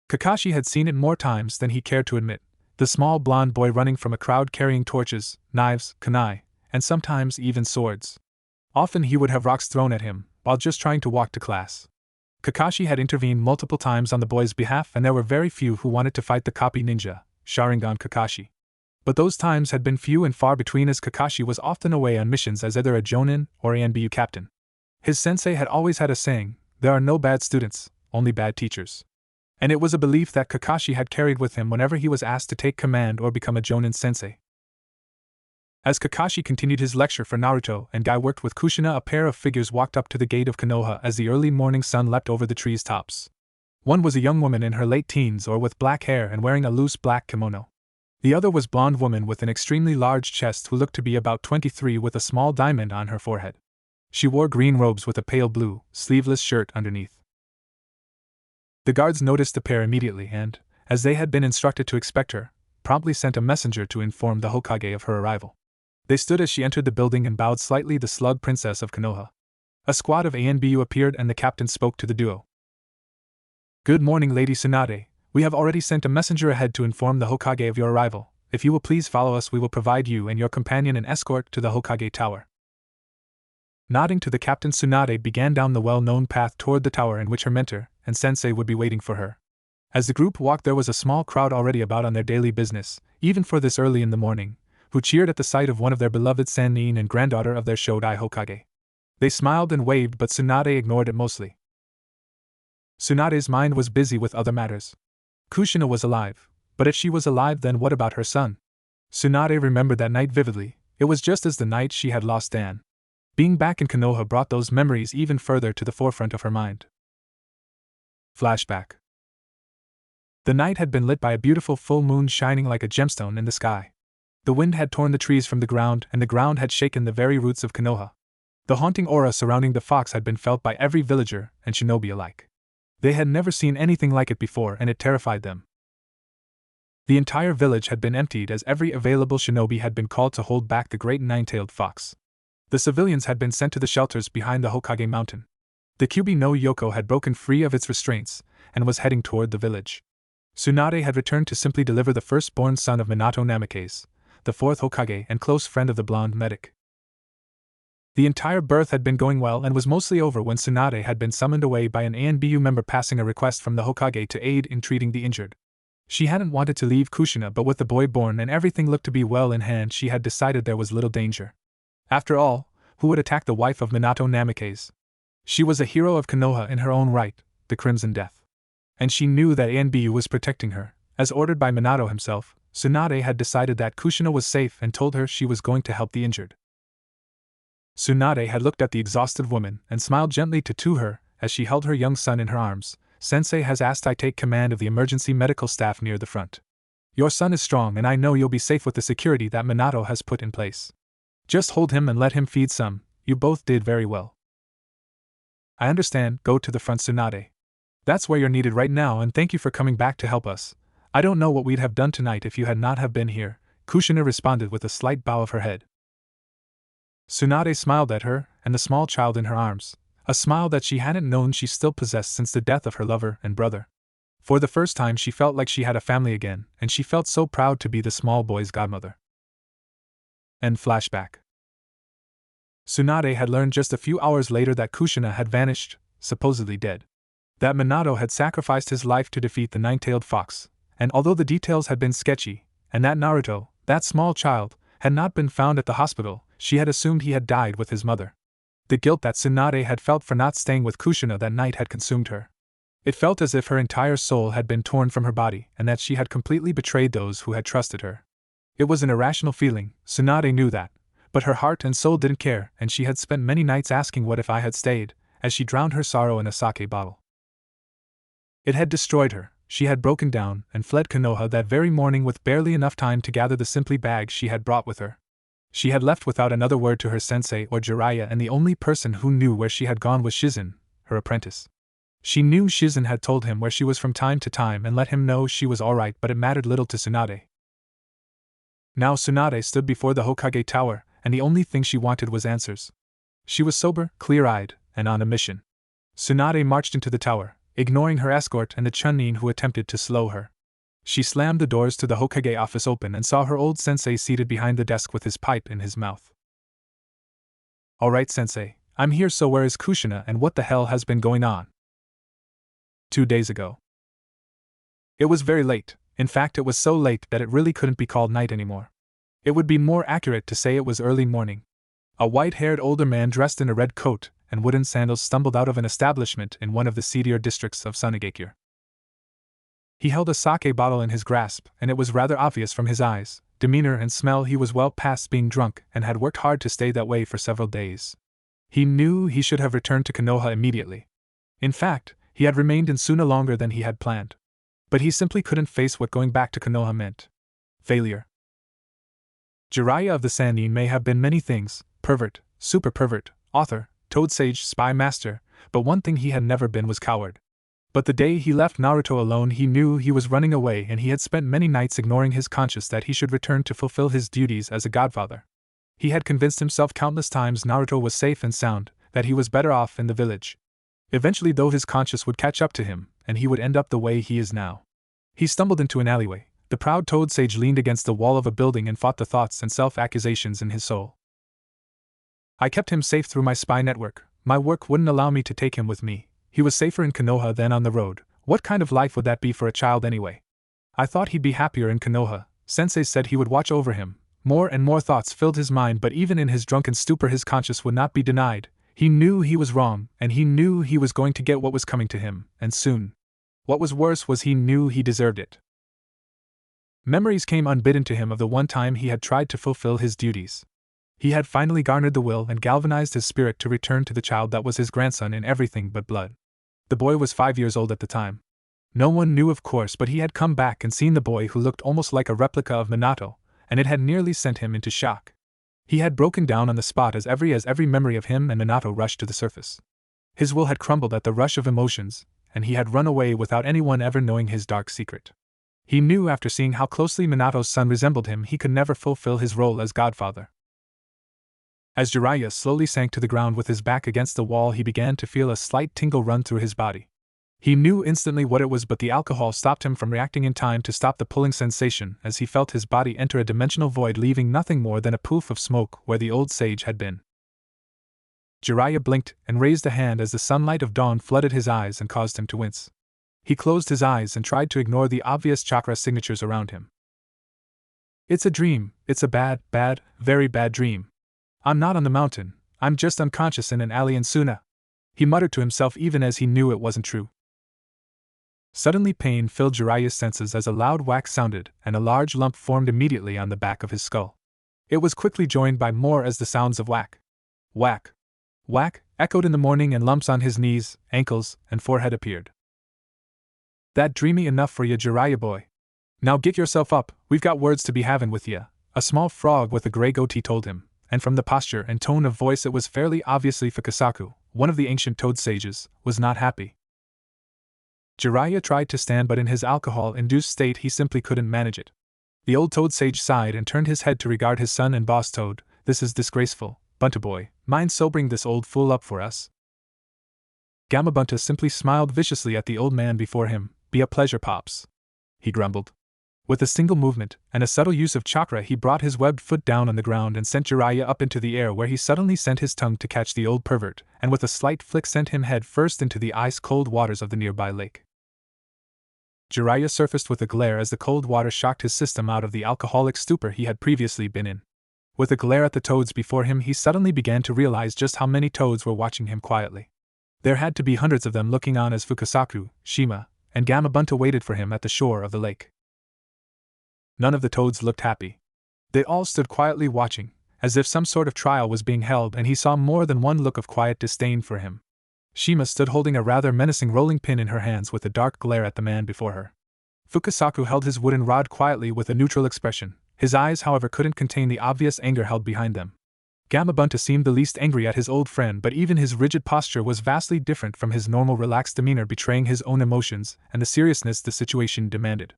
A: Kakashi had seen it more times than he cared to admit. The small blonde boy running from a crowd carrying torches, knives, kunai, and sometimes even swords. Often he would have rocks thrown at him, while just trying to walk to class. Kakashi had intervened multiple times on the boy's behalf, and there were very few who wanted to fight the copy ninja, Sharingan Kakashi. But those times had been few and far between, as Kakashi was often away on missions as either a jonin or a NBU captain. His sensei had always had a saying, "There are no bad students, only bad teachers." And it was a belief that Kakashi had carried with him whenever he was asked to take command or become a jonin sensei. As Kakashi continued his lecture for Naruto and Guy worked with Kushina, a pair of figures walked up to the gate of Konoha as the early morning sun leapt over the trees' tops. One was a young woman in her late teens or with black hair and wearing a loose black kimono. The other was a blonde woman with an extremely large chest who looked to be about 23 with a small diamond on her forehead. She wore green robes with a pale blue, sleeveless shirt underneath. The guards noticed the pair immediately and, as they had been instructed to expect her, promptly sent a messenger to inform the Hokage of her arrival. They stood as she entered the building and bowed slightly. The Slug Princess of Konoha. A squad of ANBU appeared and the captain spoke to the duo. "Good morning, Lady Tsunade. We have already sent a messenger ahead to inform the Hokage of your arrival. If you will please follow us, we will provide you and your companion an escort to the Hokage Tower." Nodding to the captain, Tsunade began down the well-known path toward the tower in which her mentor and sensei would be waiting for her. As the group walked, there was a small crowd already about on their daily business, even for this early in the morning, who cheered at the sight of one of their beloved Sannin and granddaughter of their Shodai Hokage. They smiled and waved, but Tsunade ignored it mostly. Tsunade's mind was busy with other matters. Kushina was alive, but if she was alive, then what about her son? Tsunade remembered that night vividly. It was just as the night she had lost Dan. Being back in Konoha brought those memories even further to the forefront of her mind. Flashback. The night had been lit by a beautiful full moon shining like a gemstone in the sky. The wind had torn the trees from the ground, and the ground had shaken the very roots of Konoha. The haunting aura surrounding the fox had been felt by every villager and shinobi alike. They had never seen anything like it before, and it terrified them. The entire village had been emptied as every available shinobi had been called to hold back the great nine-tailed fox. The civilians had been sent to the shelters behind the Hokage mountain. The Kyuubi no Yoko had broken free of its restraints and was heading toward the village. Tsunade had returned to simply deliver the firstborn son of Minato Namikaze, the fourth Hokage and close friend of the blonde medic. The entire birth had been going well and was mostly over when Tsunade had been summoned away by an ANBU member passing a request from the Hokage to aid in treating the injured. She hadn't wanted to leave Kushina, but with the boy born and everything looked to be well in hand, she had decided there was little danger. After all, who would attack the wife of Minato Namikaze? She was a hero of Konoha in her own right, the Crimson Death. And she knew that ANBU was protecting her, as ordered by Minato himself. Tsunade had decided that Kushina was safe and told her she was going to help the injured. Tsunade had looked at the exhausted woman and smiled gently to her as she held her young son in her arms. "Sensei has asked I take command of the emergency medical staff near the front. Your son is strong and I know you'll be safe with the security that Minato has put in place. Just hold him and let him feed some. You both did very well." "I understand, go to the front, Tsunade. That's where you're needed right now, and thank you for coming back to help us. I don't know what we'd have done tonight if you had not have been here," Kushina responded with a slight bow of her head. Tsunade smiled at her and the small child in her arms, a smile that she hadn't known she still possessed since the death of her lover and brother. For the first time she felt like she had a family again, and she felt so proud to be the small boy's godmother. End flashback. Tsunade had learned just a few hours later that Kushina had vanished, supposedly dead. That Minato had sacrificed his life to defeat the nine-tailed fox, and although the details had been sketchy, and that Naruto, That small child had not been found at the hospital. She had assumed he had died with his mother. The guilt that Tsunade had felt for not staying with Kushina that night had consumed her. It felt as if her entire soul had been torn from her body and that she had completely betrayed those who had trusted her. It was an irrational feeling, Tsunade knew that, but her heart and soul didn't care, and she had spent many nights asking what if I had stayed, as she drowned her sorrow in a sake bottle. It had destroyed her. She had broken down and fled Konoha that very morning with barely enough time to gather the simply bag she had brought with her. She had left without another word to her sensei or Jiraiya, and the only person who knew where she had gone was Shizen, her apprentice. She knew Shizen had told him where she was from time to time and let him know she was alright, but it mattered little to Tsunade. Now Tsunade stood before the Hokage tower, and the only thing she wanted was answers. She was sober, clear-eyed, and on a mission. Tsunade marched into the tower, ignoring her escort and the Chunin who attempted to slow her. She slammed the doors to the Hokage office open and saw her old sensei seated behind the desk with his pipe in his mouth. "Alright, sensei, I'm here, so where is Kushina and what the hell has been going on?" 2 days ago. It was very late. In fact, it was so late that it really couldn't be called night anymore. It would be more accurate to say it was early morning. A white-haired older man dressed in a red coat and wooden sandals stumbled out of an establishment in one of the seedier districts of Tsunade. He held a sake bottle in his grasp, and it was rather obvious from his eyes, demeanor and smell he was well past being drunk and had worked hard to stay that way for several days. He knew he should have returned to Konoha immediately. In fact, he had remained in Suna longer than he had planned. But he simply couldn't face what going back to Konoha meant. Failure. Jiraiya of the Sannin may have been many things: pervert, super pervert, author, toad sage, spy master, but one thing he had never been was coward. But the day he left Naruto alone, he knew he was running away, and he had spent many nights ignoring his conscience that he should return to fulfill his duties as a godfather. He had convinced himself countless times Naruto was safe and sound, that he was better off in the village. Eventually, though, his conscience would catch up to him, and he would end up the way he is now. He stumbled into an alleyway. The proud toad sage leaned against the wall of a building and fought the thoughts and self-accusations in his soul. I kept him safe through my spy network. My work wouldn't allow me to take him with me. He was safer in Konoha than on the road. What kind of life would that be for a child anyway? I thought he'd be happier in Konoha. Sensei said he would watch over him. More and more thoughts filled his mind, but even in his drunken stupor his conscience would not be denied. He knew he was wrong, and he knew he was going to get what was coming to him, and soon. What was worse was he knew he deserved it. Memories came unbidden to him of the one time he had tried to fulfill his duties. He had finally garnered the will and galvanized his spirit to return to the child that was his grandson in everything but blood. The boy was 5 years old at the time. No one knew, of course, but he had come back and seen the boy who looked almost like a replica of Minato, and it had nearly sent him into shock. He had broken down on the spot as every memory of him and Minato rushed to the surface. His will had crumbled at the rush of emotions, and he had run away without anyone ever knowing his dark secret. He knew after seeing how closely Minato's son resembled him he could never fulfill his role as godfather. As Jiraiya slowly sank to the ground with his back against the wall, he began to feel a slight tingle run through his body. He knew instantly what it was, but the alcohol stopped him from reacting in time to stop the pulling sensation as he felt his body enter a dimensional void, leaving nothing more than a poof of smoke where the old sage had been. Jiraiya blinked and raised a hand as the sunlight of dawn flooded his eyes and caused him to wince. He closed his eyes and tried to ignore the obvious chakra signatures around him. "It's a dream. It's a bad, very bad dream. I'm not on the mountain. I'm just unconscious in an alley in Suna," he muttered to himself, even as he knew it wasn't true. Suddenly pain filled Jiraiya's senses as a loud whack sounded, and a large lump formed immediately on the back of his skull. It was quickly joined by more as the sounds of whack, whack, whack echoed in the morning, and lumps on his knees, ankles, and forehead appeared. "That dreamy enough for ya, Jiraiya boy. Now get yourself up, we've got words to be havin' with ya," a small frog with a gray goatee told him, and from the posture and tone of voice it was fairly obviously Fukasaku, one of the ancient toad sages, was not happy. Jiraiya tried to stand, but in his alcohol-induced state he simply couldn't manage it. The old toad sage sighed and turned his head to regard his son and boss toad. "This is disgraceful, Bunta boy. Mind sobering this old fool up for us?" Gamabunta simply smiled viciously at the old man before him. "Be a pleasure, Pops," he grumbled. With a single movement and a subtle use of chakra he brought his webbed foot down on the ground and sent Jiraiya up into the air, where he suddenly sent his tongue to catch the old pervert, and with a slight flick sent him head first into the ice-cold waters of the nearby lake. Jiraiya surfaced with a glare as the cold water shocked his system out of the alcoholic stupor he had previously been in. With a glare at the toads before him, he suddenly began to realize just how many toads were watching him quietly. There had to be hundreds of them looking on as Fukasaku, Shima, and Gamabunta waited for him at the shore of the lake. None of the toads looked happy. They all stood quietly watching, as if some sort of trial was being held, and he saw more than one look of quiet disdain for him. Shima stood holding a rather menacing rolling pin in her hands with a dark glare at the man before her. Fukasaku held his wooden rod quietly with a neutral expression. His eyes, however, couldn't contain the obvious anger held behind them. Gamabunta seemed the least angry at his old friend, but even his rigid posture was vastly different from his normal relaxed demeanor, betraying his own emotions and the seriousness the situation demanded.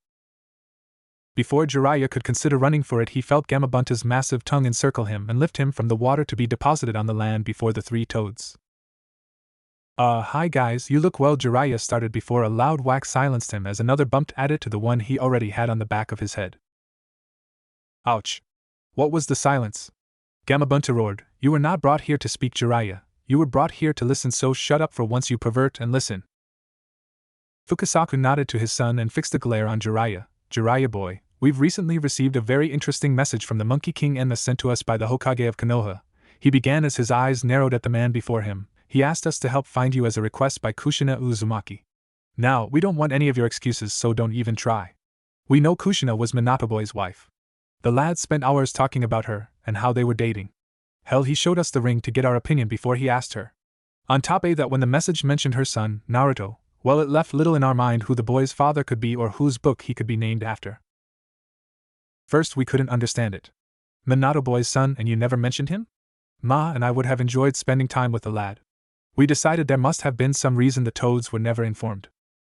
A: Before Jiraiya could consider running for it, he felt Gamabunta's massive tongue encircle him and lift him from the water to be deposited on the land before the three toads. Hi guys, you look well," Jiraiya started before a loud whack silenced him as another bumped added to the one he already had on the back of his head. Ouch! What was the silence? Gamabunta roared. "You were not brought here to speak, Jiraiya. You were brought here to listen, so shut up for once, you pervert, and listen." Fukasaku nodded to his son and fixed a glare on Jiraiya. "Jiraiya boy, we've recently received a very interesting message from the Monkey King Enma sent to us by the Hokage of Konoha," he began as his eyes narrowed at the man before him. "He asked us to help find you as a request by Kushina Uzumaki. Now, we don't want any of your excuses, so don't even try. We know Kushina was Minato boy's wife. The lad spent hours talking about her, and how they were dating. Hell, he showed us the ring to get our opinion before he asked her. On top of that, when the message mentioned her son, Naruto, well, it left little in our mind who the boy's father could be or whose book he could be named after. First, we couldn't understand it. Minato boy's son, and you never mentioned him? Ma and I would have enjoyed spending time with the lad. We decided there must have been some reason the toads were never informed.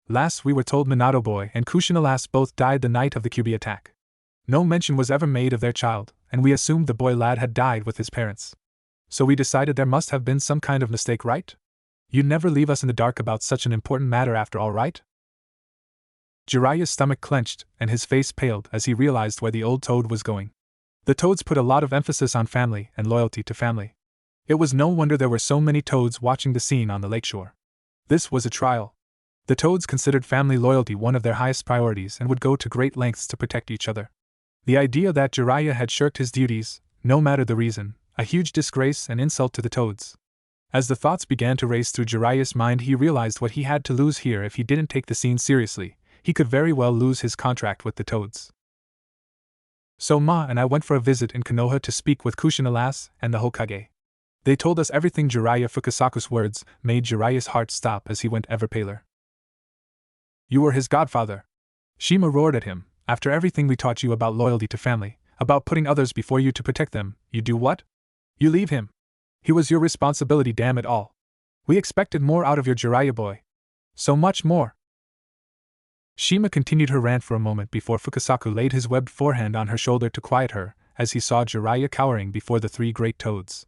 A: Last, we were told Minato boy and Kushina last both died the night of the Kyuubi attack. No mention was ever made of their child, and we assumed the boy lad had died with his parents. So we decided there must have been some kind of mistake, right? You'd never leave us in the dark about such an important matter after all, right?" Jiraiya's stomach clenched, and his face paled as he realized where the old toad was going. The toads put a lot of emphasis on family and loyalty to family. It was no wonder there were so many toads watching the scene on the lakeshore. This was a trial. The toads considered family loyalty one of their highest priorities and would go to great lengths to protect each other. The idea that Jiraiya had shirked his duties, no matter the reason, a huge disgrace and insult to the toads. As the thoughts began to race through Jiraiya's mind, he realized what he had to lose here. If he didn't take the scene seriously, he could very well lose his contract with the toads. So Ma and I went for a visit in Konoha to speak with Kushina Lass and the Hokage. They told us everything. Jiraiya Fukasaku's words made Jiraiya's heart stop as he went ever paler. "You were his godfather!" Shima roared at him. "After everything we taught you about loyalty to family, about putting others before you to protect them, you do what? You leave him. He was your responsibility, damn it all. We expected more out of your Jiraiya boy. So much more." Shima continued her rant for a moment before Fukasaku laid his webbed forehand on her shoulder to quiet her, as he saw Jiraiya cowering before the three great toads.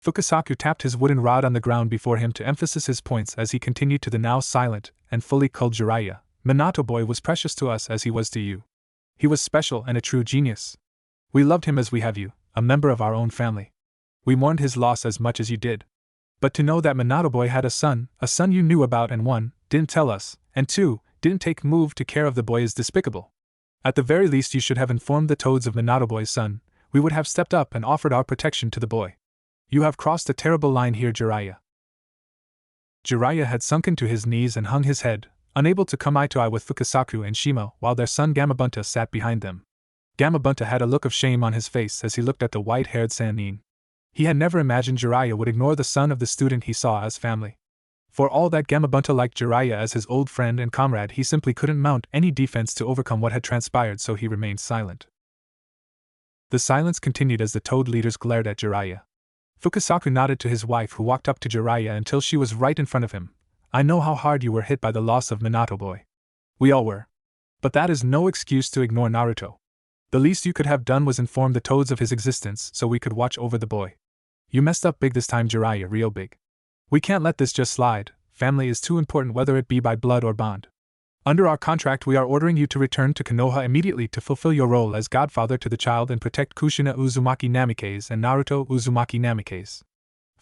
A: Fukasaku tapped his wooden rod on the ground before him to emphasize his points as he continued to the now silent and fully culled Jiraiya. "Minato boy was precious to us as he was to you. He was special and a true genius. We loved him as we have you, a member of our own family. We mourned his loss as much as you did. But to know that Minato boy had a son you knew about and one, didn't tell us, and two, didn't take move to care of the boy is despicable. At the very least you should have informed the toads of Minato boy's son. We would have stepped up and offered our protection to the boy. You have crossed a terrible line here, Jiraiya." Jiraiya had sunken to his knees and hung his head, unable to come eye to eye with Fukasaku and Shima, while their son Gamabunta sat behind them. Gamabunta had a look of shame on his face as he looked at the white-haired Sannin. He had never imagined Jiraiya would ignore the son of the student he saw as family. For all that Gamabunta liked Jiraiya as his old friend and comrade, he simply couldn't mount any defense to overcome what had transpired, so he remained silent. The silence continued as the toad leaders glared at Jiraiya. Fukasaku nodded to his wife, who walked up to Jiraiya until she was right in front of him. "I know how hard you were hit by the loss of Minato boy. We all were. But that is no excuse to ignore Naruto. The least you could have done was inform the toads of his existence so we could watch over the boy. You messed up big this time, Jiraiya, real big. We can't let this just slide. Family is too important, whether it be by blood or bond. Under our contract, we are ordering you to return to Konoha immediately to fulfill your role as godfather to the child and protect Kushina Uzumaki Namikaze and Naruto Uzumaki Namikaze.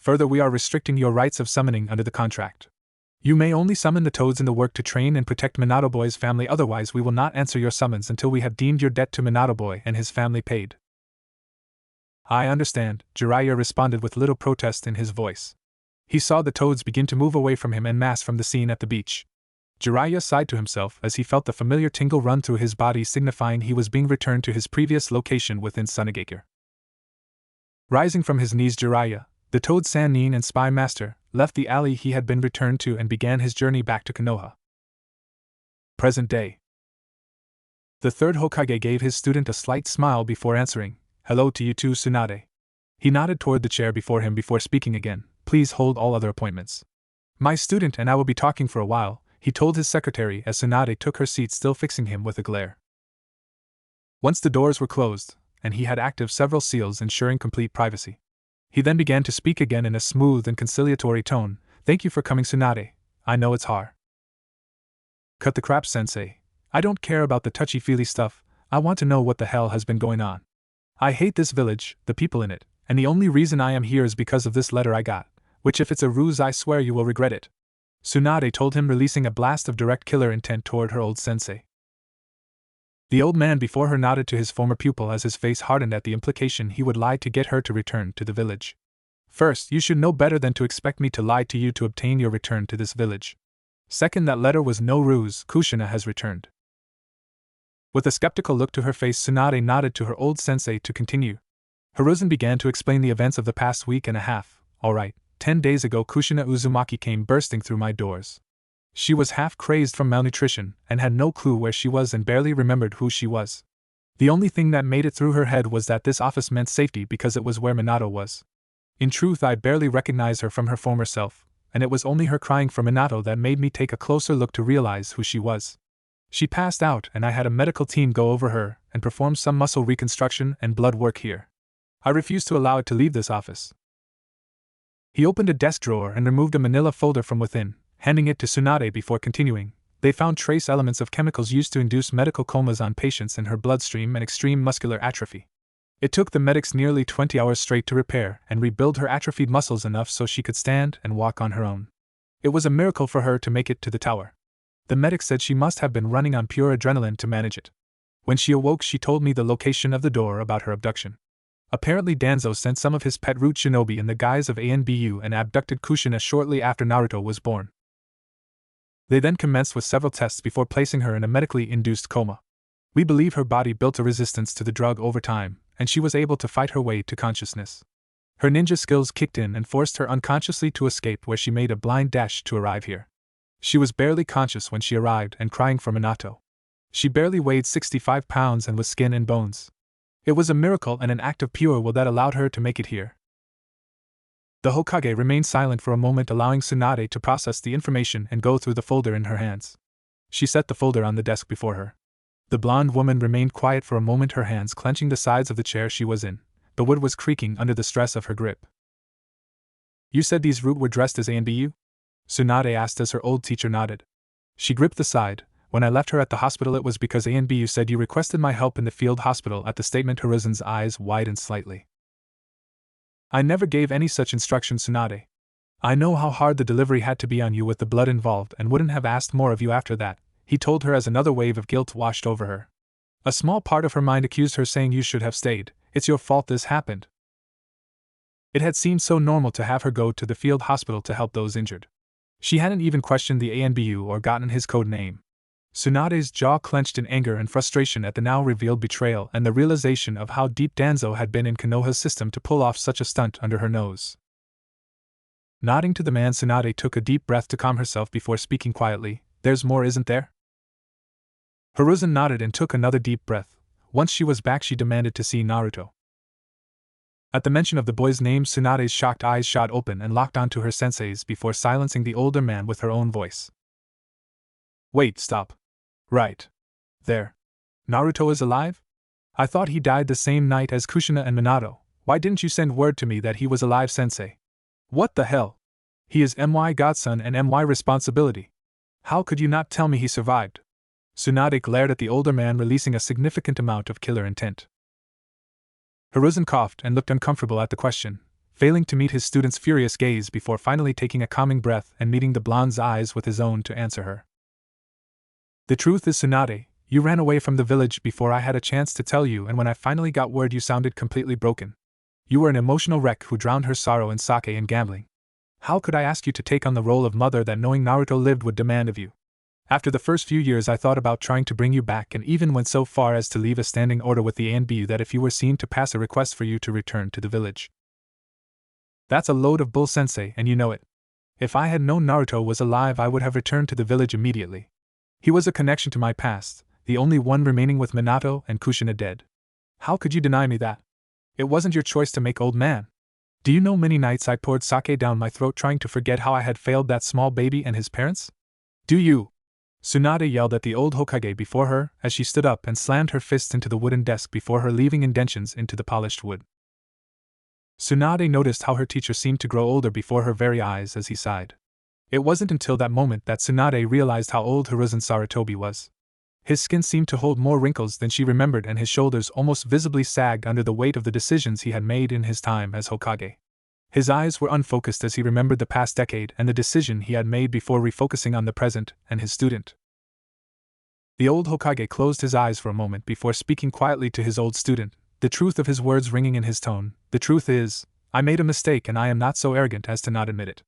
A: Further, we are restricting your rights of summoning under the contract. You may only summon the toads in the work to train and protect Minato Boy's family, otherwise we will not answer your summons until we have deemed your debt to Minato Boy and his family paid. I understand, Jiraiya responded with little protest in his voice. He saw the toads begin to move away from him en masse from the scene at the beach. Jiraiya sighed to himself as he felt the familiar tingle run through his body, signifying he was being returned to his previous location within Tsunade. Rising from his knees, Jiraiya, the Toad Sannin and Spy Master, left the alley he had been returned to and began his journey back to Konoha. Present day. The third Hokage gave his student a slight smile before answering, "Hello to you too, Tsunade." He nodded toward the chair before him before speaking again, "Please hold all other appointments. My student and I will be talking for a while," he told his secretary as Tsunade took her seat, still fixing him with a glare. Once the doors were closed, and he had active several seals ensuring complete privacy, he then began to speak again in a smooth and conciliatory tone, "Thank you for coming, Tsunade. I know it's hard." "Cut the crap, sensei. I don't care about the touchy-feely stuff. I want to know what the hell has been going on. I hate this village, the people in it, and the only reason I am here is because of this letter I got, which if it's a ruse I swear you will regret it," Tsunade told him, releasing a blast of direct killer intent toward her old sensei. The old man before her nodded to his former pupil as his face hardened at the implication he would lie to get her to return to the village. "First, you should know better than to expect me to lie to you to obtain your return to this village. Second, that letter was no ruse. Kushina has returned." With a skeptical look to her face, Tsunade nodded to her old sensei to continue. Hiruzen began to explain the events of the past week and a half. "All right, 10 days ago Kushina Uzumaki came bursting through my doors. She was half crazed from malnutrition and had no clue where she was and barely remembered who she was. The only thing that made it through her head was that this office meant safety because it was where Minato was. In truth, I barely recognized her from her former self, and it was only her crying for Minato that made me take a closer look to realize who she was. She passed out and I had a medical team go over her and perform some muscle reconstruction and blood work here. I refused to allow it to leave this office." He opened a desk drawer and removed a manila folder from within, handing it to Tsunade before continuing. "They found trace elements of chemicals used to induce medical comas on patients in her bloodstream and extreme muscular atrophy. It took the medics nearly 20 hours straight to repair and rebuild her atrophied muscles enough so she could stand and walk on her own. It was a miracle for her to make it to the tower. The medics said she must have been running on pure adrenaline to manage it. When she awoke, she told me the location of the door about her abduction. Apparently Danzo sent some of his pet root shinobi in the guise of ANBU and abducted Kushina shortly after Naruto was born. They then commenced with several tests before placing her in a medically induced coma. We believe her body built a resistance to the drug over time, and she was able to fight her way to consciousness. Her ninja skills kicked in and forced her unconsciously to escape, where she made a blind dash to arrive here. She was barely conscious when she arrived and crying for Minato. She barely weighed 65 pounds and was skin and bones. It was a miracle and an act of pure will that allowed her to make it here." The Hokage remained silent for a moment, allowing Tsunade to process the information and go through the folder in her hands. She set the folder on the desk before her. The blonde woman remained quiet for a moment, her hands clenching the sides of the chair she was in. The wood was creaking under the stress of her grip. "You said these root were dressed as ANBU?" Tsunade asked as her old teacher nodded. She gripped the side. "When I left her at the hospital it was because ANBU said you requested my help in the field hospital." At the statement, Hiruzen's eyes widened slightly. "I never gave any such instruction, Tsunade. I know how hard the delivery had to be on you with the blood involved and wouldn't have asked more of you after that," he told her as another wave of guilt washed over her. A small part of her mind accused her, saying, "You should have stayed. It's your fault this happened." It had seemed so normal to have her go to the field hospital to help those injured. She hadn't even questioned the ANBU or gotten his code name. Tsunade's jaw clenched in anger and frustration at the now revealed betrayal and the realization of how deep Danzo had been in Konoha's system to pull off such a stunt under her nose. Nodding to the man, Tsunade took a deep breath to calm herself before speaking quietly. "There's more, isn't there?" Hiruzen nodded and took another deep breath. Once she was back, she demanded to see Naruto. At the mention of the boy's name, Tsunade's shocked eyes shot open and locked onto her sensei's before silencing the older man with her own voice. "Wait, stop. Right. There. Naruto is alive? I thought he died the same night as Kushina and Minato. Why didn't you send word to me that he was alive, sensei? What the hell? He is my godson and my responsibility. How could you not tell me he survived?" Tsunade glared at the older man, releasing a significant amount of killer intent. Hiruzen coughed and looked uncomfortable at the question. failing to meet his student's furious gaze before finally taking a calming breath and meeting the blonde's eyes with his own to answer her. The truth is, Tsunade, you ran away from the village before I had a chance to tell you, and when I finally got word you sounded completely broken. You were an emotional wreck who drowned her sorrow in sake and gambling. How could I ask you to take on the role of mother that knowing Naruto lived would demand of you? After the first few years I thought about trying to bring you back and even went so far as to leave a standing order with the ANB that if you were seen to pass a request for you to return to the village. That's a load of bull, sensei, and you know it. If I had known Naruto was alive I would have returned to the village immediately. He was a connection to my past, the only one remaining with Minato and Kushina dead. How could you deny me that? It wasn't your choice to make old man. Do you know many nights I poured sake down my throat trying to forget how I had failed that small baby and his parents? Do you? Tsunade yelled at the old Hokage before her as she stood up and slammed her fists into the wooden desk before her, leaving indentions into the polished wood. Tsunade noticed how her teacher seemed to grow older before her very eyes as he sighed. It wasn't until that moment that Tsunade realized how old Hiruzen Sarutobi was. His skin seemed to hold more wrinkles than she remembered and his shoulders almost visibly sagged under the weight of the decisions he had made in his time as Hokage. His eyes were unfocused as he remembered the past decade and the decision he had made before refocusing on the present and his student. The old Hokage closed his eyes for a moment before speaking quietly to his old student, the truth of his words ringing in his tone. The truth is, I made a mistake and I am not so arrogant as to not admit it.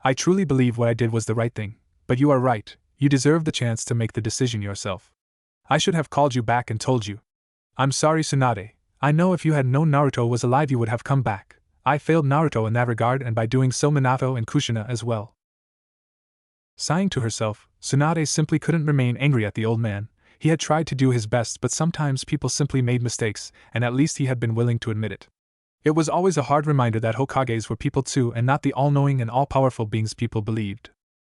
A: I truly believe what I did was the right thing, but you are right, you deserve the chance to make the decision yourself. I should have called you back and told you. I'm sorry, Tsunade. I know if you had known Naruto was alive you would have come back. I failed Naruto in that regard and by doing so Minato and Kushina as well. Sighing to herself, Tsunade simply couldn't remain angry at the old man. He had tried to do his best, but sometimes people simply made mistakes, and at least he had been willing to admit it. It was always a hard reminder that Hokages were people too and not the all-knowing and all-powerful beings people believed.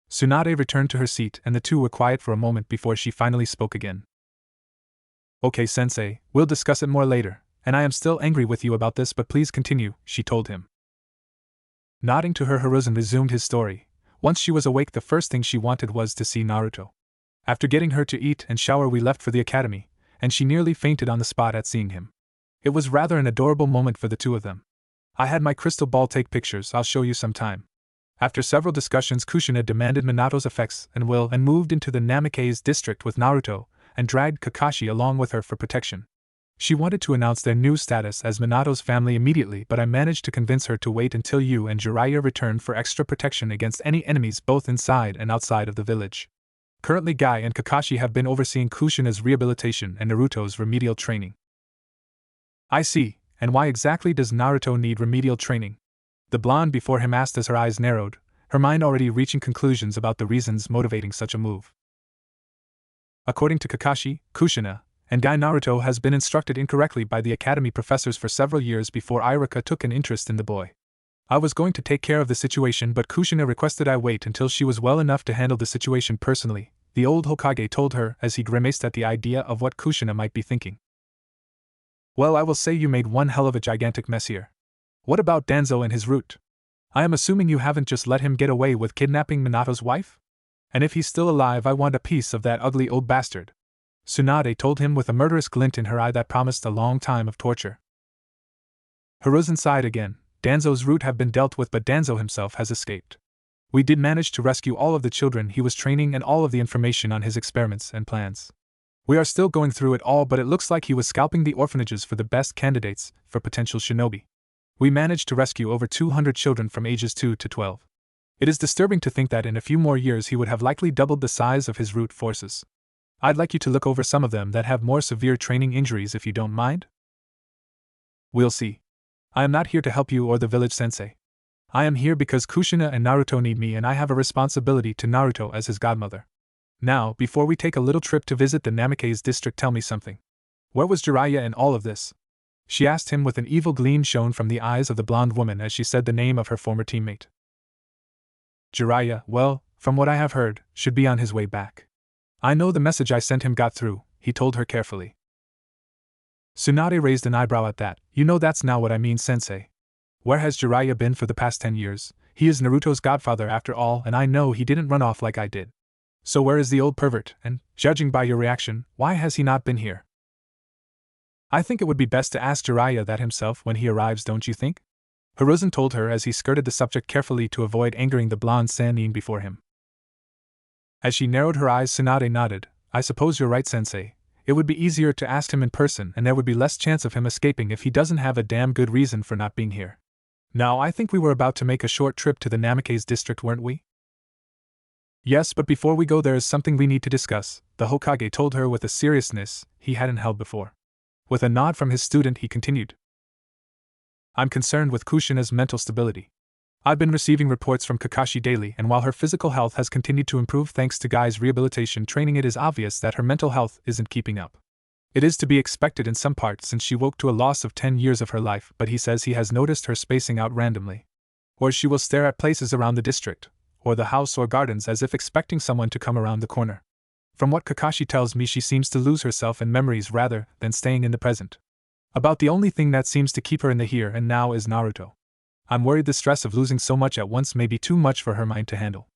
A: Tsunade returned to her seat and the two were quiet for a moment before she finally spoke again. Okay, sensei, we'll discuss it more later, and I am still angry with you about this, but please continue, she told him. Nodding to her, Hiruzen resumed his story. Once she was awake, the first thing she wanted was to see Naruto. After getting her to eat and shower, we left for the academy, and she nearly fainted on the spot at seeing him. It was rather an adorable moment for the two of them. I had my crystal ball take pictures, I'll show you sometime. After several discussions, Kushina demanded Minato's effects and will and moved into the Namikaze district with Naruto, and dragged Kakashi along with her for protection. She wanted to announce their new status as Minato's family immediately, but I managed to convince her to wait until you and Jiraiya returned for extra protection against any enemies both inside and outside of the village. Currently Guy and Kakashi have been overseeing Kushina's rehabilitation and Naruto's remedial training. I see, and why exactly does Naruto need remedial training? The blonde before him asked as her eyes narrowed, her mind already reaching conclusions about the reasons motivating such a move. According to Kakashi, Kushina, and Guy, Naruto has been instructed incorrectly by the academy professors for several years before Iruka took an interest in the boy. I was going to take care of the situation, but Kushina requested I wait until she was well enough to handle the situation personally, the old Hokage told her as he grimaced at the idea of what Kushina might be thinking. Well, I will say you made one hell of a gigantic mess here. What about Danzo and his route? I am assuming you haven't just let him get away with kidnapping Minato's wife? And if he's still alive, I want a piece of that ugly old bastard. Tsunade told him with a murderous glint in her eye that promised a long time of torture. Hiruzen sighed again. Danzo's route have been dealt with, but Danzo himself has escaped. We did manage to rescue all of the children he was training and all of the information on his experiments and plans. We are still going through it all, but it looks like he was scalping the orphanages for the best candidates for potential shinobi. We managed to rescue over 200 children from ages 2 to 12. It is disturbing to think that in a few more years he would have likely doubled the size of his root forces. I'd like you to look over some of them that have more severe training injuries if you don't mind. We'll see. I am not here to help you or the village sensei. I am here because Kushina and Naruto need me and I have a responsibility to Naruto as his godmother. Now, before we take a little trip to visit the Namikaze district, tell me something. Where was Jiraiya in all of this? She asked him with an evil gleam shone from the eyes of the blonde woman as she said the name of her former teammate. Jiraiya, well, from what I have heard, should be on his way back. I know the message I sent him got through, he told her carefully. Tsunade raised an eyebrow at that. You know that's not what I mean, sensei. Where has Jiraiya been for the past 10 years? He is Naruto's godfather after all, and I know he didn't run off like I did. So where is the old pervert, and, judging by your reaction, why has he not been here? I think it would be best to ask Jiraiya that himself when he arrives, don't you think? Hiruzen told her as he skirted the subject carefully to avoid angering the blonde Sannin before him. As she narrowed her eyes, Tsunade nodded. I suppose you're right, sensei. It would be easier to ask him in person and there would be less chance of him escaping if he doesn't have a damn good reason for not being here. Now, I think we were about to make a short trip to the Namikaze district, weren't we? Yes, but before we go there is something we need to discuss, the Hokage told her with a seriousness he hadn't held before. With a nod from his student, he continued. I'm concerned with Kushina's mental stability. I've been receiving reports from Kakashi daily, and while her physical health has continued to improve thanks to Guy's rehabilitation training, it is obvious that her mental health isn't keeping up. It is to be expected in some part since she woke to a loss of 10 years of her life, but he says he has noticed her spacing out randomly. Or she will stare at places around the district, or the house or gardens as if expecting someone to come around the corner. From what Kakashi tells me, she seems to lose herself in memories rather than staying in the present. About the only thing that seems to keep her in the here and now is Naruto. I'm worried the stress of losing so much at once may be too much for her mind to handle.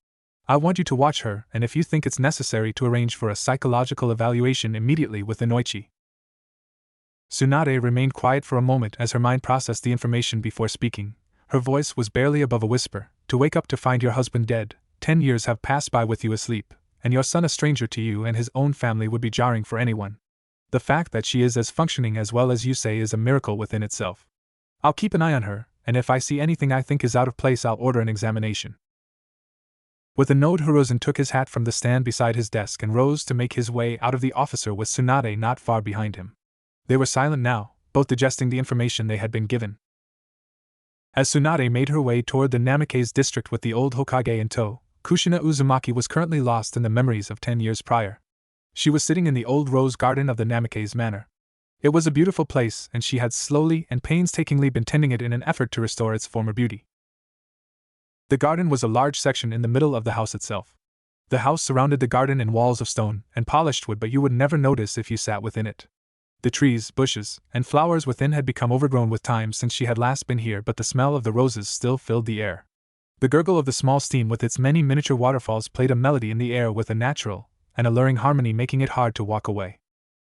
A: I want you to watch her, and if you think it's necessary, to arrange for a psychological evaluation immediately with Inoichi. Tsunade remained quiet for a moment as her mind processed the information before speaking. Her voice was barely above a whisper. To wake up to find your husband dead, 10 years have passed by with you asleep, and your son a stranger to you and his own family would be jarring for anyone. The fact that she is as functioning as well as you say is a miracle within itself. I'll keep an eye on her, and if I see anything I think is out of place, I'll order an examination. With a nod, Hiruzen took his hat from the stand beside his desk and rose to make his way out of the officer with Tsunade not far behind him. They were silent now, both digesting the information they had been given. As Tsunade made her way toward the Namikaze district with the old Hokage in tow, Kushina Uzumaki was currently lost in the memories of 10 years prior. She was sitting in the old rose garden of the Namikaze manor. It was a beautiful place, and she had slowly and painstakingly been tending it in an effort to restore its former beauty. The garden was a large section in the middle of the house itself. The house surrounded the garden in walls of stone and polished wood, but you would never notice if you sat within it. The trees, bushes, and flowers within had become overgrown with time since she had last been here, but the smell of the roses still filled the air. The gurgle of the small stream with its many miniature waterfalls played a melody in the air with a natural and alluring harmony, making it hard to walk away.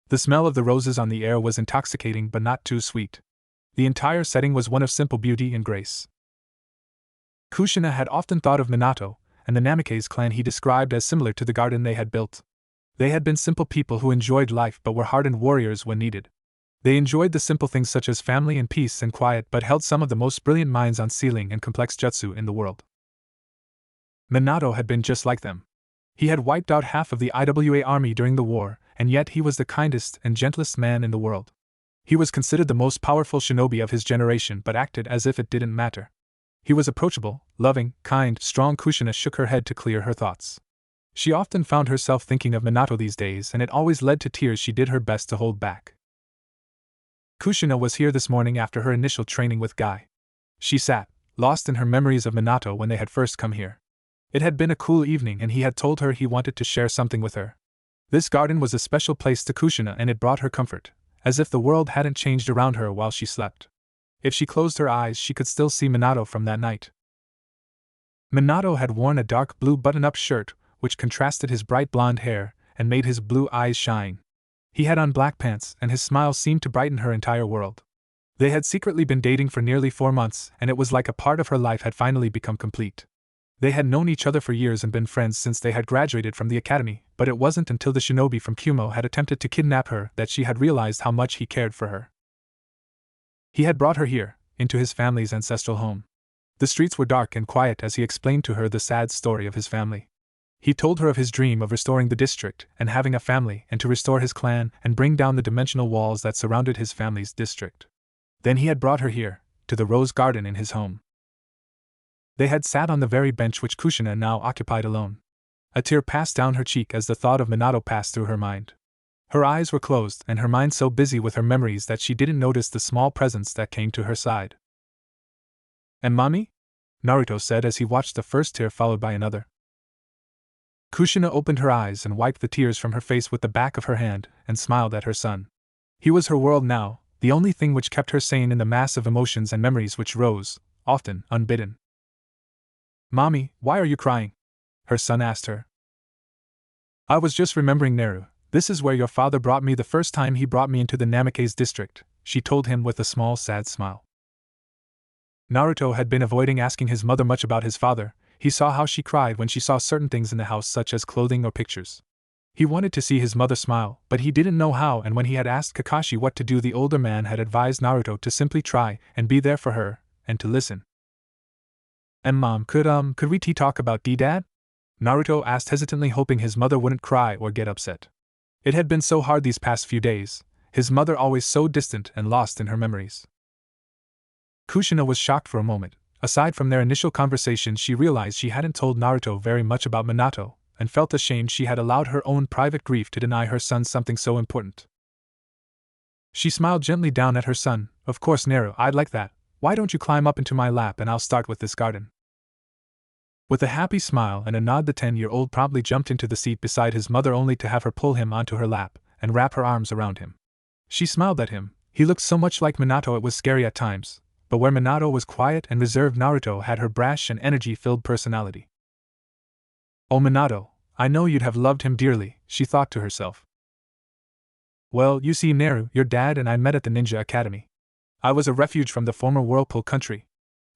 A: The smell of the roses on the air was intoxicating but not too sweet. The entire setting was one of simple beauty and grace. Kushina had often thought of Minato, and the Namikaze clan he described as similar to the garden they had built. They had been simple people who enjoyed life but were hardened warriors when needed. They enjoyed the simple things such as family and peace and quiet, but held some of the most brilliant minds on sealing and complex jutsu in the world. Minato had been just like them. He had wiped out half of the IWA army during the war, and yet he was the kindest and gentlest man in the world. He was considered the most powerful shinobi of his generation but acted as if it didn't matter. He was approachable, loving, kind, strong. Kushina shook her head to clear her thoughts. She often found herself thinking of Minato these days, and it always led to tears she did her best to hold back. Kushina was here this morning after her initial training with Guy. She sat, lost in her memories of Minato when they had first come here. It had been a cool evening and he had told her he wanted to share something with her. This garden was a special place to Kushina and it brought her comfort, as if the world hadn't changed around her while she slept. If she closed her eyes, she could still see Minato from that night. Minato had worn a dark blue button-up shirt, which contrasted his bright blonde hair and made his blue eyes shine. He had on black pants, and his smile seemed to brighten her entire world. They had secretly been dating for nearly 4 months, and it was like a part of her life had finally become complete. They had known each other for years and been friends since they had graduated from the academy, but it wasn't until the shinobi from Kumo had attempted to kidnap her that she had realized how much he cared for her. He had brought her here, into his family's ancestral home. The streets were dark and quiet as he explained to her the sad story of his family. He told her of his dream of restoring the district and having a family and to restore his clan and bring down the dimensional walls that surrounded his family's district. Then he had brought her here, to the rose garden in his home. They had sat on the very bench which Kushina now occupied alone. A tear passed down her cheek as the thought of Minato passed through her mind. Her eyes were closed and her mind so busy with her memories that she didn't notice the small presence that came to her side. "And mommy?" Naruto said as he watched the first tear followed by another. Kushina opened her eyes and wiped the tears from her face with the back of her hand and smiled at her son. He was her world now, the only thing which kept her sane in the mass of emotions and memories which rose, often unbidden. "Mommy, why are you crying?" her son asked her. "I was just remembering Naru. This is where your father brought me the first time he brought me into the Namikaze district," she told him with a small sad smile. Naruto had been avoiding asking his mother much about his father. He saw how she cried when she saw certain things in the house, such as clothing or pictures. He wanted to see his mother smile, but he didn't know how, and when he had asked Kakashi what to do, the older man had advised Naruto to simply try and be there for her, and to listen. "And Mom, could we talk about Dad?" Naruto asked hesitantly, hoping his mother wouldn't cry or get upset. It had been so hard these past few days, his mother always so distant and lost in her memories. Kushina was shocked for a moment. Aside from their initial conversation, she realized she hadn't told Naruto very much about Minato, and felt ashamed she had allowed her own private grief to deny her son something so important. She smiled gently down at her son. "Of course, Naru, I'd like that. Why don't you climb up into my lap and I'll start with this garden?" With a happy smile and a nod, the 10-year-old promptly jumped into the seat beside his mother, only to have her pull him onto her lap and wrap her arms around him. She smiled at him. He looked so much like Minato it was scary at times, but where Minato was quiet and reserved, Naruto had her brash and energy-filled personality. "Oh Minato, I know you'd have loved him dearly," she thought to herself. "Well, you see, Naru, your dad and I met at the Ninja Academy. I was a refuge from the former Whirlpool country.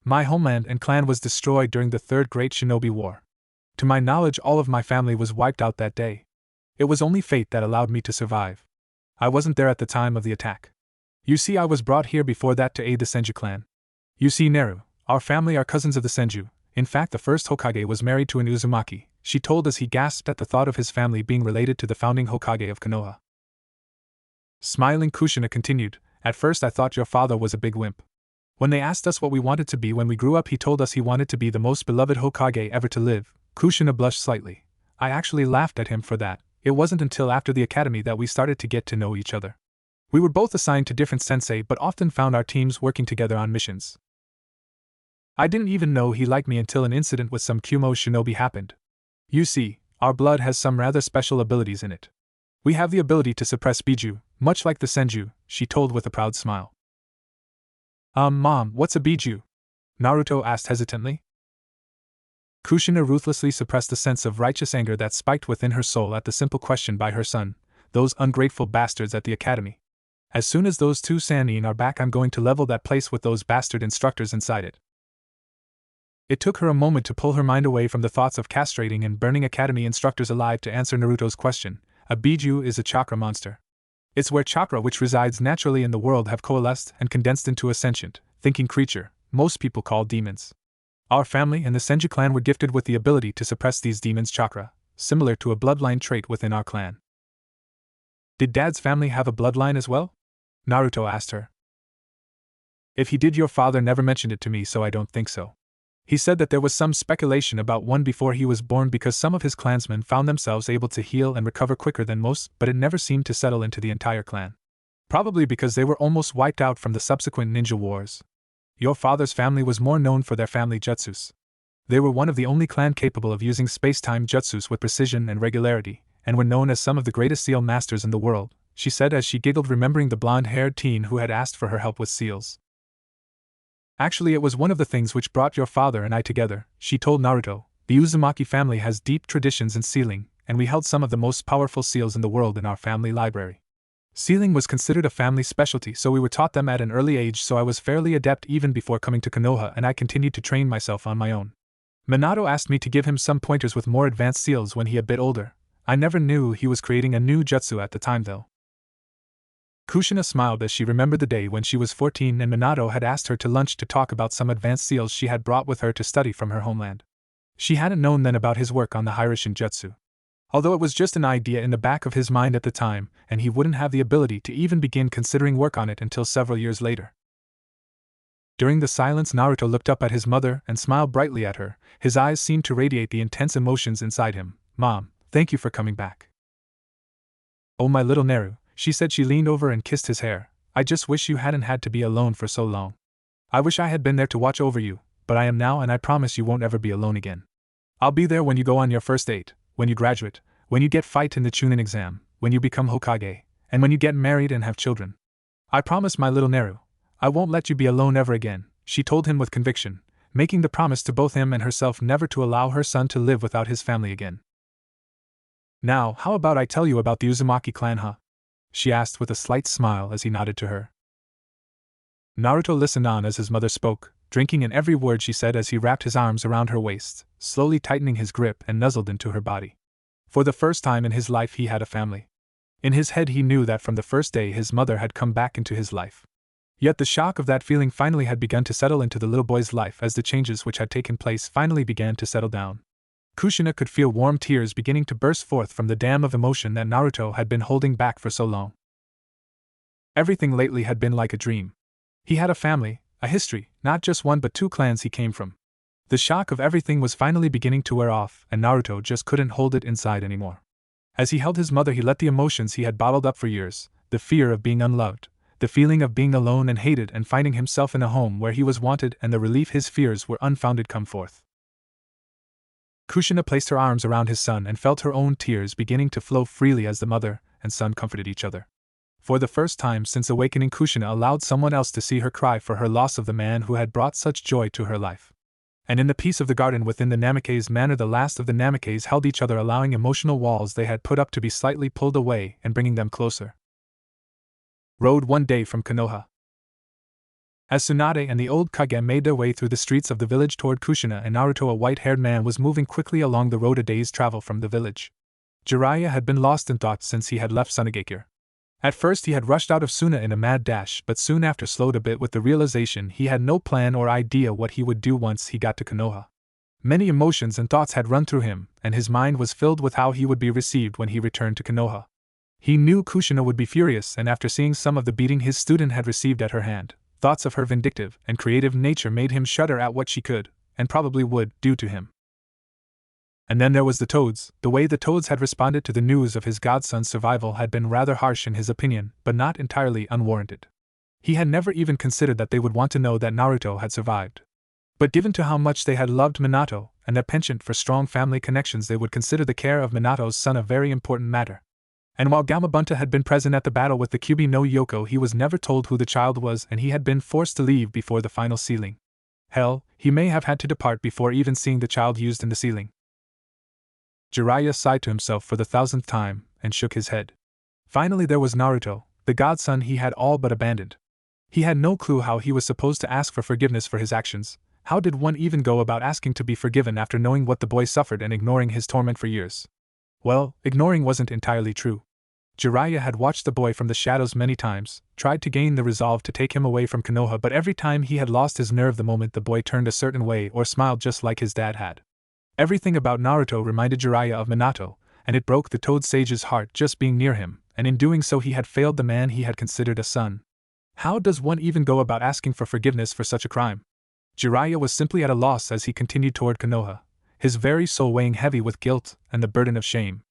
A: My homeland and clan was destroyed during the Third Great Shinobi War. To my knowledge, all of my family was wiped out that day. It was only fate that allowed me to survive. I wasn't there at the time of the attack. You see, I was brought here before that to aid the Senju clan. You see, Naru, our family are cousins of the Senju. In fact, the first Hokage was married to an Uzumaki," she told as he gasped at the thought of his family being related to the founding Hokage of Konoha. Smiling, Kushina continued, "At first I thought your father was a big wimp. When they asked us what we wanted to be when we grew up, he told us he wanted to be the most beloved Hokage ever to live." Kushina blushed slightly. "I actually laughed at him for that. It wasn't until after the academy that we started to get to know each other. We were both assigned to different sensei but often found our teams working together on missions. I didn't even know he liked me until an incident with some Kumo shinobi happened. You see, our blood has some rather special abilities in it. We have the ability to suppress Biju, much like the Senju," she told with a proud smile. Mom, what's a Biju?" Naruto asked hesitantly. Kushina ruthlessly suppressed the sense of righteous anger that spiked within her soul at the simple question by her son. "Those ungrateful bastards at the academy. As soon as those two Sannin are back, I'm going to level that place with those bastard instructors inside it." It took her a moment to pull her mind away from the thoughts of castrating and burning academy instructors alive to answer Naruto's question. A Biju is a chakra monster. It's where chakra which resides naturally in the world have coalesced and condensed into a sentient, thinking creature, most people call demons. Our family and the Senju clan were gifted with the ability to suppress these demons' chakra, similar to a bloodline trait within our clan. "Did Dad's family have a bloodline as well?" Naruto asked her. "If he did, your father never mentioned it to me, so I don't think so. He said that there was some speculation about one before he was born because some of his clansmen found themselves able to heal and recover quicker than most, but it never seemed to settle into the entire clan. Probably because they were almost wiped out from the subsequent ninja wars. Your father's family was more known for their family jutsus. They were one of the only clan capable of using space-time jutsus with precision and regularity, and were known as some of the greatest seal masters in the world," she said as she giggled, remembering the blonde-haired teen who had asked for her help with seals. "Actually, it was one of the things which brought your father and I together," she told Naruto. "The Uzumaki family has deep traditions in sealing, and we held some of the most powerful seals in the world in our family library. Sealing was considered a family specialty, so we were taught them at an early age, so I was fairly adept even before coming to Konoha, and I continued to train myself on my own. Minato asked me to give him some pointers with more advanced seals when he a bit older. I never knew he was creating a new jutsu at the time though." Kushina smiled as she remembered the day when she was 14 and Minato had asked her to lunch to talk about some advanced seals she had brought with her to study from her homeland. She hadn't known then about his work on the Hiraishin Jutsu. Although it was just an idea in the back of his mind at the time, and he wouldn't have the ability to even begin considering work on it until several years later. During the silence, Naruto looked up at his mother and smiled brightly at her. His eyes seemed to radiate the intense emotions inside him. "Mom, thank you for coming back." "Oh my little Naru," she said. She leaned over and kissed his hair. "I just wish you hadn't had to be alone for so long. I wish I had been there to watch over you, but I am now, and I promise you won't ever be alone again. I'll be there when you go on your first date, when you graduate, when you get fight in the Chunin exam, when you become Hokage, and when you get married and have children. I promise, my little Naru, I won't let you be alone ever again," she told him with conviction, making the promise to both him and herself never to allow her son to live without his family again. "Now, how about I tell you about the Uzumaki clan, huh?" she asked with a slight smile as he nodded to her. Naruto listened on as his mother spoke, drinking in every word she said as he wrapped his arms around her waist, slowly tightening his grip and nuzzled into her body. For the first time in his life he had a family. In his head he knew that from the first day his mother had come back into his life. Yet the shock of that feeling finally had begun to settle into the little boy's life as the changes which had taken place finally began to settle down. Kushina could feel warm tears beginning to burst forth from the dam of emotion that Naruto had been holding back for so long. Everything lately had been like a dream. He had a family, a history, not just one but two clans he came from. The shock of everything was finally beginning to wear off, and Naruto just couldn't hold it inside anymore. As he held his mother, he let the emotions he had bottled up for years, the fear of being unloved, the feeling of being alone and hated and finding himself in a home where he was wanted, and the relief his fears were unfounded come forth. Kushina placed her arms around his son and felt her own tears beginning to flow freely as the mother and son comforted each other. For the first time since awakening, Kushina allowed someone else to see her cry for her loss of the man who had brought such joy to her life. And in the peace of the garden within the Namikaze manor, the last of the Namikaze held each other, allowing emotional walls they had put up to be slightly pulled away and bringing them closer. Rode one day from Konoha. As Tsunade and the old Kage made their way through the streets of the village toward Kushina and Naruto, a white-haired man was moving quickly along the road a day's travel from the village. Jiraiya had been lost in thought since he had left Tsunade. At first he had rushed out of Suna in a mad dash, but soon after slowed a bit with the realization he had no plan or idea what he would do once he got to Konoha. Many emotions and thoughts had run through him, and his mind was filled with how he would be received when he returned to Konoha. He knew Kushina would be furious, and after seeing some of the beating his student had received at her hand, thoughts of her vindictive and creative nature made him shudder at what she could, and probably would, do to him. And then there was the Toads. The way the Toads had responded to the news of his godson's survival had been rather harsh in his opinion, but not entirely unwarranted. He had never even considered that they would want to know that Naruto had survived. But given to how much they had loved Minato, and their penchant for strong family connections, they would consider the care of Minato's son a very important matter. And while Gamabunta had been present at the battle with the Kyuubi no Yoko, he was never told who the child was, and he had been forced to leave before the final sealing. Hell, he may have had to depart before even seeing the child used in the sealing. Jiraiya sighed to himself for the 1000th time, and shook his head. Finally there was Naruto, the godson he had all but abandoned. He had no clue how he was supposed to ask for forgiveness for his actions. How did one even go about asking to be forgiven after knowing what the boy suffered and ignoring his torment for years? Well, ignoring wasn't entirely true. Jiraiya had watched the boy from the shadows many times, tried to gain the resolve to take him away from Konoha, but every time he had lost his nerve the moment the boy turned a certain way or smiled just like his dad had. Everything about Naruto reminded Jiraiya of Minato, and it broke the Toad Sage's heart just being near him, and in doing so he had failed the man he had considered a son. How does one even go about asking for forgiveness for such a crime? Jiraiya was simply at a loss as he continued toward Konoha, his very soul weighing heavy with guilt and the burden of shame.